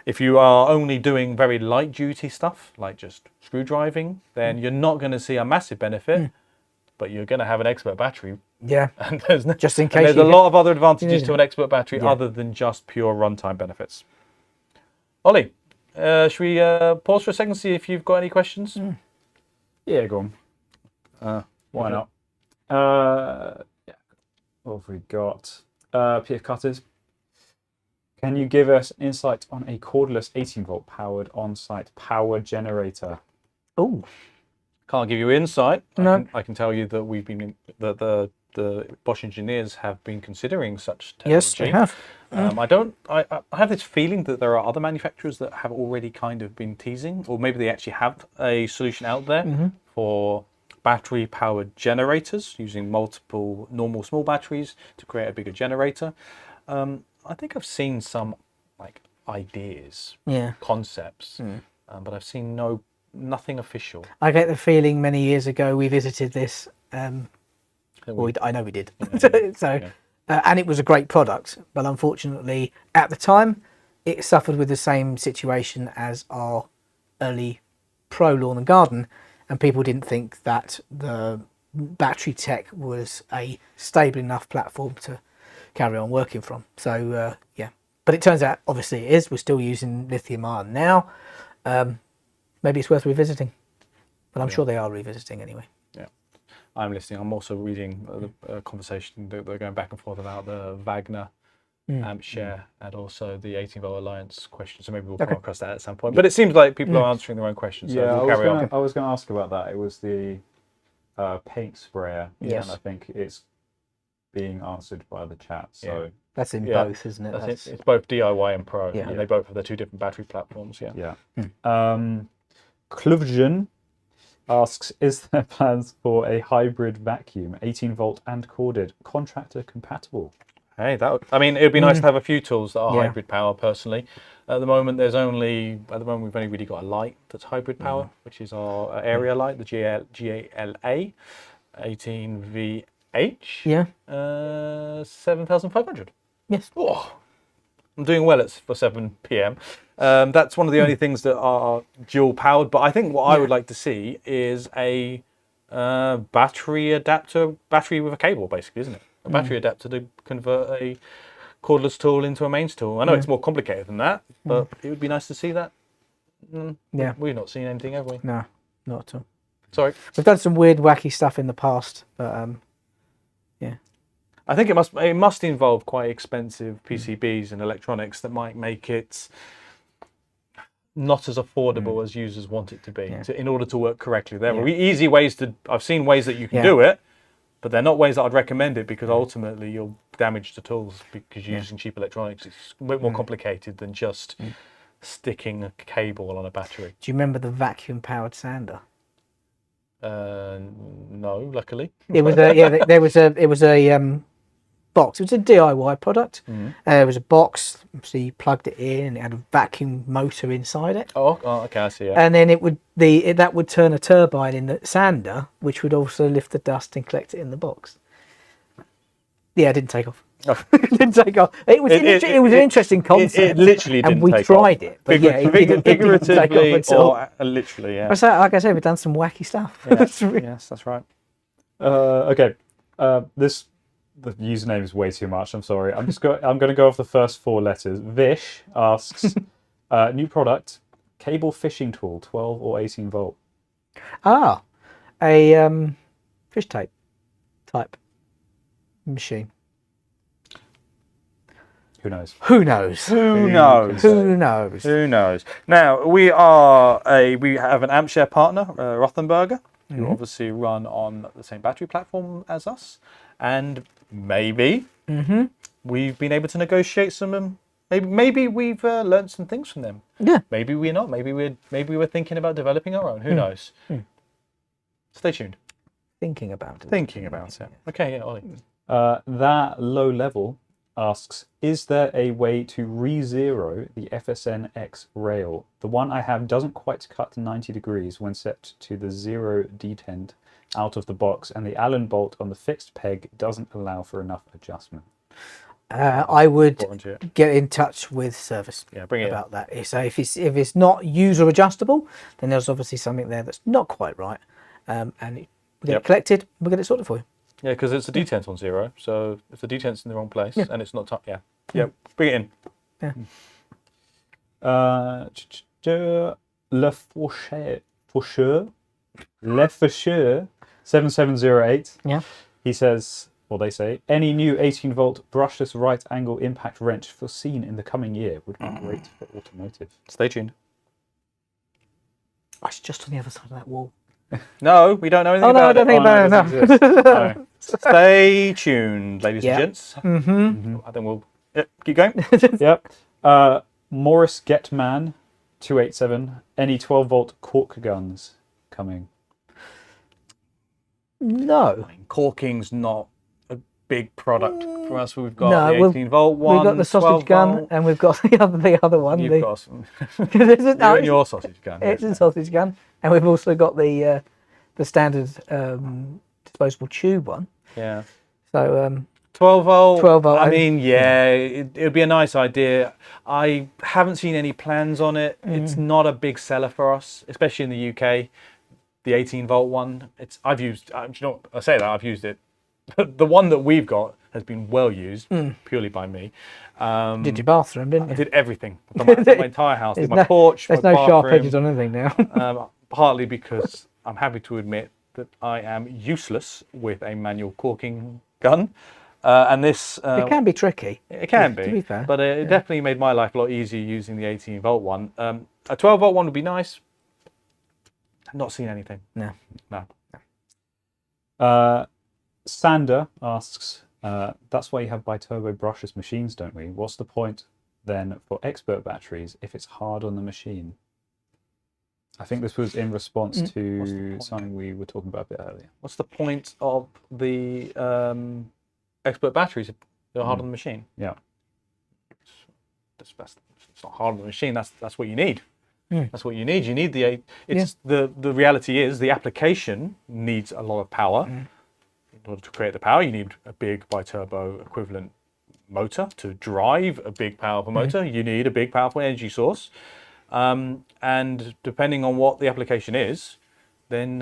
If you are only doing very light duty stuff, like just screwdriving, then you're not going to see a massive benefit, but you're going to have an Expert battery. Yeah, and there's just in case. There's a lot of other advantages to an Expert battery other than just pure runtime benefits. Ollie, should we pause for a second, see if you've got any questions? Yeah, go on. Why not? What have we got? PF Cutters. Can you give us insight on a cordless 18-volt powered on-site power generator? Oh, Can't give you insight. No. I can tell you that the the Bosch engineers have been considering such technology. Yes, they have. I have this feeling that there are other manufacturers that have already kind of been teasing, or maybe they actually have a solution out there for battery-powered generators using multiple normal small batteries to create a bigger generator. I think I've seen some like ideas, concepts, but I've seen nothing official. I get the feeling many years ago we visited this. I know we did. And it was a great product, but unfortunately, at the time, it suffered with the same situation as our early Pro Lawn and Garden, and people didn't think that the battery tech was a stable enough platform to carry on working from. So but it turns out obviously it is. We're still using lithium ion now. Maybe it's worth revisiting, but I'm sure they are revisiting anyway. Yeah, I'm listening. I'm also reading a conversation that they're going back and forth about the Wagner amp share and also the 18-volt Alliance question. So maybe we'll come across that at some point. But it seems like people are answering their own questions. So we'll carry on. I was going to ask about that. It was the paint sprayer. Yes. And I think it's being answered by the chat. So that's in both, isn't it? It's both DIY and Pro, and they both have their two different battery platforms. Kluvjan asks, is there plans for a hybrid vacuum, 18-volt and corded, Contractor compatible? Hey, it would be nice to have a few tools that are hybrid power. Personally, at the moment we've only really got a light that's hybrid power, which is our area light, the GALA 18VH. 7,500. Yes. Oh, I'm doing well for 7 p.m. That's one of the only things that are dual powered. But I think what I would like to see is a battery adapter, battery with a cable, basically, isn't it? A battery adapter to convert a cordless tool into a mains tool. I know it's more complicated than that, but it would be nice to see that. We've not seen anything, have we? No, not at all. Sorry. We've done some weird, wacky stuff in the past, but I think it must involve quite expensive PCBs and electronics that might make it not as affordable as users want it to be in order to work correctly. There are easy ways I've seen ways that you can do it, but they're not ways that I'd recommend it because ultimately you'll damage the tools because you're using cheap electronics. It's a bit more complicated than just sticking a cable on a battery. Do you remember the vacuum powered sander? No, luckily. It was it was a box. It was a DIY product. It was a box, so you plugged it in and it had a vacuum motor inside it. Oh okay, I see. Yeah. And then that would turn a turbine in the sander, which would also lift the dust and collect it in the box. Yeah, it didn't take off. It didn't take off. It was an interesting concept. It literally didn't and we take tried off. it, but it didn't take off at all. Or literally, yeah. Like I said, we've done some wacky stuff. Yes, that's right. Okay, the username is way too much. I'm sorry. I'm going to go off the first 4 letters. Vish asks, new product, cable fishing tool, 12 or 18 volt. A fish tape type machine. Who knows? Who knows? Who knows? Who knows? Who knows? Now we have an AmpShare partner, Rothenberger, who obviously run on the same battery platform as us, and maybe we've been able to negotiate some. Maybe we've learned some things from them. Yeah. Maybe we're not. Maybe we're thinking about developing our own. Who knows? Stay tuned. Thinking about it. Thinking about it. Okay, yeah, Ollie. That low level asks, is there a way to re-zero the FSN-X rail? The one I have doesn't quite cut 90 degrees when set to the 0 detent out of the box, and the Allen bolt on the fixed peg doesn't allow for enough adjustment. I would get in touch with service about that. So if it's not user adjustable, then there's obviously something there that's not quite right, and we get it collected, we'll get it sorted for you. Yeah, because it's a detent on 0, so if the detent's in the wrong place and it's not bring it in. Le Faucheur 7708. Yeah. He says, or they say, any new 18-volt brushless right angle impact wrench foreseen in the coming year would be great for automotive. Stay tuned. Oh, it's just on the other side of that wall. No, we don't know anything about it. I don't think about it. No. Stay tuned, ladies Yeah. and gents. I think we'll keep going. Yep. Morris Getman 287. Any 12-volt cork guns coming? No. Corking's not a big product for us. We've got No, the 18-volt one. We've got the sausage 12 gun, volt. and we've got the other one. You've got some. Is it, no, You and your sausage gun. it's a sausage gun, and we've also got the standard disposable tube one. Yeah. So 12 volt. 12 volt. I mean, yeah, it'd be a nice idea. I haven't seen any plans on it. It's not a big seller for us, especially in the UK. The 18-volt one. I've used. You know, I say that I've used it. The one that we've got has been well used purely by me. did your bathroom, didn't I you? did everything. I've done my entire house. Did my porch. There's my no sharp bathroom. edges on anything now. Partly because I'm happy to admit that I am useless with a manual corking gun. And this... it can be tricky. It can to be, be fair. but it definitely made my life a lot easier using the 18-volt one. A 12-volt one would be nice. I've not seen anything. No. Sander asks, that's why you have BITURBO brushless machines, don't we? What's the point then for expert batteries if it's hard on the machine? I think this was in response to something we were talking about a bit earlier. What's the point of the expert batteries if they're hard on the machine? Yeah. It's not hard on the machine. That's what you need. That's what you need. You need the reality is the application needs a lot of power. In order to create the power, you need a big BITURBO equivalent motor to drive a big powerful motor. You need a big powerful energy source, and depending on what the application is, then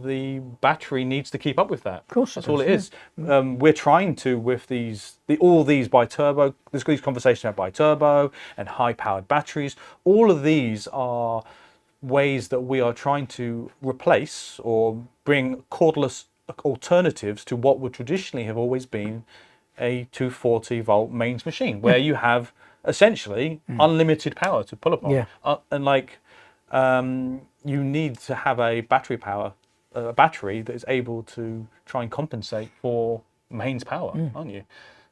the battery needs to keep up with that. Of course, that's all it is. We're trying to with all these BITURBO. There's these conversations about BITURBO and high-powered batteries. All of these are ways that we are trying to replace or bring cordless alternatives to what would traditionally have always been a 240-volt mains machine, where you have essentially unlimited power to pull upon. And you need to have a battery that is able to try and compensate for mains power, aren't you?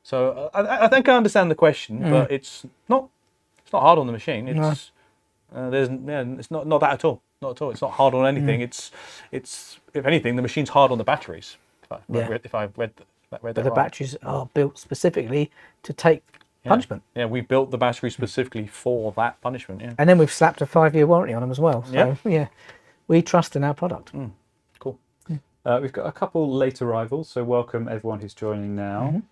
So I think I understand the question, but it's not hard on the machine. It's it's not that at all. Not at all. It's not hard on anything. It's if anything, the machine's hard on the batteries. If I've read that But the right. batteries are built specifically to take punishment. Yeah, we built the battery specifically for that punishment. Yeah. And then we've slapped a 5-year warranty on them as well. So yeah, we trust in our product. Cool. We've got a couple late arrivals, so welcome everyone who's joining now.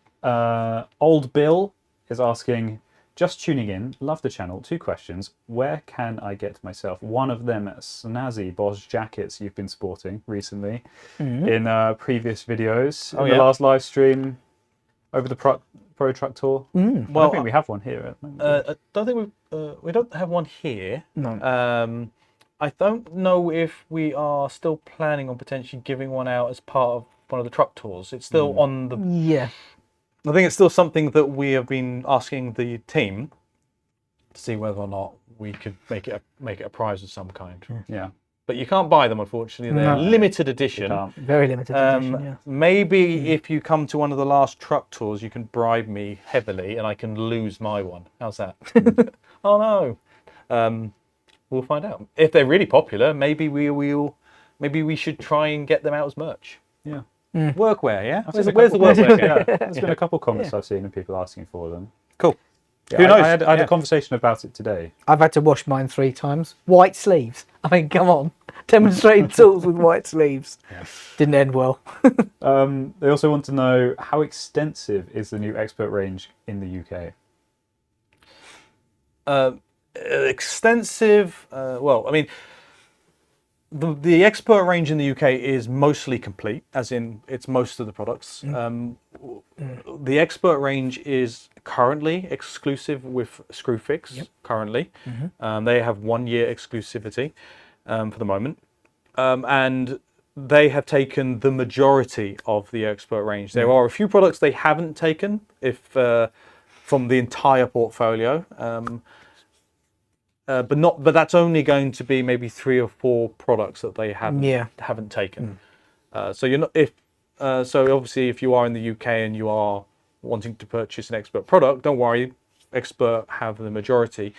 Old Bill is asking, just tuning in, love the channel, 2 questions. Where can I get myself one of them snazzy Bosch jackets you've been sporting recently in previous videos? In the last live stream over the PROTruck Tour? Well, I think we have one here. I don't think we don't have one here. No. I don't know if we are still planning on potentially giving one out as part of one of the truck tours. It's still on the... Yeah. I think it's still something that we have been asking the team to see whether or not we could make it a prize of some kind. Yeah. But you can't buy them, unfortunately. They're limited edition. Very limited edition, yeah. Maybe if you come to one of the last truck tours, you can bribe me heavily and I can lose my one. How's that? Oh, no. We'll find out. If they're really popular, maybe we should try and get them out as merch. Yeah. Workwear, yeah? Where's the couple- workwear? Yeah, there's been a couple comments I've seen of people asking for them. Cool. Yeah, Who knows? I had a conversation about it today. I've had to wash mine 3 times. White sleeves. I mean, come on. Demonstrating tools with white sleeves. Didn't end well. They also want to know, how extensive is the new expert range in the UK? Extensive. Well, I mean, the expert range in the UK is mostly complete, as in it's most of the products. The expert range is currently exclusive with Screwfix. Currently, they have 1-year exclusivity for the moment, and they have taken the majority of the expert range. There are a few products they haven't taken, from the entire portfolio. But that's only going to be maybe 3 or 4 products that they haven't taken. So you're not So obviously, if you are in the UK and you are wanting to purchase an Expert product, don't worry, Expert have the majority.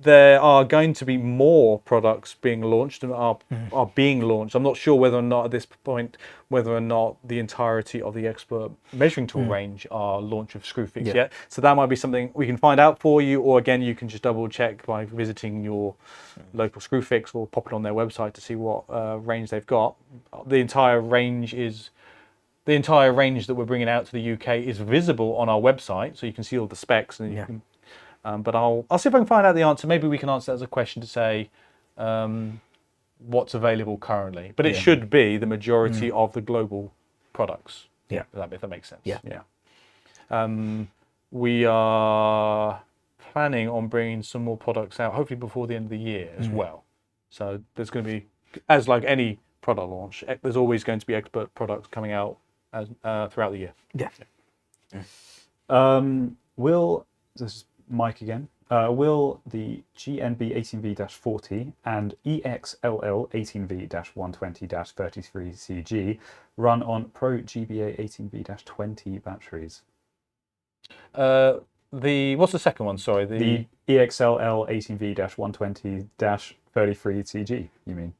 There are going to be more products being launched and are being launched. I'm not sure whether or not at this point, whether or not the entirety of the Expert measuring tool range are launch of Screwfix yet. So that might be something we can find out for you, or again, you can just double check by visiting your local Screwfix or pop it on their website to see what range they've got. The entire range that we're bringing out to the UK is visible on our website, so you can see all the specs and you can. But I'll see if I can find out the answer. Maybe we can answer that as a question to say what's available currently. But it should be the majority of the global products. Yeah. If that makes sense. Yeah. We are planning on bringing some more products out, hopefully before the end of the year as well. So there's going to be, as like any product launch, there's always going to be Expert products coming out as, throughout the year. This is Mike again. Will the GNB 18V-40 and EXLL 18V-120-33CG run on Pro GBA 18V-20 batteries? What's the second one? Sorry, The EXLL 18V-120-33CG, you mean?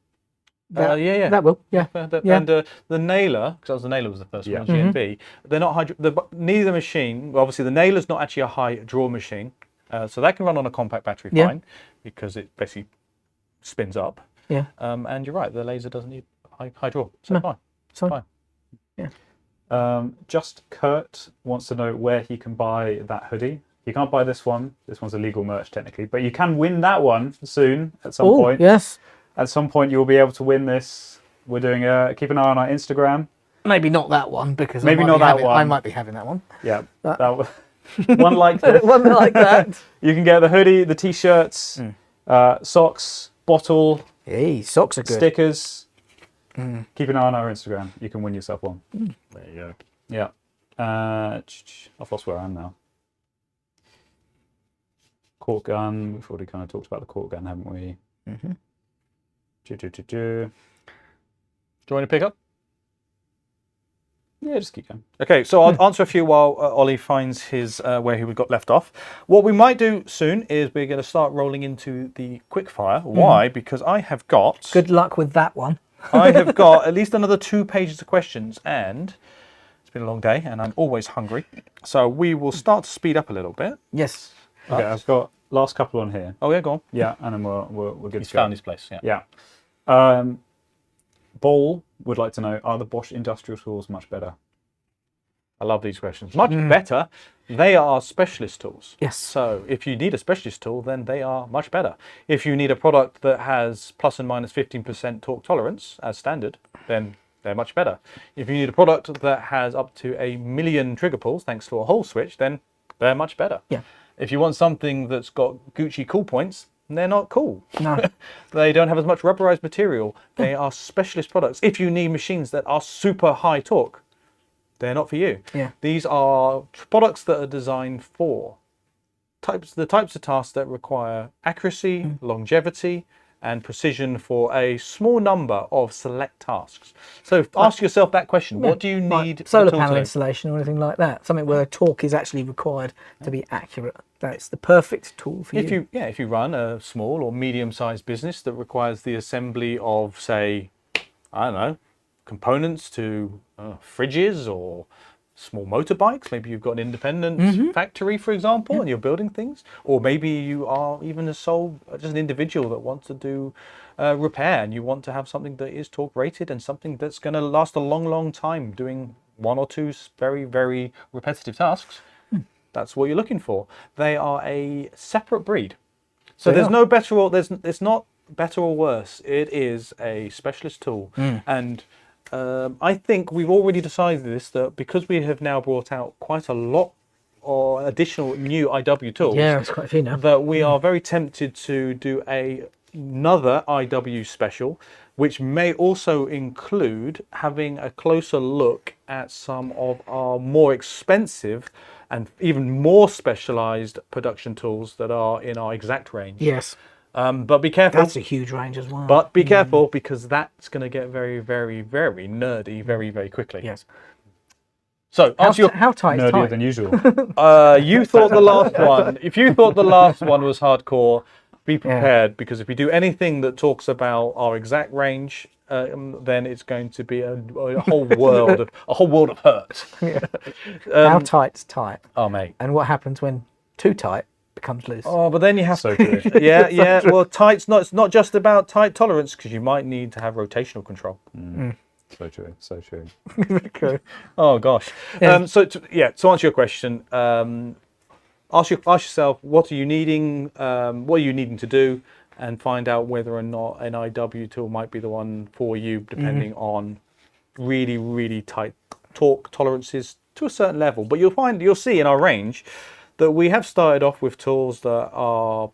That will, And the Nailer, because the Nailer was the first one, GNB, they're not neither machine, well, obviously the Nailer's not actually a high draw machine, so that can run on a compact battery fine, because it basically spins up. And you're right, the laser doesn't need high draw, so fine. So fine. Just Kurt wants to know where he can buy that hoodie. You can't buy this one. This one's illegal merch technically, but you can win that one soon at some point. Yes. At some point, you'll be able to win this. We're doing keep an eye on our Instagram. Maybe not that one, because maybe not that one. I might be having that one. Yeah, that one. One like this. One like that. You can get the hoodie, the t-shirts, socks, bottle. Hey, socks are good. Stickers. Keep an eye on our Instagram. You can win yourself one. There you go. Yeah. I've lost where I am now. Cork gun. We've already kind of talked about the cork gun, haven't we? Do you want to pick up? Yeah, just keep going. Okay, so I'll answer a few while Ollie finds his where he got left off. What we might do soon is we're going to start rolling into the quickfire. Why? Because I have got... Good luck with that one. I have got at least another 2 pages of questions, and it's been a long day, and I'm always hungry. So we will start to speed up a little bit. Yes. Okay, I've got last couple on here. Oh, yeah, go on. Yeah, and then we're good He's to go. found his place, Yeah. Ball would like to know, are the Bosch industrial tools much better? I love these questions. Much better. They are specialist tools. Yes. So if you need a specialist tool, then they are much better. If you need a product that has plus and minus 15% torque tolerance as standard, then they're much better. If you need a product that has up to 1 million trigger pulls, thanks to a hole switch, then they're much better. Yeah. If you want something that's got Gucci cool points, they're not cool. No. They don't have as much rubberized material. They are specialist products. If you need machines that are super high torque, they're not for you. Yeah. These are products that are designed for the types of tasks that require accuracy, longevity, and precision for a small number of select tasks. So ask yourself that question. What do you need? Solar panel installation or anything like that. Something where torque is actually required to be accurate. That's the perfect tool for you. If you run a small or medium-sized business that requires the assembly of, say, I don't know, components to fridges or small motorbikes. Maybe you've got an independent factory, for example, and you're building things. Or maybe you are even just an individual that wants to do repair, and you want to have something that is torque rated and something that's going to last a long, long time doing 1 or 2 very, very repetitive tasks. That's what you're looking for. They are a separate breed. So there's no better or it's not better or worse. It is a specialist tool. And I think we've already decided that because we have now brought out quite a lot or additional new IW tools. Yeah, it's quite a few now. That we are very tempted to do another IW special, which may also include having a closer look at some of our more expensive and even more specialized production tools that are in our exact range. Yes. But be careful. That's a huge range as well. But be careful, because that's going to get very, very, very nerdy very, very quickly. yes. So How tight is Nerdier tight? than usual. you thought the last one. If you thought the last one was hardcore, be prepared, because if we do anything that talks about our exact range, then it's going to be a whole world of hurt. How tight's tight? Oh, mate. And what happens when too tight becomes loose? Oh, but then you have So true. yeah. Well, tight's not. It's not just about tight tolerance, because you might need to have rotational control. So true. So true. Okay. Oh gosh. Yeah. To answer your question, ask yourself, what are you needing? What are you needing to do? And find out whether or not an IW tool might be the one for you, depending on really, really tight torque tolerances to a certain level. But you'll see in our range that we have started off with tools that are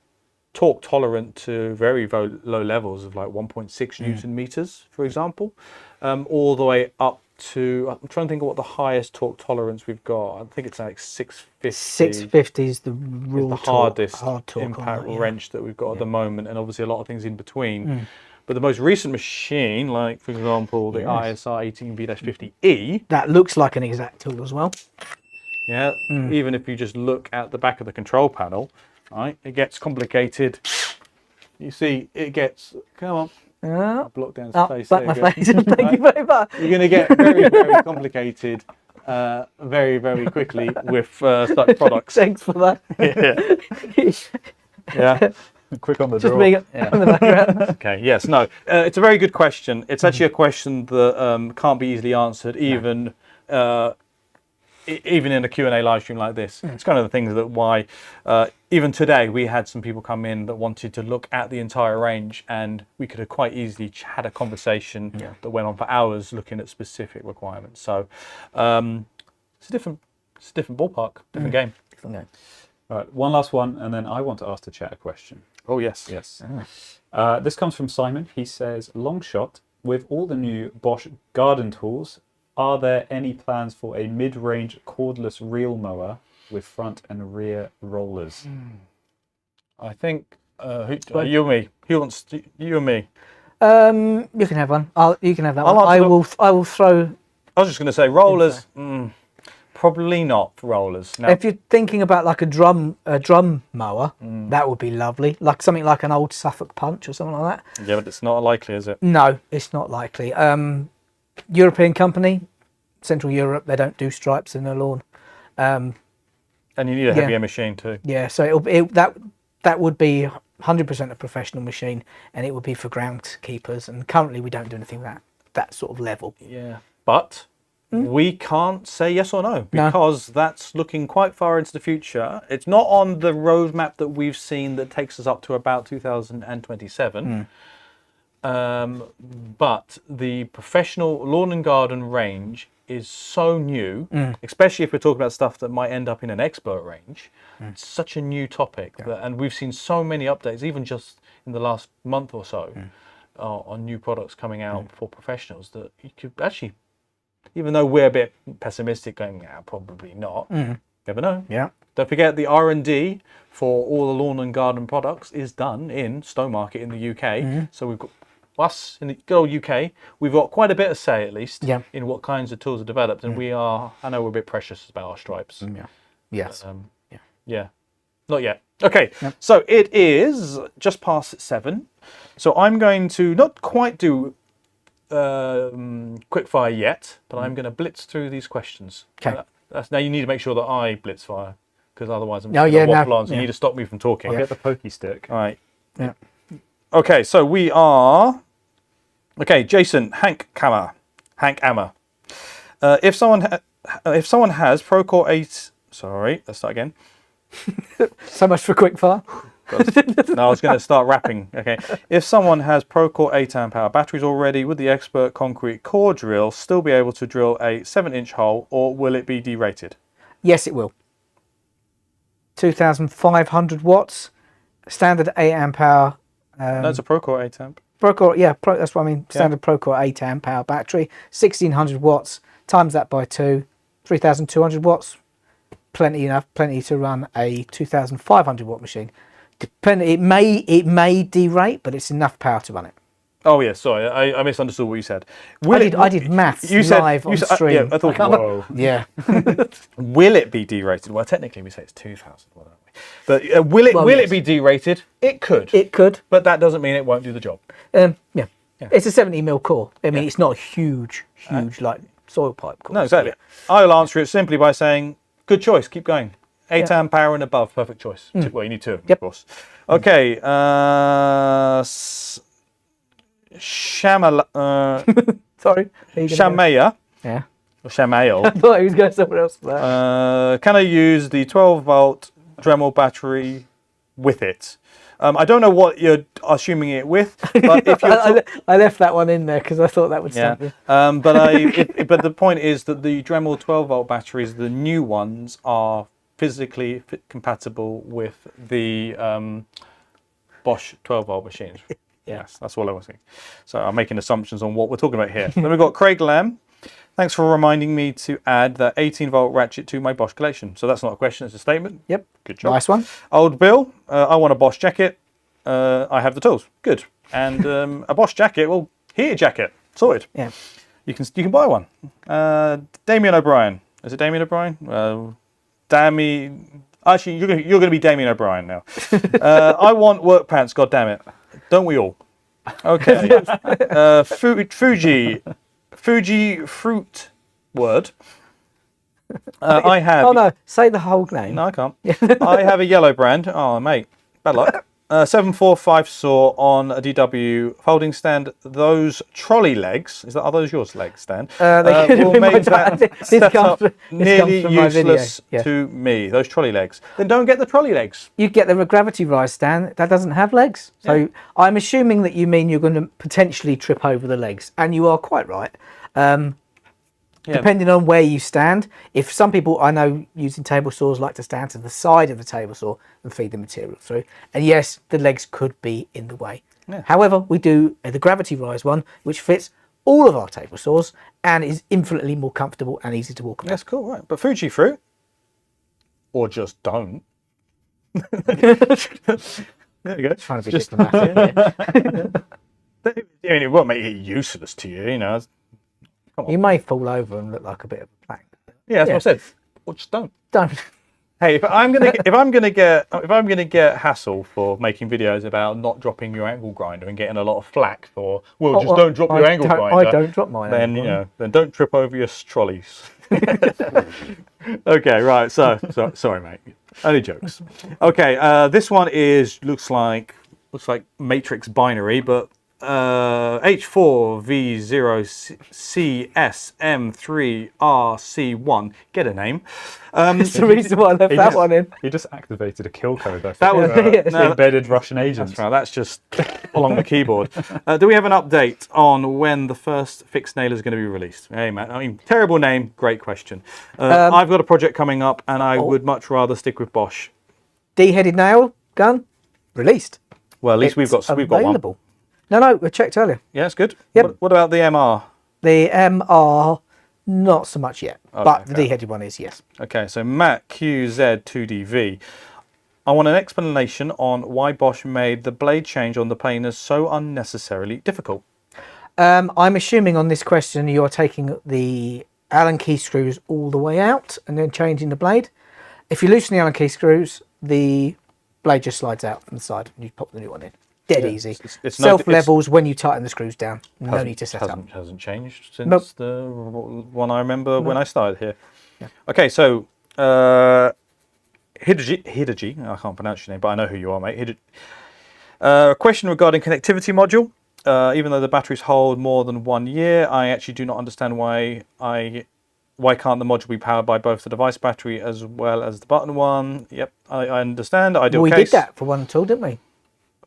torque tolerant to very, very low levels of like 1.6 Newton meters, for example, all the way up to, I'm trying to think of what the highest torque tolerance we've got. I think it's like 650. 650 is the rule The hardest hard torque impact on that, wrench that we've got at the moment, and obviously a lot of things in between. But the most recent machine, like for example the ISR 18V-50E, That looks like an exact tool as well. yeah, even if you just look at the back of the control panel, right, it gets complicated. You see, it gets, come on, block down his face. Back there my you go. face. Thank you very much. You're going to get very, very complicated very, very quickly with such products. Thanks for that. Yeah. Quick on the Just draw. being in the background. Okay. Yes. No. It's a very good question. It's actually a question that can't be easily answered, even even in a Q&A live stream like this. It's kind of the things that why even today we had some people come in that wanted to look at the entire range, and we could have quite easily had a conversation that went on for hours looking at specific requirements. So it's a different ballpark, different game. Okay. All right, one last one, and then I want to ask the chat a question. Oh yes. Yes. This comes from Simon. He says, long shot, with all the new Bosch garden tools, are there any plans for a mid-range cordless reel mower with front and rear rollers? I think you and me. Who wants you and me? You can have one. You can have that one. I will throw. I was just going to say rollers. Probably not for rollers. No. If you're thinking about like a drum mower, that would be lovely. Like something like an old Suffolk Punch or something like that. Yeah, but it's not likely, is it? No, it's not likely. European company, Central Europe, they don't do stripes in their lawn. And you need a heavier machine too. Yeah, so that would be 100% a professional machine, and it would be for groundkeepers. And currently, we don't do anything that sort of level. Yeah, but we can't say yes or no, because that's looking quite far into the future. It's not on the roadmap that we've seen that takes us up to about 2027. But the professional lawn and garden range is so new, especially if we're talking about stuff that might end up in an expert range. It's such a new topic, and we've seen so many updates, even just in the last month or so, on new products coming out for professionals, that you could actually, even though we're a bit pessimistic, going, yeah, probably not. Never know. Yeah. Don't forget the R&D for all the lawn and garden products is done in Stowmarket in the UK. So we've got us in the good old UK. We've got quite a bit of say, at least, in what kinds of tools are developed, and we are. I know we're a bit precious about our stripes. Yes. Yeah. Not yet. Okay. So it is just past 7. So I'm going to not quite do quickfire yet, but I'm going to blitz through these questions. Okay. Now you need to make sure that I blitz fire, because otherwise I'm just going to waffle on. So you need to stop me from talking. I'll get the pokey stick. All right. Yeah. Okay. So we are. Okay, JasonHankammer. If someone has Procore 8. Sorry. Let's start again. So much for quickfire. No, I was going to start rapping. Okay. If someone has Procore 8 amp hour batteries already, would the expert concrete core drill still be able to drill a 7-inch hole, or will it be derated? Yes, it will. 2,500 watts, standard 8 amp hour. That's a Procore 8 amp. Procore, that's what I mean. Standard Procore 8 amp hour battery, 1,600 watts. Times that by 2, 3,200 watts. Plenty to run a 2,500 watt machine. It may derate, but it's enough power to run it. Oh yeah, sorry, I misunderstood what you said. I did maths live on stream. Yeah, I thought. Whoa. Yeah. Will it be derated? Well, technically we say it's 2,000, don't we? But will it be derated? It could. It could. But that doesn't mean it won't do the job. Yeah. It's a 70mm core. I mean, it's not a huge like soil pipe core. No, exactly. I'll answer it simply by saying, good choice, keep going. 8 amp power and above, perfect choice. Well, you need 2 of them, of course. Okay. Sorry. Shumayal. Yeah. Or Shumayal. I thought he was going somewhere else for that. Can I use the 12-volt Dremel battery with it? I don't know what you're assuming it with, but if you're I left that one in there because I thought that would stump you. But the point is that the Dremel 12-volt batteries, the new ones, are physically compatible with the Bosch 12-volt machines. Yes, that's all I was saying. So I'm making assumptions on what we're talking about here. Then we've got Craig Lamb. Thanks for reminding me to add that 18-volt ratchet to my Bosch collection. So that's not a question, it's a statement. Yep. Good job. Nice one. Old Bill, I want a Bosch jacket. I have the tools. Good. And a Bosch jacket, well, heater jacket. Sorted. Yeah. You can buy one. Damien O'Brien. Is it Damien O'Brien? Actually, you're going to be Damien O'Brien now. I want work pants, God damn it. Don't we all? Okay. Fuji fruit word. I have. Oh no! Say the whole name. No, I can't. I have a yellow brand. Oh mate, bad luck. 745 saw on a DW folding stand. Those trolley legs. Are those yours legs, Stan? Will make that setup nearly useless to me. Those trolley legs. Then don't get the trolley legs. You get the gravity rise stand that doesn't have legs. So I'm assuming that you mean you're going to potentially trip over the legs, and you are quite right. Depending on where you stand, if some people I know using table saws like to stand to the side of the table saw and feed the material through, and yes, the legs could be in the way. Yeah. However, we do the gravity rise one, which fits all of our table saws and is infinitely more comfortable and easy to walk around. That's cool, right? But Fuji fruit, or just don't. There you go. Trying to be diplomatic. I mean, it won't make it useless to you, you know. You may fall over and look like a bit of a plank. Yeah, that's what I said. Or just don't. Don't. Hey, if I'm gonna get hassle for making videos about not dropping your angle grinder and getting a lot of flack for don't drop your angle grinder. I don't drop mine. Then then don't trip over your trolleys. Okay, right. So sorry, mate. Only jokes. Okay, this one looks like matrix binary, but H4V0CSM3RC1. Get a name. That's the reason why I left that one in. He just activated a kill code. That was embedded Russian agents. That's right. That's just along the keyboard. Do we have an update on when the first fixed nailer is going to be released? Hey, man. I mean, terrible name. Great question. I've got a project coming up, and I would much rather stick with Bosch. D-headed nail gun released. Well, at least we've got one. No, we checked earlier. Yeah, it's good. Yep. What about the MR? The MR, not so much yet, but the D-headed one is, yes. Okay, so Matt QZ2DV. I want an explanation on why Bosch made the blade change on the planers so unnecessarily difficult. I'm assuming on this question you're taking the Allen key screws all the way out and then changing the blade. If you loosen the Allen key screws, the blade just slides out from the side and you pop the new one in. Dead easy. It's self-levels when you tighten the screws down. No need to set up. Hasn't changed since the one I remember when I started here. Yeah. Okay, so Hidaji, I can't pronounce your name, but I know who you are, mate. A question regarding connectivity module. Even though the batteries hold more than 1 year, I actually do not understand why can't the module be powered by both the device battery as well as the button one? Yep, I understand. We did that for one tool, didn't we?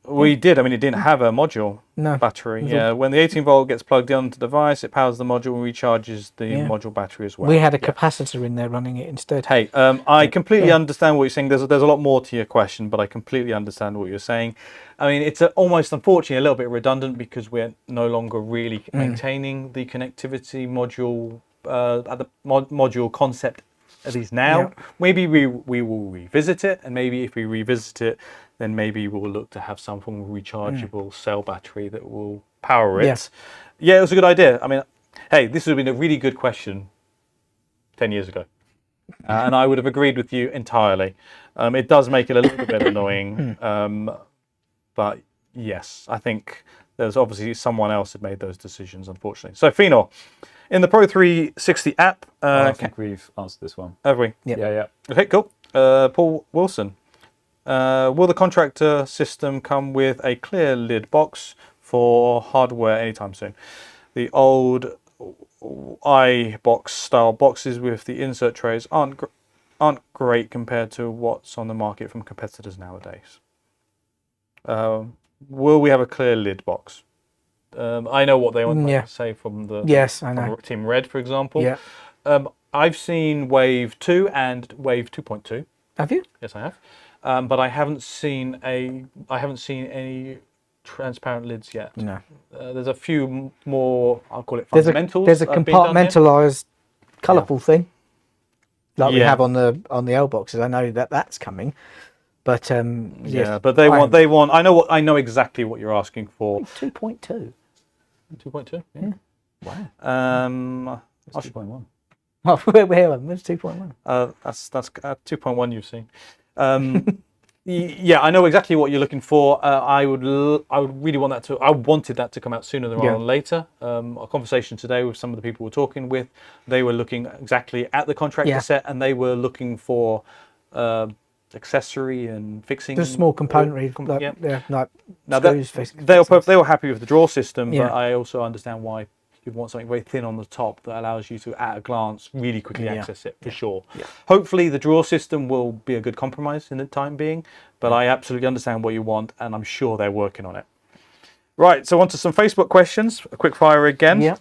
We did. I mean, it didn't have a module battery. Yeah, when the 18-volt gets plugged into the device, it powers the module and recharges the module battery as well. We had a capacitor in there running it instead. Hey, I completely understand what you're saying. There's a lot more to your question, but I completely understand what you're saying. I mean, it's almost, unfortunately, a little bit redundant because we're no longer really maintaining the connectivity module, at the module concept at least now. Yeah. Maybe we will revisit it, and maybe if we revisit it, then maybe we'll look to have some form of rechargeable cell battery that will power it. Yeah. Yeah, it was a good idea. I mean, hey, this would have been a really good question 10 years ago. And I would have agreed with you entirely. It does make it a little bit annoying. But yes, I think there's obviously someone else that made those decisions, unfortunately. So, Fein, in the Pro 360 app... I think we've answered this one. Have we? Yep. Yeah. Okay, cool. Paul Wilson. Will the Contractor system come with a clear lid box for hardware anytime soon? The old iBox style boxes with the insert trays aren't great compared to what's on the market from competitors nowadays. Will we have a clear lid box? I know what they want to say from the Yes, I know. from Team Red, for example. Yeah. I've seen Wave 2 and Wave 2.2. Have you? Yes, I have. But I haven't seen any transparent lids yet. No. There's a few more, I'll call it There's fundamentals. a that have been done here. compartmentalised, colourful thing, like we Yeah. have on the L-BOXXs. I know that's coming, but Yeah, but they want. I know exactly what you're asking for. 2.2. 2.2. Yeah. Wow. It's 2.1. Oh, where's 2.1? That's 2.1 you've seen. Yeah, I know exactly what you're looking for. I would really want that to. I wanted that to come out sooner rather than later. A conversation today with some of the people we're talking with, they were looking exactly at the Contractor set, and they were looking for accessory and fixing. Just small componentry, Now screws, they were happy with the drawer system, Yeah. but I also understand why you'd want something very thin on the top that allows you to, at a glance, really quickly access it, for sure. Yeah. Hopefully the drawer system will be a good compromise in the time being, but I absolutely understand what you want, and I'm sure they're working on it. Right, so on to some Facebook questions. A quick fire again. Yeah.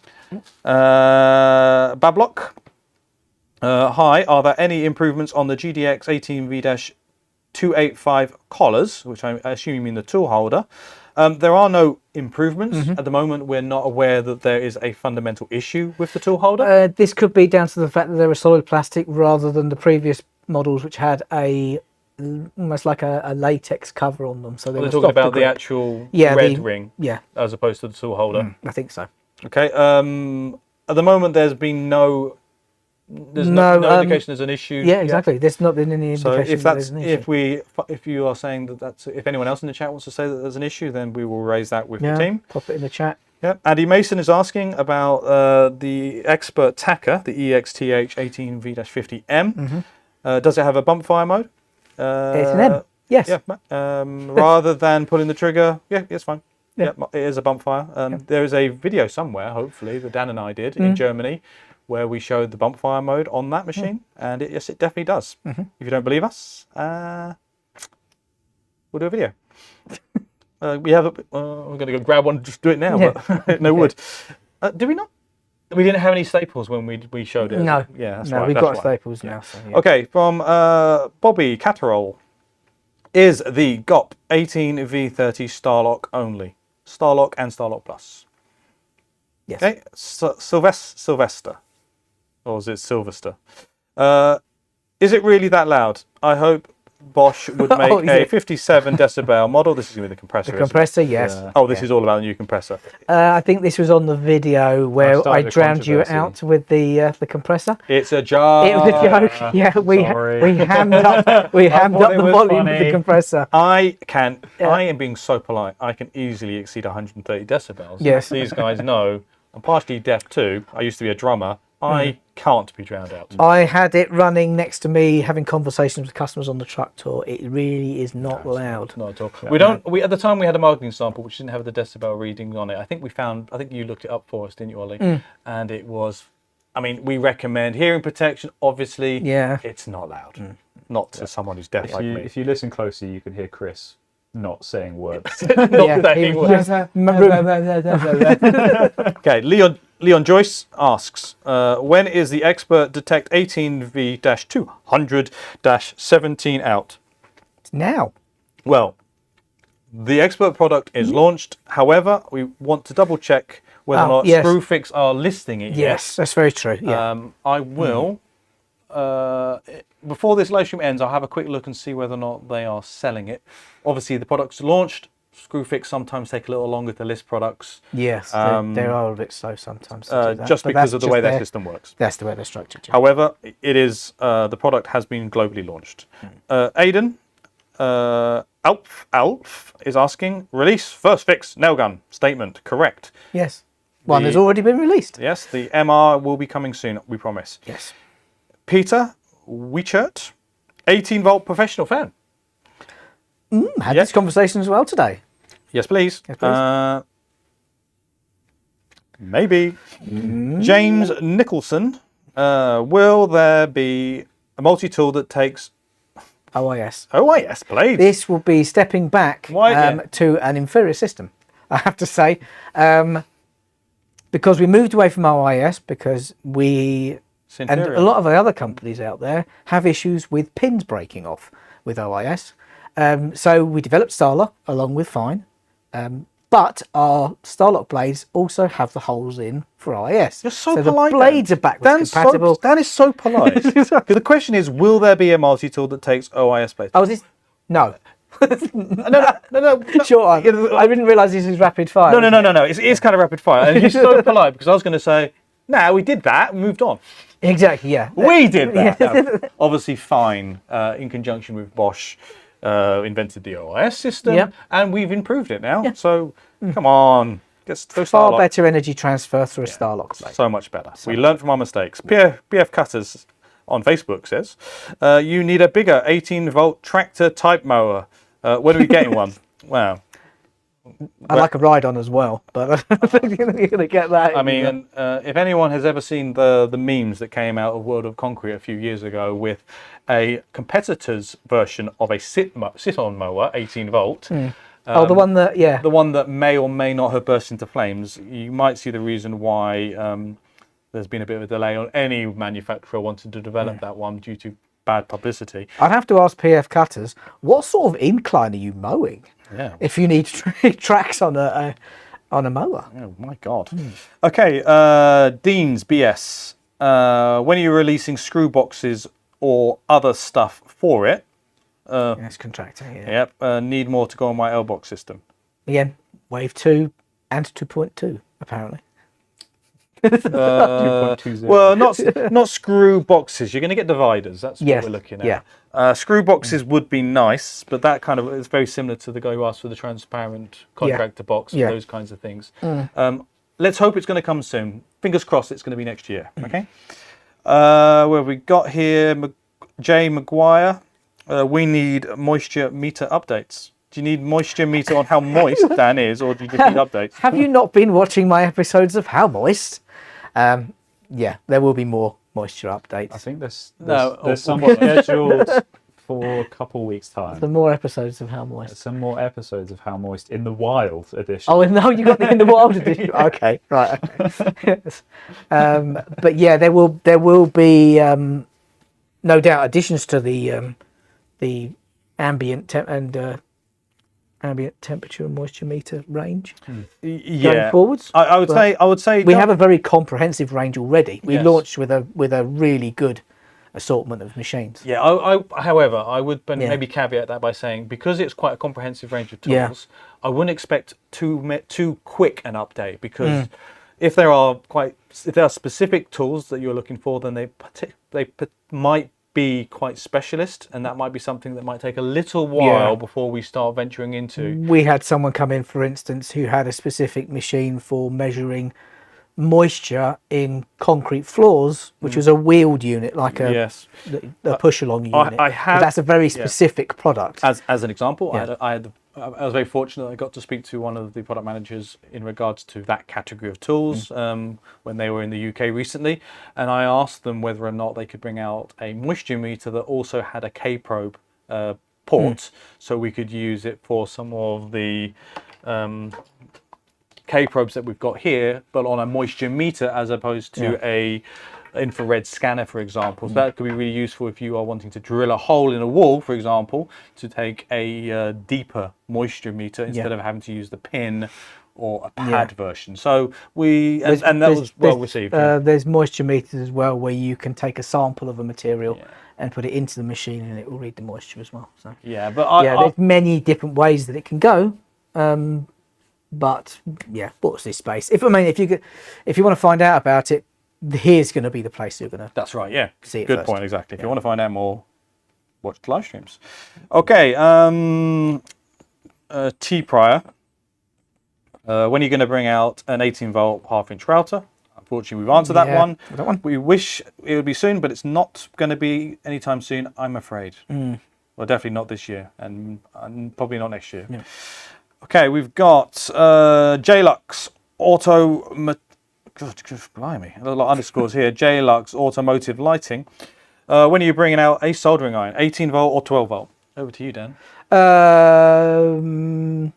Bablok. Hi, are there any improvements on the GDX 18V-285 collars, which I assume you mean the tool holder? There are no improvements. At the moment, we're not aware that there is a fundamental issue with the tool holder. This could be down to the fact that they're a solid plastic rather than the previous models, which had almost like a latex cover on them. So they We're were talking softer about the grip. actual Yeah, red ring Yeah, as opposed to the tool holder. I think so. Okay. At the moment, there's been no indication there's an issue. Yeah, exactly. There's not been any So indication if that that's there's an issue. if you are saying that's if anyone else in the chat wants to say that there's an issue, then we will raise that with the Yeah, team. pop it in the chat. Yeah. Andy Mason is asking about the Expert Tacker, the EXTH 18V-50M. Does it have a bump fire mode? It's an M. Yes. Yeah. Rather than pulling the trigger, yeah, it's fine. Yeah. Yeah, it is a bump fire. There is a video somewhere, hopefully, that Dan and I did in Germany, where we showed the bump fire mode on that machine, and yes, it definitely does. If you don't believe us, we'll do a video. We have. We're going to go grab one, and just do it now. But no wood. Did we not? We didn't have any staples when we showed it. No. Yeah, that's No, right. we've that's got right. staples now. So, yeah. Okay, from Bobby Catterall. Is the GOP 18V30 Starlock only? Starlock and Starlock Plus. Yes. Okay, Sylvester. Or is it Sylvester? Is it really that loud? I hope Bosch would make a 57 decibel model. This is going to be the compressor. The compressor, yes. Oh, this is all about the new compressor. I think this was on the video where I started a drowned you controversy. out with the compressor. It's a joke. It was a joke. Yeah, we hammed up the was volume of the funny. compressor. I am being so polite. I can easily exceed 130 decibels. Yes. These guys know. I'm partially deaf too. I used to be a drummer. I can't be drowned out. I had it running next to me, having conversations with customers on the truck tour. It really is not loud. Not at all. We at the time we had a marketing sample which didn't have the decibel reading on it. I think you looked it up for us, didn't you, Ollie? And it was. I mean, we recommend hearing protection. Obviously, it's not loud. Not to someone who's deaf like me. If you listen closely, you can hear Chris not saying words. Okay, Leon Joyce asks, when is the Expert Detect 18V-200-17 out? Now. Well, the Expert product is launched. However, we want to double check whether or not Screwfix are listing it yet. Yes, that's very true. Yeah. I will before this live stream ends, I'll have a quick look and see whether or not they are selling it. Obviously, the product's launched. Screwfix sometimes take a little longer to list products. Yes, they are a bit slow sometimes. To do that, just but because that's of the just way their system works. That's the way they're structured. Yeah. However, it is the product has been globally launched. Aiden Ulph is asking, release first fix nail gun statement correct? Yes, one has already been released. Yes, the MR will be coming soon. We promise. Yes. Peter Weichert, 18-volt professional fan. Had this conversation as well today. Yes, please. Yes, please. Maybe. James Nicholson. Will there be a multi-tool that takes OIS. OIS blades? This will be stepping back to an inferior system, I have to say. Because we moved away from OIS because and a lot of the other companies out there have issues with pins breaking off with OIS. So we developed Starlock along with Fein. But our Starlock blades also have the holes in for OIS. You're so the polite. blades are backwards compatible. That is so polite. The question is, will there be a multi-tool that takes OIS blades? Oh, this? No. No. Sure. I didn't realise this is rapid fire. No. It's kind of rapid fire. And you're so polite because I was going to say, no, we did that and moved on. Exactly, yeah. We did that. No. Obviously, Fein, in conjunction with Bosch, invented the OIS system, and we've improved it now. So, come on. Far better energy transfer through a Starlock blade. So much better. We learned from our mistakes. PF Cutters on Facebook says, you need a bigger 18-volt tractor type mower. When are we getting one? Wow. I like a ride on as well, but I don't think you're going to get that. I mean, if anyone has ever seen the memes that came out of World of Concrete a few years ago with a competitor's version of a sit-on mower, 18-volt. The one that, the one that may or may not have burst into flames, you might see the reason why there's been a bit of a delay on any manufacturer wanting to develop that one due to bad publicity. I'd have to ask PF Cutters, what sort of incline are you mowing? Yeah. If you need tracks on a mower. Oh my God. Okay, Dean's BS. When are you releasing screw boxes or other stuff for it? Yes, Contractor. Yeah. Yep. Need more to go on my L-BOXX system. Again, Wave 2 and 2.2 apparently. 2.20. Well, not screw boxes. You're going to get dividers. That's what we're looking at. Yeah. Screw boxes would be nice, but that kind of is very similar to the guy who asked for the transparent contractor box, those kinds of things. Let's hope it's going to come soon. Fingers crossed it's going to be next year. Okay. Where have we got here? Jay McGuire. We need moisture meter updates. Do you need moisture meter on how moist Dan is, or do you just need updates? Have you not been watching my episodes of How Moist? Yeah, there will be more moisture updates. I think there's some scheduled for a couple weeks' time. Some more episodes of How Moist. Some more episodes of How Moist in the Wild edition. Oh, no, you got the In the Wild edition. Okay, right. Okay. Yes. But yeah, there will be no doubt additions to the ambient temperature and moisture meter range going forwards. I would say we have a very comprehensive range already. We launched with a really good assortment of machines. Yeah. However, I would maybe caveat that by saying, because it's quite a comprehensive range of tools, I wouldn't expect too quick an update, because if there are specific tools that you're looking for, then they might be quite specialist, and that might be something that might take a little while before we start venturing into. We had someone come in, for instance, who had a specific machine for measuring moisture in concrete floors, which was a wheeled unit, like a push along unit. That's a very specific product. As an example, I was very fortunate that I got to speak to one of the product managers in regards to that category of tools when they were in the UK recently, and I asked them whether or not they could bring out a moisture meter that also had a K-probe port, so we could use it for some of the K-probes that we've got here, but on a moisture meter as opposed to a infrared scanner, for example. So that could be really useful if you are wanting to drill a hole in a wall, for example, to take a deeper moisture meter instead of having to use the pin or a pad version. So and that was well received. There's moisture meters as well, where you can take a sample of a material and put it into the machine, and it will read the moisture as well. So yeah, but there's many different ways that it can go. But yeah, watch this space. If you want to find out about it, here's going to be the place you're going to. That's right. Yeah, see it good first. point. Exactly. If you want to find out more, watch the live streams. Okay. T-Prior. When are you going to bring out an 18-volt half-inch router? Unfortunately, we've answered that one. That one. We wish it would be soon, but it's not going to be anytime soon, I'm afraid. Well, definitely not this year, and probably not next year. Yeah. Okay, we've got JLUX Auto... God, blimey, a lot of underscores here. JLUX Automotive Lighting. When are you bringing out a soldering iron? 18-volt or 12-volt? Over to you, Dan.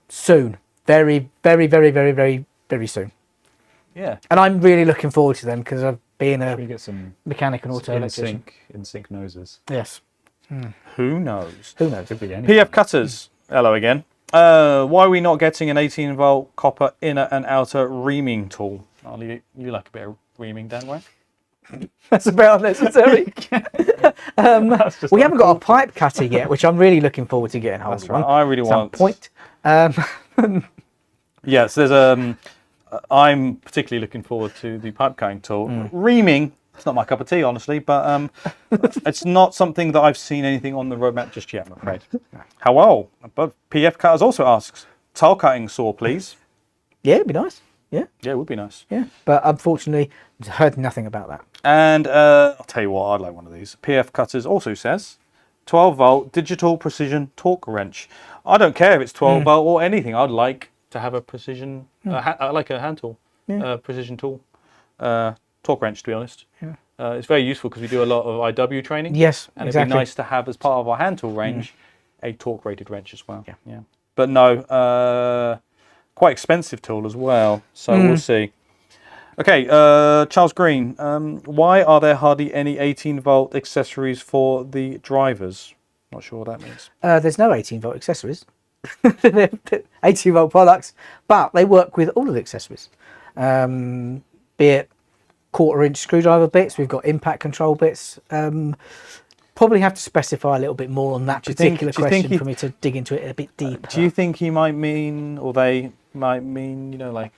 Soon. Very, very, very, very, very, very soon. Yeah. And I'm really looking forward to them because I've been a We get some mechanic and auto electrician. in sync noses. Yes. Who knows? Who knows? Could be anything. PF Cutters. Hello again. Why are we not getting an 18-volt copper inner and outer reaming tool? Ollie, you like a bit of reaming, Dan, right? That's about unnecessary. We haven't got a pipe cutter yet, which I'm really looking forward to getting hold of. Right. I really At some want. point. Yes, there's I'm particularly looking forward to the pipe cutting tool. Reaming, it's not my cup of tea, honestly, but it's not something that I've seen anything on the roadmap just yet, I'm afraid. However, but PF Cutters also asks, tile cutting saw, please. Yeah, it'd be nice. Yeah. Yeah, it would be nice. Yeah. But unfortunately, heard nothing about that. And I'll tell you what, I'd like one of these. PF Cutters also says 12-volt digital precision torque wrench. I don't care if it's 12-volt or anything. I'd like to have a precision, like a hand tool, precision tool, torque wrench, to be honest. Yeah. It's very useful because we do a lot of IW training. Yes, and exactly. it'd be nice to have as part of our hand tool range a torque rated wrench as well. Yeah. But no, quite expensive tool as well. So we'll see. Okay, Charles Green, why are there hardly any 18-volt accessories for the drivers? Not sure what that means. There's no 18-volt accessories. 18-volt products, but they work with all of the accessories. Be it quarter-inch screwdriver bits, we've got impact control bits. Probably have to specify a little bit more on that particular question for me to dig into it a bit deeper. Do you think he might mean, or they might mean, like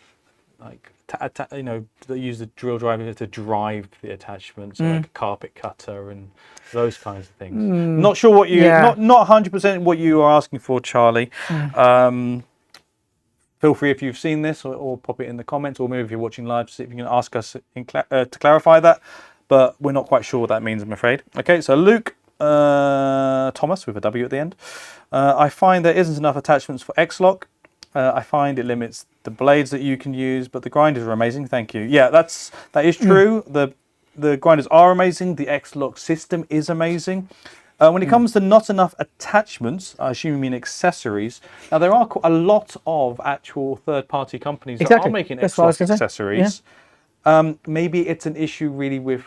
they use the drill driver to drive the attachments, like a carpet cutter and those kinds of things? Not sure what you, not 100% what you are asking for, Charlie. Feel free if you've seen this or pop it in the comments, or maybe if you're watching live, see if you can ask us to clarify that. But we're not quite sure what that means, I'm afraid. Okay, so Luke Thomas with a W at the end. I find there isn't enough attachments for X-Lock. I find it limits the blades that you can use, but the grinders are amazing. Thank you. Yeah, that is true. The grinders are amazing. The X-Lock system is amazing. When it comes to not enough attachments, I assume you mean accessories. Now, there are a lot of actual third-party companies that are making X-Lock accessories. Yeah. Maybe it's an issue really with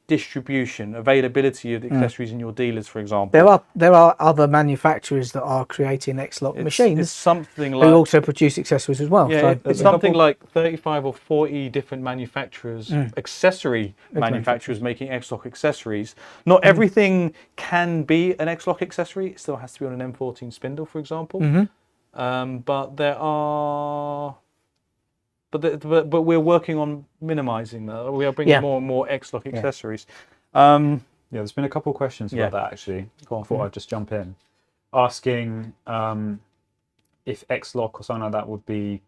distribution, availability of the accessories in your dealers, for example. There are other manufacturers that are creating X-Lock machines. It's something like, who also produce accessories as well. Yeah, so it's something like 35 or 40 different manufacturers, accessory manufacturers making X-Lock accessories. Not everything can be an X-Lock accessory. It still has to be on an M14 spindle, for example. But there are... But we're working on minimising that. We are bringing more and more X-Lock accessories. There's been a couple of questions about that, actually. I thought I'd just jump in. Asking if X-Lock or something like that would be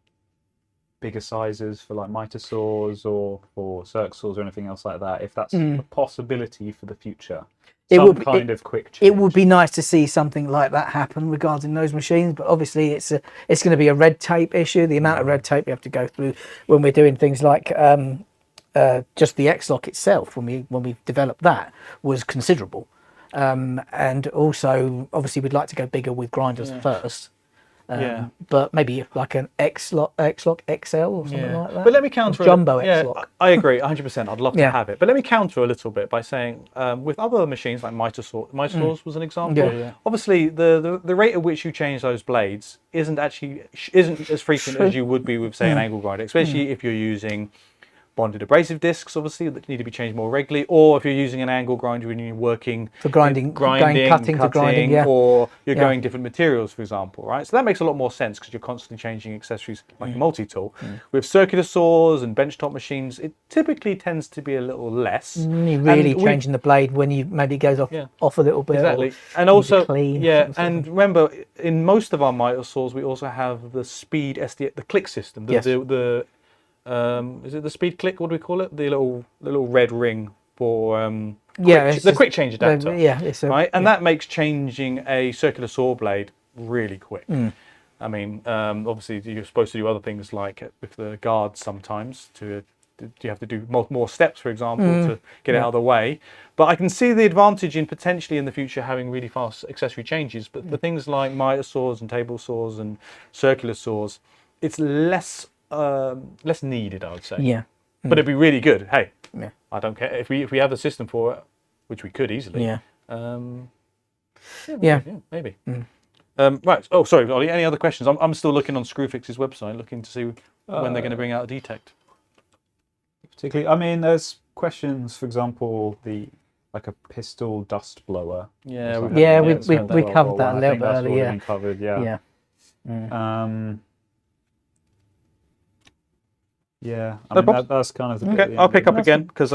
bigger sizes for like miter saws or for circ saws or anything else like that, if that's a possibility for the future. Of quick change. It would be nice to see something like that happen regarding those machines, but obviously it's going to be a red tape issue. The amount of red tape you have to go through when we're doing things like just the X-Lock itself, when we developed that, was considerable. And also, obviously, we'd like to go bigger with grinders first. Yeah. But maybe like an X-Lock XL or something like that. But let me counter A jumbo yeah, X-Lock. I agree 100%. I'd love to Yeah. have it. But let me counter a little bit by saying with other machines like mitre saws was an example. Yeah. Obviously, the rate at which you change those blades isn't as frequent as you would be with, say, an angle grinder, especially if you're using bonded abrasive discs, obviously, that need to be changed more regularly, or if you're using an angle grinder when you're working For grinding, cutting to grinding, yeah. or you're going different materials, for example, right? So that makes a lot more sense because you're constantly changing accessories like a multi-tool. With circular saws and benchtop machines, it typically tends to be a little less. You're really changing the blade when you maybe it goes off a little bit. Exactly. Or And also, clean, and remember, in most of our mitre saws, we also have the speed the click system, is it the speed click? What do we call it? The little red ring for the quick change adapter. Right, and that makes changing a circular saw blade really quick. I mean, obviously you're supposed to do other things like with the guards sometimes you have to do more steps, for example, to get it out of the way. But I can see the advantage in potentially in the future having really fast accessory changes. But for things like mitre saws and table saws and circular saws, it's less needed, I would say. Yeah. But it'd be really good. Hey, I don't care if we have the system for it, which we could easily. Maybe. Right. Oh, sorry, Ollie. Any other questions? I'm still looking on Screwfix's website, looking to see when they're going to bring out a detect. Particularly, I mean, there's questions. For example, like a pistol dust blower. We covered that a little bit earlier. Covered, Yeah, I mean, that's kind of the bit. Okay, I'll pick up again because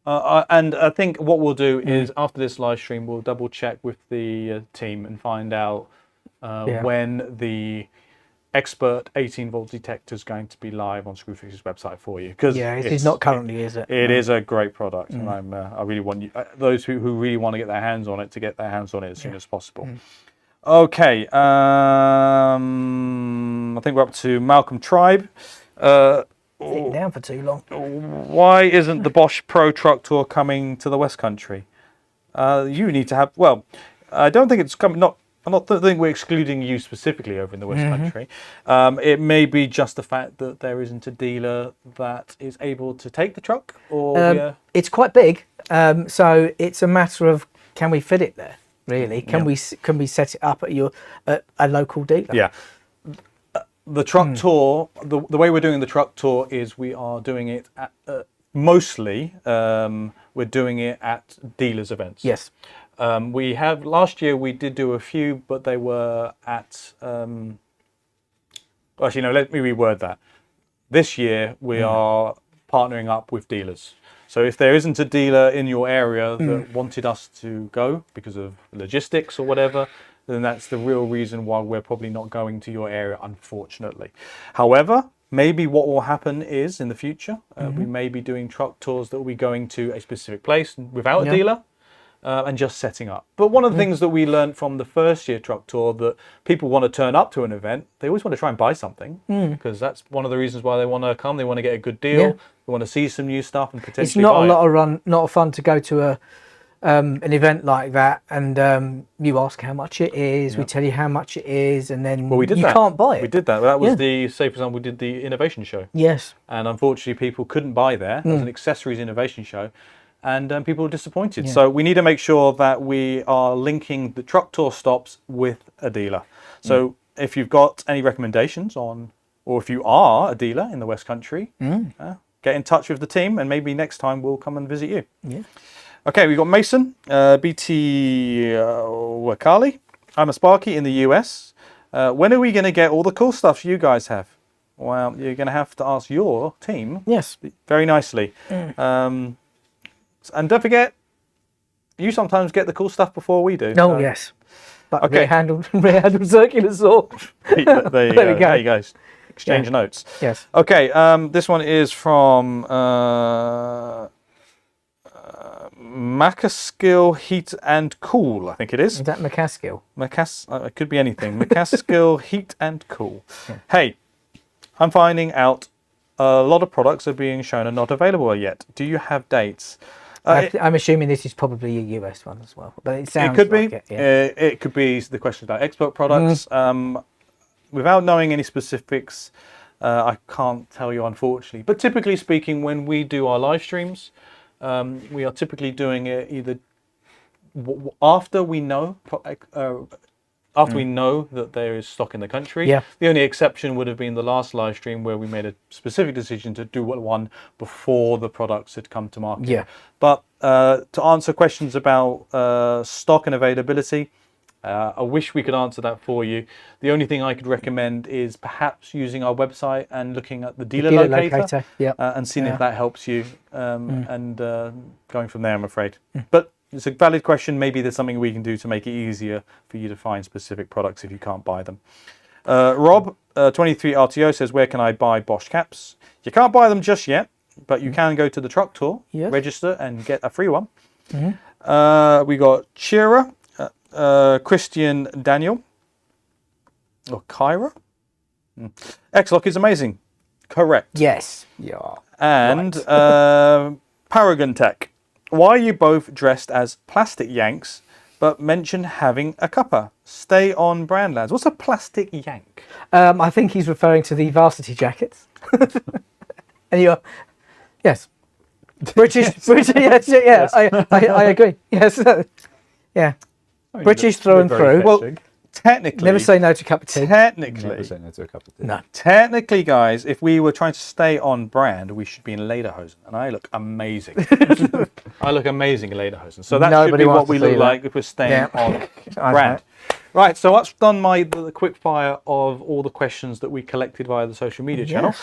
and I think what we'll do is after this live stream, we'll double check with the team and find out when the expert 18-volt detector is going to be live on Screwfix's website for you. Because it's not currently, is it? It is a great product, and I really want you, those who really want to get their hands on it, to get their hands on it as soon as possible. Okay, I think we're up to Malcolm Tribe. Sitting down for too long. Why isn't the Bosch PROTruck Tour coming to the West Country? You need to have. Well, I don't think it's coming. I don't think we're excluding you specifically over in the West Country. It may be just the fact that there isn't a dealer that is able to take the truck. Or it's quite big, so it's a matter of can we fit it there? Really, can we set it up at a local dealer? Yeah. The truck tour, the way we're doing the truck tour is we are doing it at, mostly, we're doing it at dealers' events. Yes. We have, last year we did do a few, but they were at, actually no, let me reword that. This year we are partnering up with dealers. So if there isn't a dealer in your area that wanted us to go because of logistics or whatever, then that's the real reason why we're probably not going to your area, unfortunately. However, maybe what will happen is in the future, we may be doing truck tours that will be going to a specific place without a dealer and just setting up. But one of the things that we learned from the first year truck tour, that people want to turn up to an event, they always want to try and buy something because that's one of the reasons why they want to come. They want to get a good deal. They want to see some new stuff and potentially It's not buy a lot of not fun to go to an event like that and you ask how much it is, we tell you how much it is, and then we did you that. can't buy it. We did that. That was say for example, we did the innovation show. Yes. And unfortunately people couldn't buy there. It was an accessories innovation show. And people were disappointed. So we need to make sure that we are linking the truck tour stops with a dealer. So if you've got any recommendations on, or if you are a dealer in the West Country, get in touch with the team and maybe next time we'll come and visit you. Yeah. Okay, we've got Mason, BT Wakali. I'm a Sparky in the US. When are we going to get all the cool stuff you guys have? Well, you're going to have to ask your team. Yes. Very nicely. And don't forget, you sometimes get the cool stuff before we do. Oh, yes. But Okay. rear handled circular saw. There you go. There you go. Exchange notes. Yes. Okay, this one is from Macaskill Heat and Cool, I think it is. Is that McCaskill? It could be anything. Macaskill Heat and Cool. Hey, I'm finding out a lot of products are being shown and not available yet. Do you have dates? I'm assuming this is probably a US one as well, but it sounds it could like be. it. Yeah. It could be the question about export products. without knowing any specifics, I can't tell you, unfortunately. But typically speaking, when we do our live streams, we are typically doing it either after we know that there is stock in the country. Yeah. The only exception would have been the last live stream where we made a specific decision to do one before the products had come to market. Yeah. But to answer questions about stock and availability, I wish we could answer that for you. The only thing I could recommend is perhaps using our website and looking at the dealer locator. Yeah. And seeing if that helps you, and going from there, I'm afraid. But it's a valid question. Maybe there's something we can do to make it easier for you to find specific products if you can't buy them. Rob, 23RTO says, where can I buy Bosch caps? You can't buy them just yet, but you can go to the truck tour, register, and get a free one. We got Chira, Christian Daniel, or Kyra. X-Lock is amazing. Correct. Yes. Yeah. And Paragon Tech. Why are you both dressed as plastic Yanks, but mention having a cuppa? Stay on brand, lads. What's a plastic Yank? I think he's referring to the varsity jackets. And you're, yes, British. Yes, yeah. I agree. Yes, yeah. British through and through. Well, technically, never say no to a cup of tea. Never say no to a cup of tea. No. Technically, guys, if we were trying to stay on brand, we should be in lederhosen, and I look amazing. I look amazing in lederhosen. So that should be what we look like if we're staying on brand. Right, so that's done the quick fire of all the questions that we collected via the social media channel.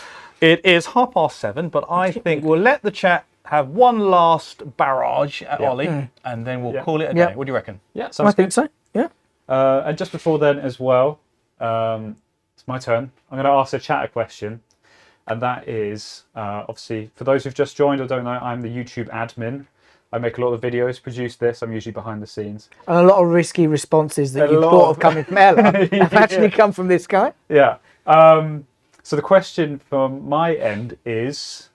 It is 7:30, but I think we'll let the chat have one last barrage at Ollie, and then we'll call it a day. What do you reckon? Yeah, I think so. Yeah. And just before then as well, it's my turn. I'm going to ask a chat a question. And that is, obviously, for those who've just joined or don't know, I'm the YouTube admin. I make a lot of videos, produce this. I'm usually behind the scenes. And a lot of risky responses that you thought of coming from Ella have actually come from this guy. Yeah. So the question from my end is,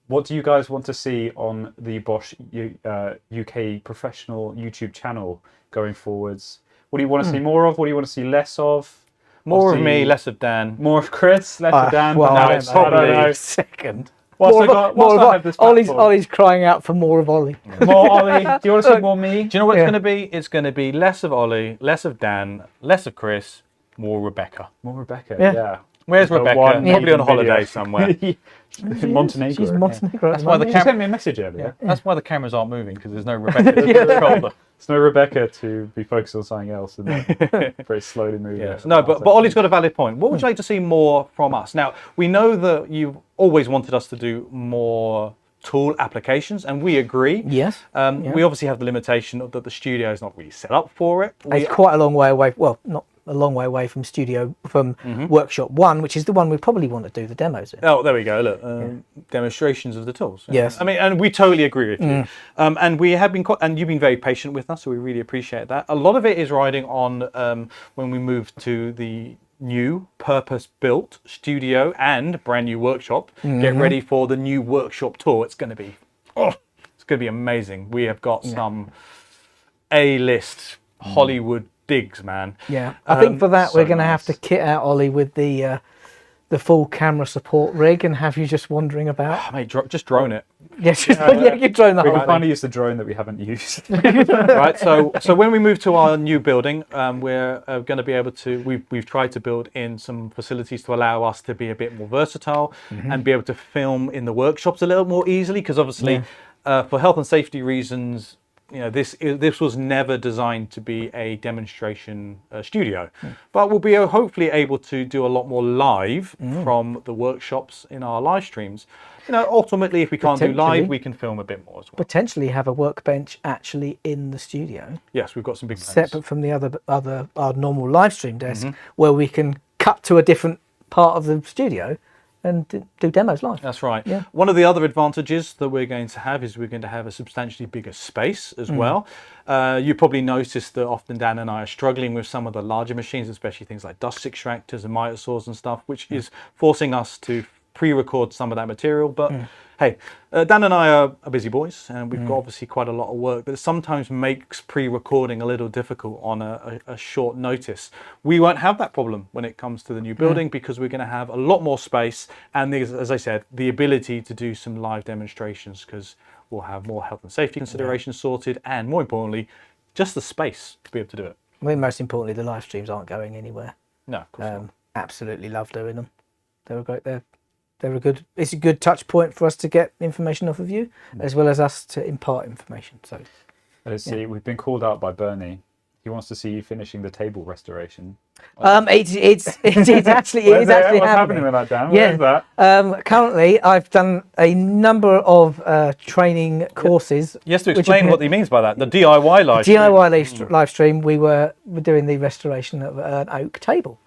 what do you guys want to see on the Bosch UK Professional YouTube channel going forwards? What do you want to see more of? What do you want to see less of? More of me, less of Dan. More of Chris, less of Dan? Well, no, it's probably second. Ollie's crying out for more of Ollie. More Ollie. Do you want to see more me? Do you know what it's going to be? It's going to be less of Ollie, less of Dan, less of Chris, more Rebecca. More Rebecca, Yeah. yeah. Where's Rebecca? Probably on a holiday somewhere. In Montenegro. She's Montenegro. That's why the She sent me a message earlier. That's why the cameras aren't moving, because there's no Rebecca to control them. There's no Rebecca to be focused on something else and then very slowly moving. Yeah. No, but Ollie's got a valid point. What would you like to see more from us? Now, we know that you've always wanted us to do more tool applications, and we agree. Yes. We obviously have the limitation of that the studio is not really set up for it. It's quite a long way away. Well, not a long way away from Workshop 1, which is the one we probably want to do the demos in. Oh, there we go. Look, demonstrations of the tools. Yes. I mean, and we totally agree with you. And we have been, and you've been very patient with us, so we really appreciate that. A lot of it is riding on when we move to the new purpose-built studio and brand new workshop. Get ready for the new workshop tour. It's going to be, it's going to be amazing. We have got some A-list Hollywood digs, man. Yeah, I think for that we're going to have to kit out Ollie with the full camera support rig and have you just wandering about. Mate, just drone it. Yes, you drone the We whole can finally use the drone that we haven't used. Right, so when we move to our new building, we're going to be able to. We've tried to build in some facilities to allow us to be a bit more versatile and be able to film in the workshops a little more easily, because obviously, for health and safety reasons, you know, this was never designed to be a demonstration studio, but we'll be hopefully able to do a lot more live from the workshops in our live streams. You know, ultimately, if we can't do live, we can film a bit more as well. Potentially have a workbench actually in the studio. Yes, we've got some big plans. Separate from the our normal live stream desk, where we can cut to a different part of the studio and do demos live. That's right. Yeah. One of the other advantages that we're going to have is we're going to have a substantially bigger space as well. You probably noticed that often Dan and I are struggling with some of the larger machines, especially things like dust extractors and miter saws and stuff, which is forcing us to pre-record some of that material. But hey, Dan and I are busy boys, and we've got obviously quite a lot of work, but it sometimes makes pre-recording a little difficult on a short notice. We won't have that problem when it comes to the new building because we're going to have a lot more space and, as I said, the ability to do some live demonstrations because we'll have more health and safety considerations sorted, and more importantly, just the space to be able to do it. I mean, most importantly, the live streams aren't going anywhere. No, of course not. Absolutely love doing them. They were great. They're a good. It's a good touch point for us to get information off of you, as well as us to impart information. So, let's see. We've been called out by Bernie. He wants to see you finishing the table restoration. it's actually What's happening. happening with that, Dan? Yeah. Where's that? Currently, I've done a number of training courses. Yes, to explain what he means by that. The DIY live stream. DIY live stream. We were doing the restoration of an oak table.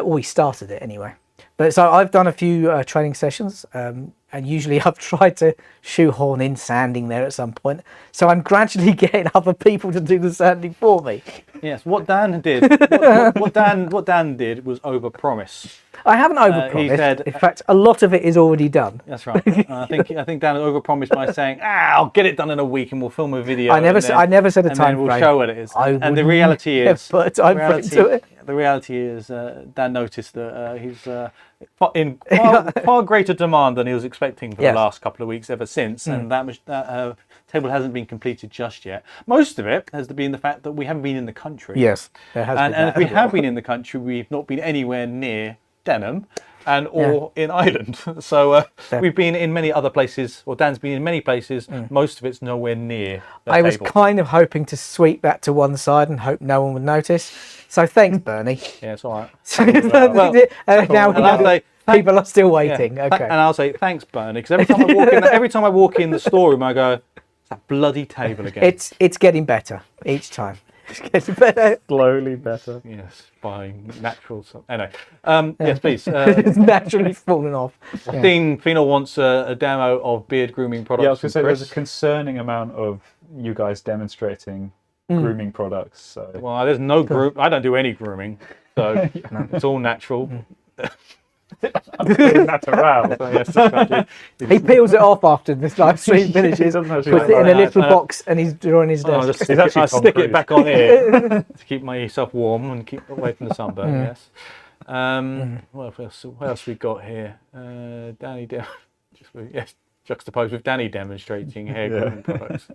We started it anyway. But so I've done a few training sessions, and usually I've tried to shoehorn in sanding there at some point. So I'm gradually getting other people to do the sanding for me. Yes, what Dan did, what Dan did was overpromise. I haven't overpromised. He said, in fact, a lot of it is already done. That's right. I think Dan overpromised by saying, I'll get it done in a week and we'll film a video. I never said a and time then we'll frame. show what it is. And the reality is, put a time frame to it. The reality is, Dan noticed that he's in far greater demand than he was expecting for the last couple of weeks ever since, and that table hasn't been completed just yet. Most of it has been the fact that we haven't been in the country. Yes, there has been. And if we have been in the country, we've not been anywhere near Denham or in Ireland. So we've been in many other places, or Dan's been in many places. Most of it's nowhere near the I was table. kind of hoping to sweep that to one side and hope no one would notice. So thanks, Bernie. Yeah, it's all right. So now we know people are still waiting. Okay. And I'll say thanks, Bernie, because every time I walk in the storeroom, I go, it's that bloody table again. It's getting better each time. It's getting better. Slowly better. Yes, by natural. Anyway, yes, please. It's naturally fallen off. Fein wants a demo of beard grooming products. Yeah, I was going to say there's a concerning amount of you guys demonstrating grooming products. So. Well, there's no groom. I don't do any grooming, so it's all natural. Natural. So, yes, exactly. He peels it off after this live stream finishes, puts it in a little box, and he's drawing his I'll desk. just stick it back on here to keep myself warm and keep away from the sunburn. Yes. What else we got here? Danny, juxtaposed with Danny demonstrating hair grooming products.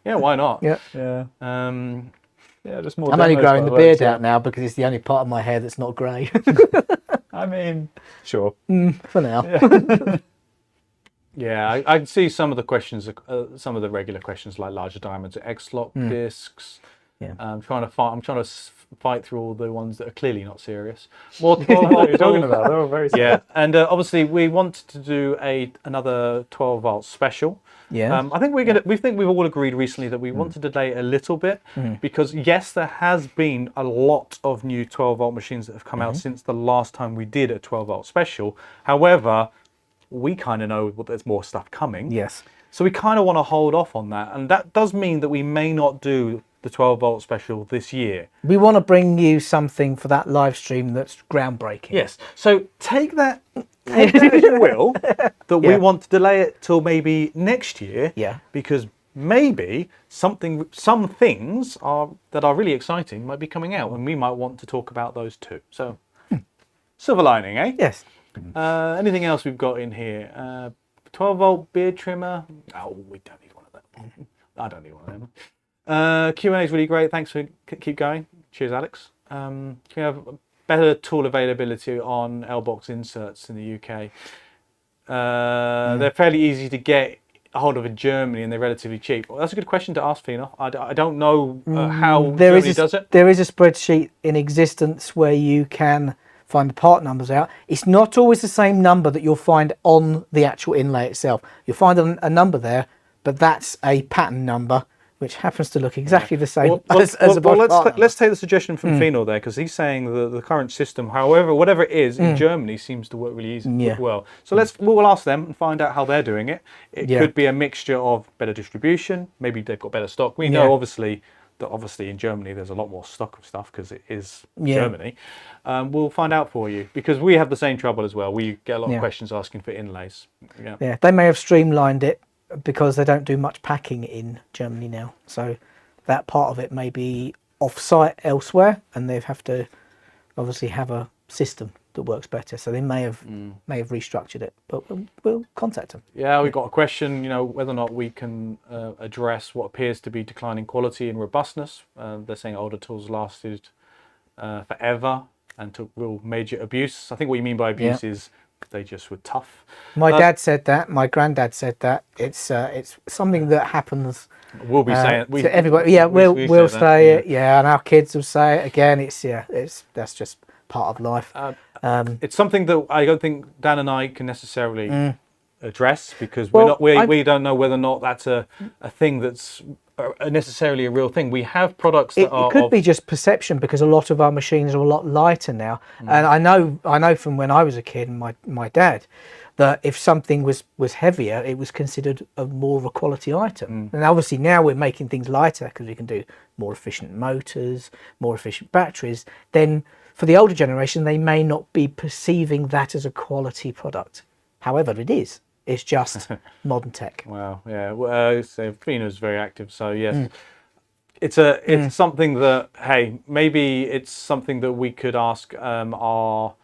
Yeah, why not? Yeah. Yeah, just more. I'm only demos growing by the beard way, out now because it's the only part of my hair that's not grey. I mean, sure. For now. Yeah, I see some of the questions, some of the regular questions like larger diameter X-lock discs. Yeah. I'm trying to fight through all the ones that are clearly not serious. What are you talking about? They're all very serious. Yeah, and obviously we want to do another 12-volt special. Yeah. I think we've all agreed recently that we want to delay it a little bit because yes, there has been a lot of new 12-volt machines that have come out since the last time we did a 12-volt special. However, we kind of know there's more stuff coming. Yes. So we kind of want to hold off on that, and that does mean that we may not do the 12-volt special this year. We want to bring you something for that live stream that's groundbreaking. Yes. So take that as you will, that we want to delay it till maybe next year. Yeah. Because maybe some things that are really exciting might be coming out, and we might want to talk about those too. So silver lining, eh? Yes. Anything else we've got in here? 12-volt beard trimmer. Oh, we don't need one of them. I don't need one of them. Q&A is really great. Thanks for keep going. Cheers, Alex. Can we have better tool availability on L-BOXX inserts in the UK? They're fairly easy to get a hold of in Germany, and they're relatively cheap. Well, that's a good question to ask, Fein. I don't know how Germany does it. There is a spreadsheet in existence where you can find the part numbers out. It's not always the same number that you'll find on the actual inlay itself. You'll find a number there, but that's a pattern number, which happens to look exactly the same as a Bosch part number. Let's take the suggestion from Fein there, because he's saying the current system, whatever it is, in Germany seems to work really easy well. So we'll ask them and find out how they're doing it. It could be a mixture of better distribution, maybe they've got better stock. We know obviously that obviously in Germany there's a lot more stock of stuff because it is Yeah. Germany, we'll find out for you, because we have the same trouble as well. We get a lot Yeah. of questions asking for inlays. Yeah. Yeah, they may have streamlined it because they don't do much packing in Germany now. So that part of it may be off-site elsewhere, and they have to obviously have a system that works better. So they may have restructured it, but we'll contact them. Yeah, we've got a question, whether or not we can address what appears to be declining quality and robustness. They're saying older tools lasted forever and took real major abuse. I think what you mean by abuse is they just were tough. My dad said that. My granddad said that. It's something that happens. We'll be saying to everybody. Yeah, we'll say it. Yeah, and our kids will say it again. That's just part of life. It's something that I don't think Dan and I can necessarily address, because we don't know whether or not that's a thing that's necessarily a real thing. We have products that it could be just perception, because a lot of our machines are a lot lighter now. And I know from when I was a kid and my dad, that if something was heavier, it was considered more of a quality item. And obviously now we're making things lighter because we can do more efficient motors, more efficient batteries. Then for the older generation, they may not be perceiving that as a quality product. However, it is. It's just modern tech. Wow, yeah. So Fina's very active, so yes. It's something that, hey, maybe it's something that we could ask our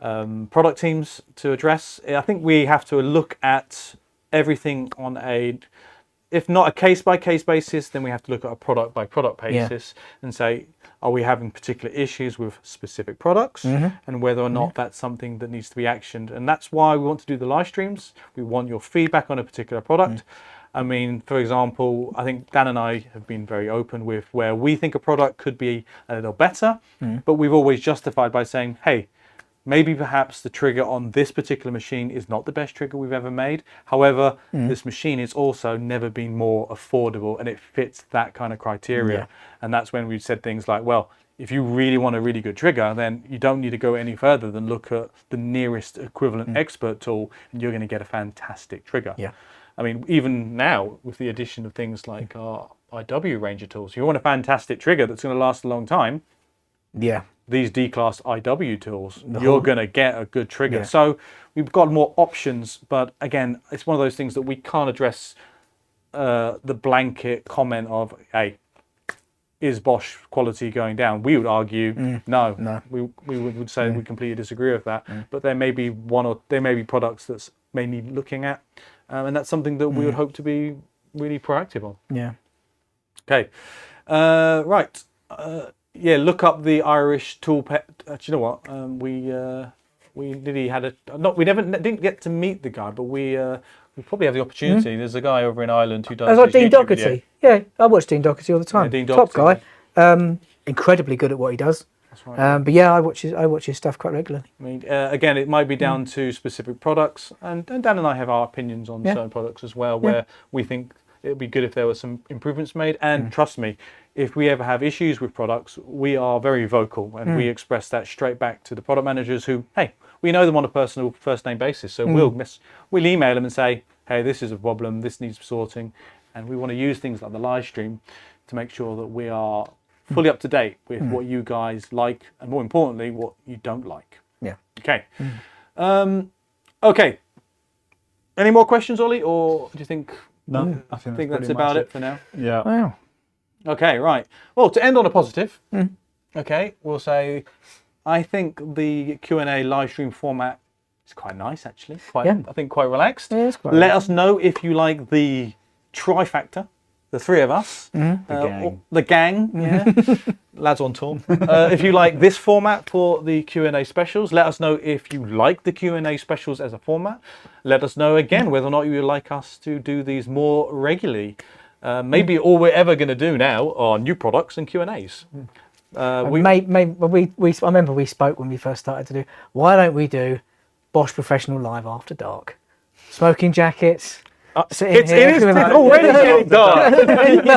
product teams to address. I think we have to look at everything on if not a case-by-case basis, then we have to look at a product-by-product basis and say, are we having particular issues with specific products, and whether or not that's something that needs to be actioned. And that's why we want to do the live streams. We want your feedback on a particular product. I mean, for example, I think Dan and I have been very open with where we think a product could be a little better, but we've always justified by saying, hey, maybe perhaps the trigger on this particular machine is not the best trigger we've ever made. However, this machine is also never been more affordable, and it fits that kind of criteria. And that's when we've said things like, well, if you really want a really good trigger, then you don't need to go any further than look at the nearest equivalent expert tool, and you're going to get a fantastic trigger. I mean, even now with the addition of things like our IW Ranger tools, you want a fantastic trigger that's going to last a long time. These D-class IW tools, you're going to get a good trigger. So we've got more options, but again, it's one of those things that we can't address the blanket comment of, hey, is Bosch quality going down? We would argue, no. We would say we completely disagree with that. But there may be products that may need looking at, and that's something that we would hope to be really proactive on. Okay, right. Look up the Irish tool pet. Do you know what? We nearly had didn't get to meet the guy, but we probably have the opportunity. There's a guy over in Ireland who does. I got Dean Doherty. Yeah, I watch Dean Doherty all the time. Dean Top Doherty, guy. Incredibly good at what he does. That's right. But yeah, I watch his stuff quite regularly. I mean, again, it might be down to specific products, and Dan and I have our opinions on certain products as well, where we think it would be good if there were some improvements made. And trust me, if we ever have issues with products, we are very vocal, and we express that straight back to the product managers who, hey, we know them on a personal first name basis. So we'll email them and say, hey, this is a problem, this needs sorting. And we want to use things like the live stream to make sure that we are fully up to date with what you guys like, and more importantly, what you don't like. Okay. Okay. Any more questions, Ollie, or do you think? No, I think that's about it for now. Yeah. Wow. Okay, right. Well, to end on a positive, okay, we'll say I think the Q&A live stream format is quite nice, actually. I think quite relaxed. Yeah, it's quite Let us know if you like the trifactor, the three of us, the gang, lads on tour. If you like this format for the Q&A specials, let us know if you like the Q&A specials as a format. Let us know again whether or not you would like us to do these more regularly. Maybe all we're ever going to do now are new products and Q&As. I remember we spoke when we first started to do, why don't we do Bosch Professional live after dark? Smoking jackets. It's already getting dark.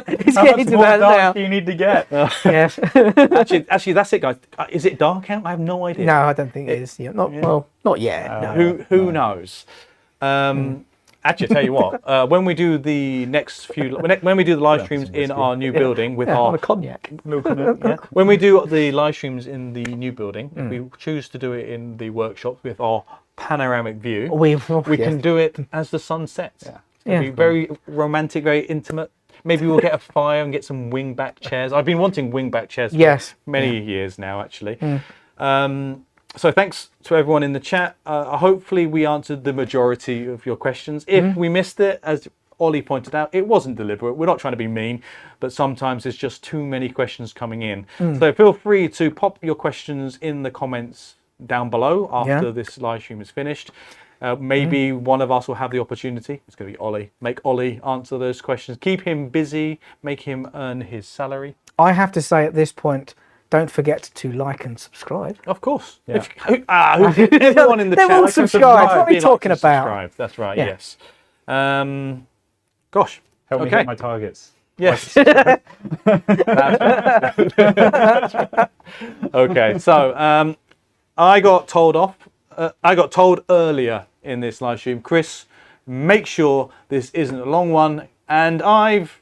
It's getting to that now. You need to get. Yes. Actually, that's it, guys. Is it dark out? I have no idea. No, I don't think it is. Yeah, not yet. No. Who knows? Actually, I tell you what. When we do the next few, when we do the live streams in our new building with on our a cognac. when we do the live streams in the new building, if we choose to do it in the workshop with our panoramic view, we can do it as the sun sets. It'll be very romantic, very intimate. Maybe we'll get a fire and get some wingback chairs. I've been wanting wingback chairs for many years now, actually. So thanks to everyone in the chat. Hopefully we answered the majority of your questions. If we missed it, as Ollie pointed out, it wasn't deliberate. We're not trying to be mean, but sometimes there's just too many questions coming in. So feel free to pop your questions in the comments down below after this live stream is finished. Maybe one of us will have the opportunity. It's going to be Ollie. Make Ollie answer those questions. Keep him busy. Make him earn his salary. I have to say at this point, don't forget to like and subscribe. Of course. Yeah. Everyone in the chat. They're all subscribed. What are we talking about? Subscribe. That's right. Yes. Gosh. Help me hit my targets. Yes. Okay. So I got told off. I got told earlier in this live stream, Chris, make sure this isn't a long one, and I've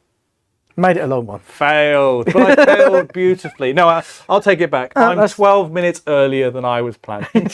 made it a long one. Failed, but I failed beautifully. No, I'll take it back. I'm 12 minutes earlier than I was planning,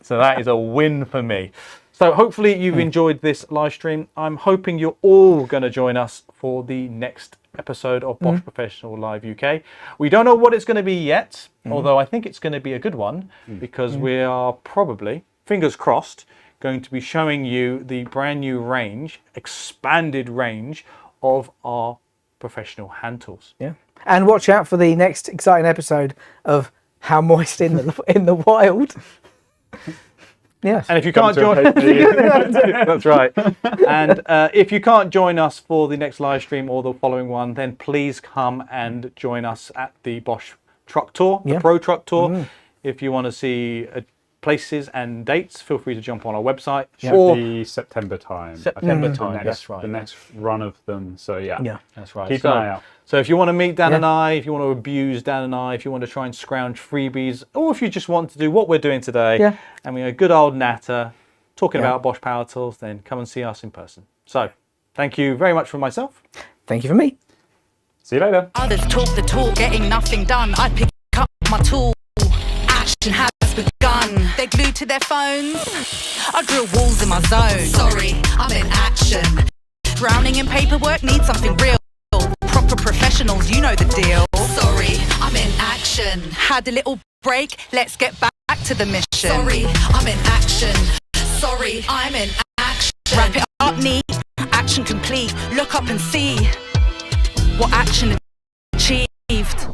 so that is a win for me. So hopefully you've enjoyed this live stream. I'm hoping you're all going to join us for the next episode of Bosch Professional Live UK. We don't know what it's going to be yet, although I think it's going to be a good one because we are probably, fingers crossed, going to be showing you the brand new range, expanded range of our professional hand tools. Yeah, and watch out for the next exciting episode of How Moist in the Wild. Yes. And if you can't join, that's right. And if you can't join us for the next live stream or the following one, then please come and join us at the Bosch Truck Tour, the PROTruck Tour. If you want to see places and dates, feel free to jump on our website. Or the September time. September time. That's right. The next run of them. So yeah, that's right. Keep an eye out. So if you want to meet Dan and I, if you want to abuse Dan and I, if you want to try and scrounge freebies, or if you just want to do what we're doing today, and we're a good old natter talking about Bosch power tools, then come and see us in person. So thank you very much for myself. Thank you for me. See you later. Others talk the talk, getting nothing done. I pick up my tool. Action has begun. They're glued to their phones. I drill walls in my zone. Sorry, I'm in action. Drowning in paperwork, need something real. Proper professionals, you know the deal. Sorry, I'm in action. Had a little break, let's get back to the mission. Sorry, I'm in action. Sorry, I'm in action. Wrap it up neat, action complete. Look up and see what action achieved.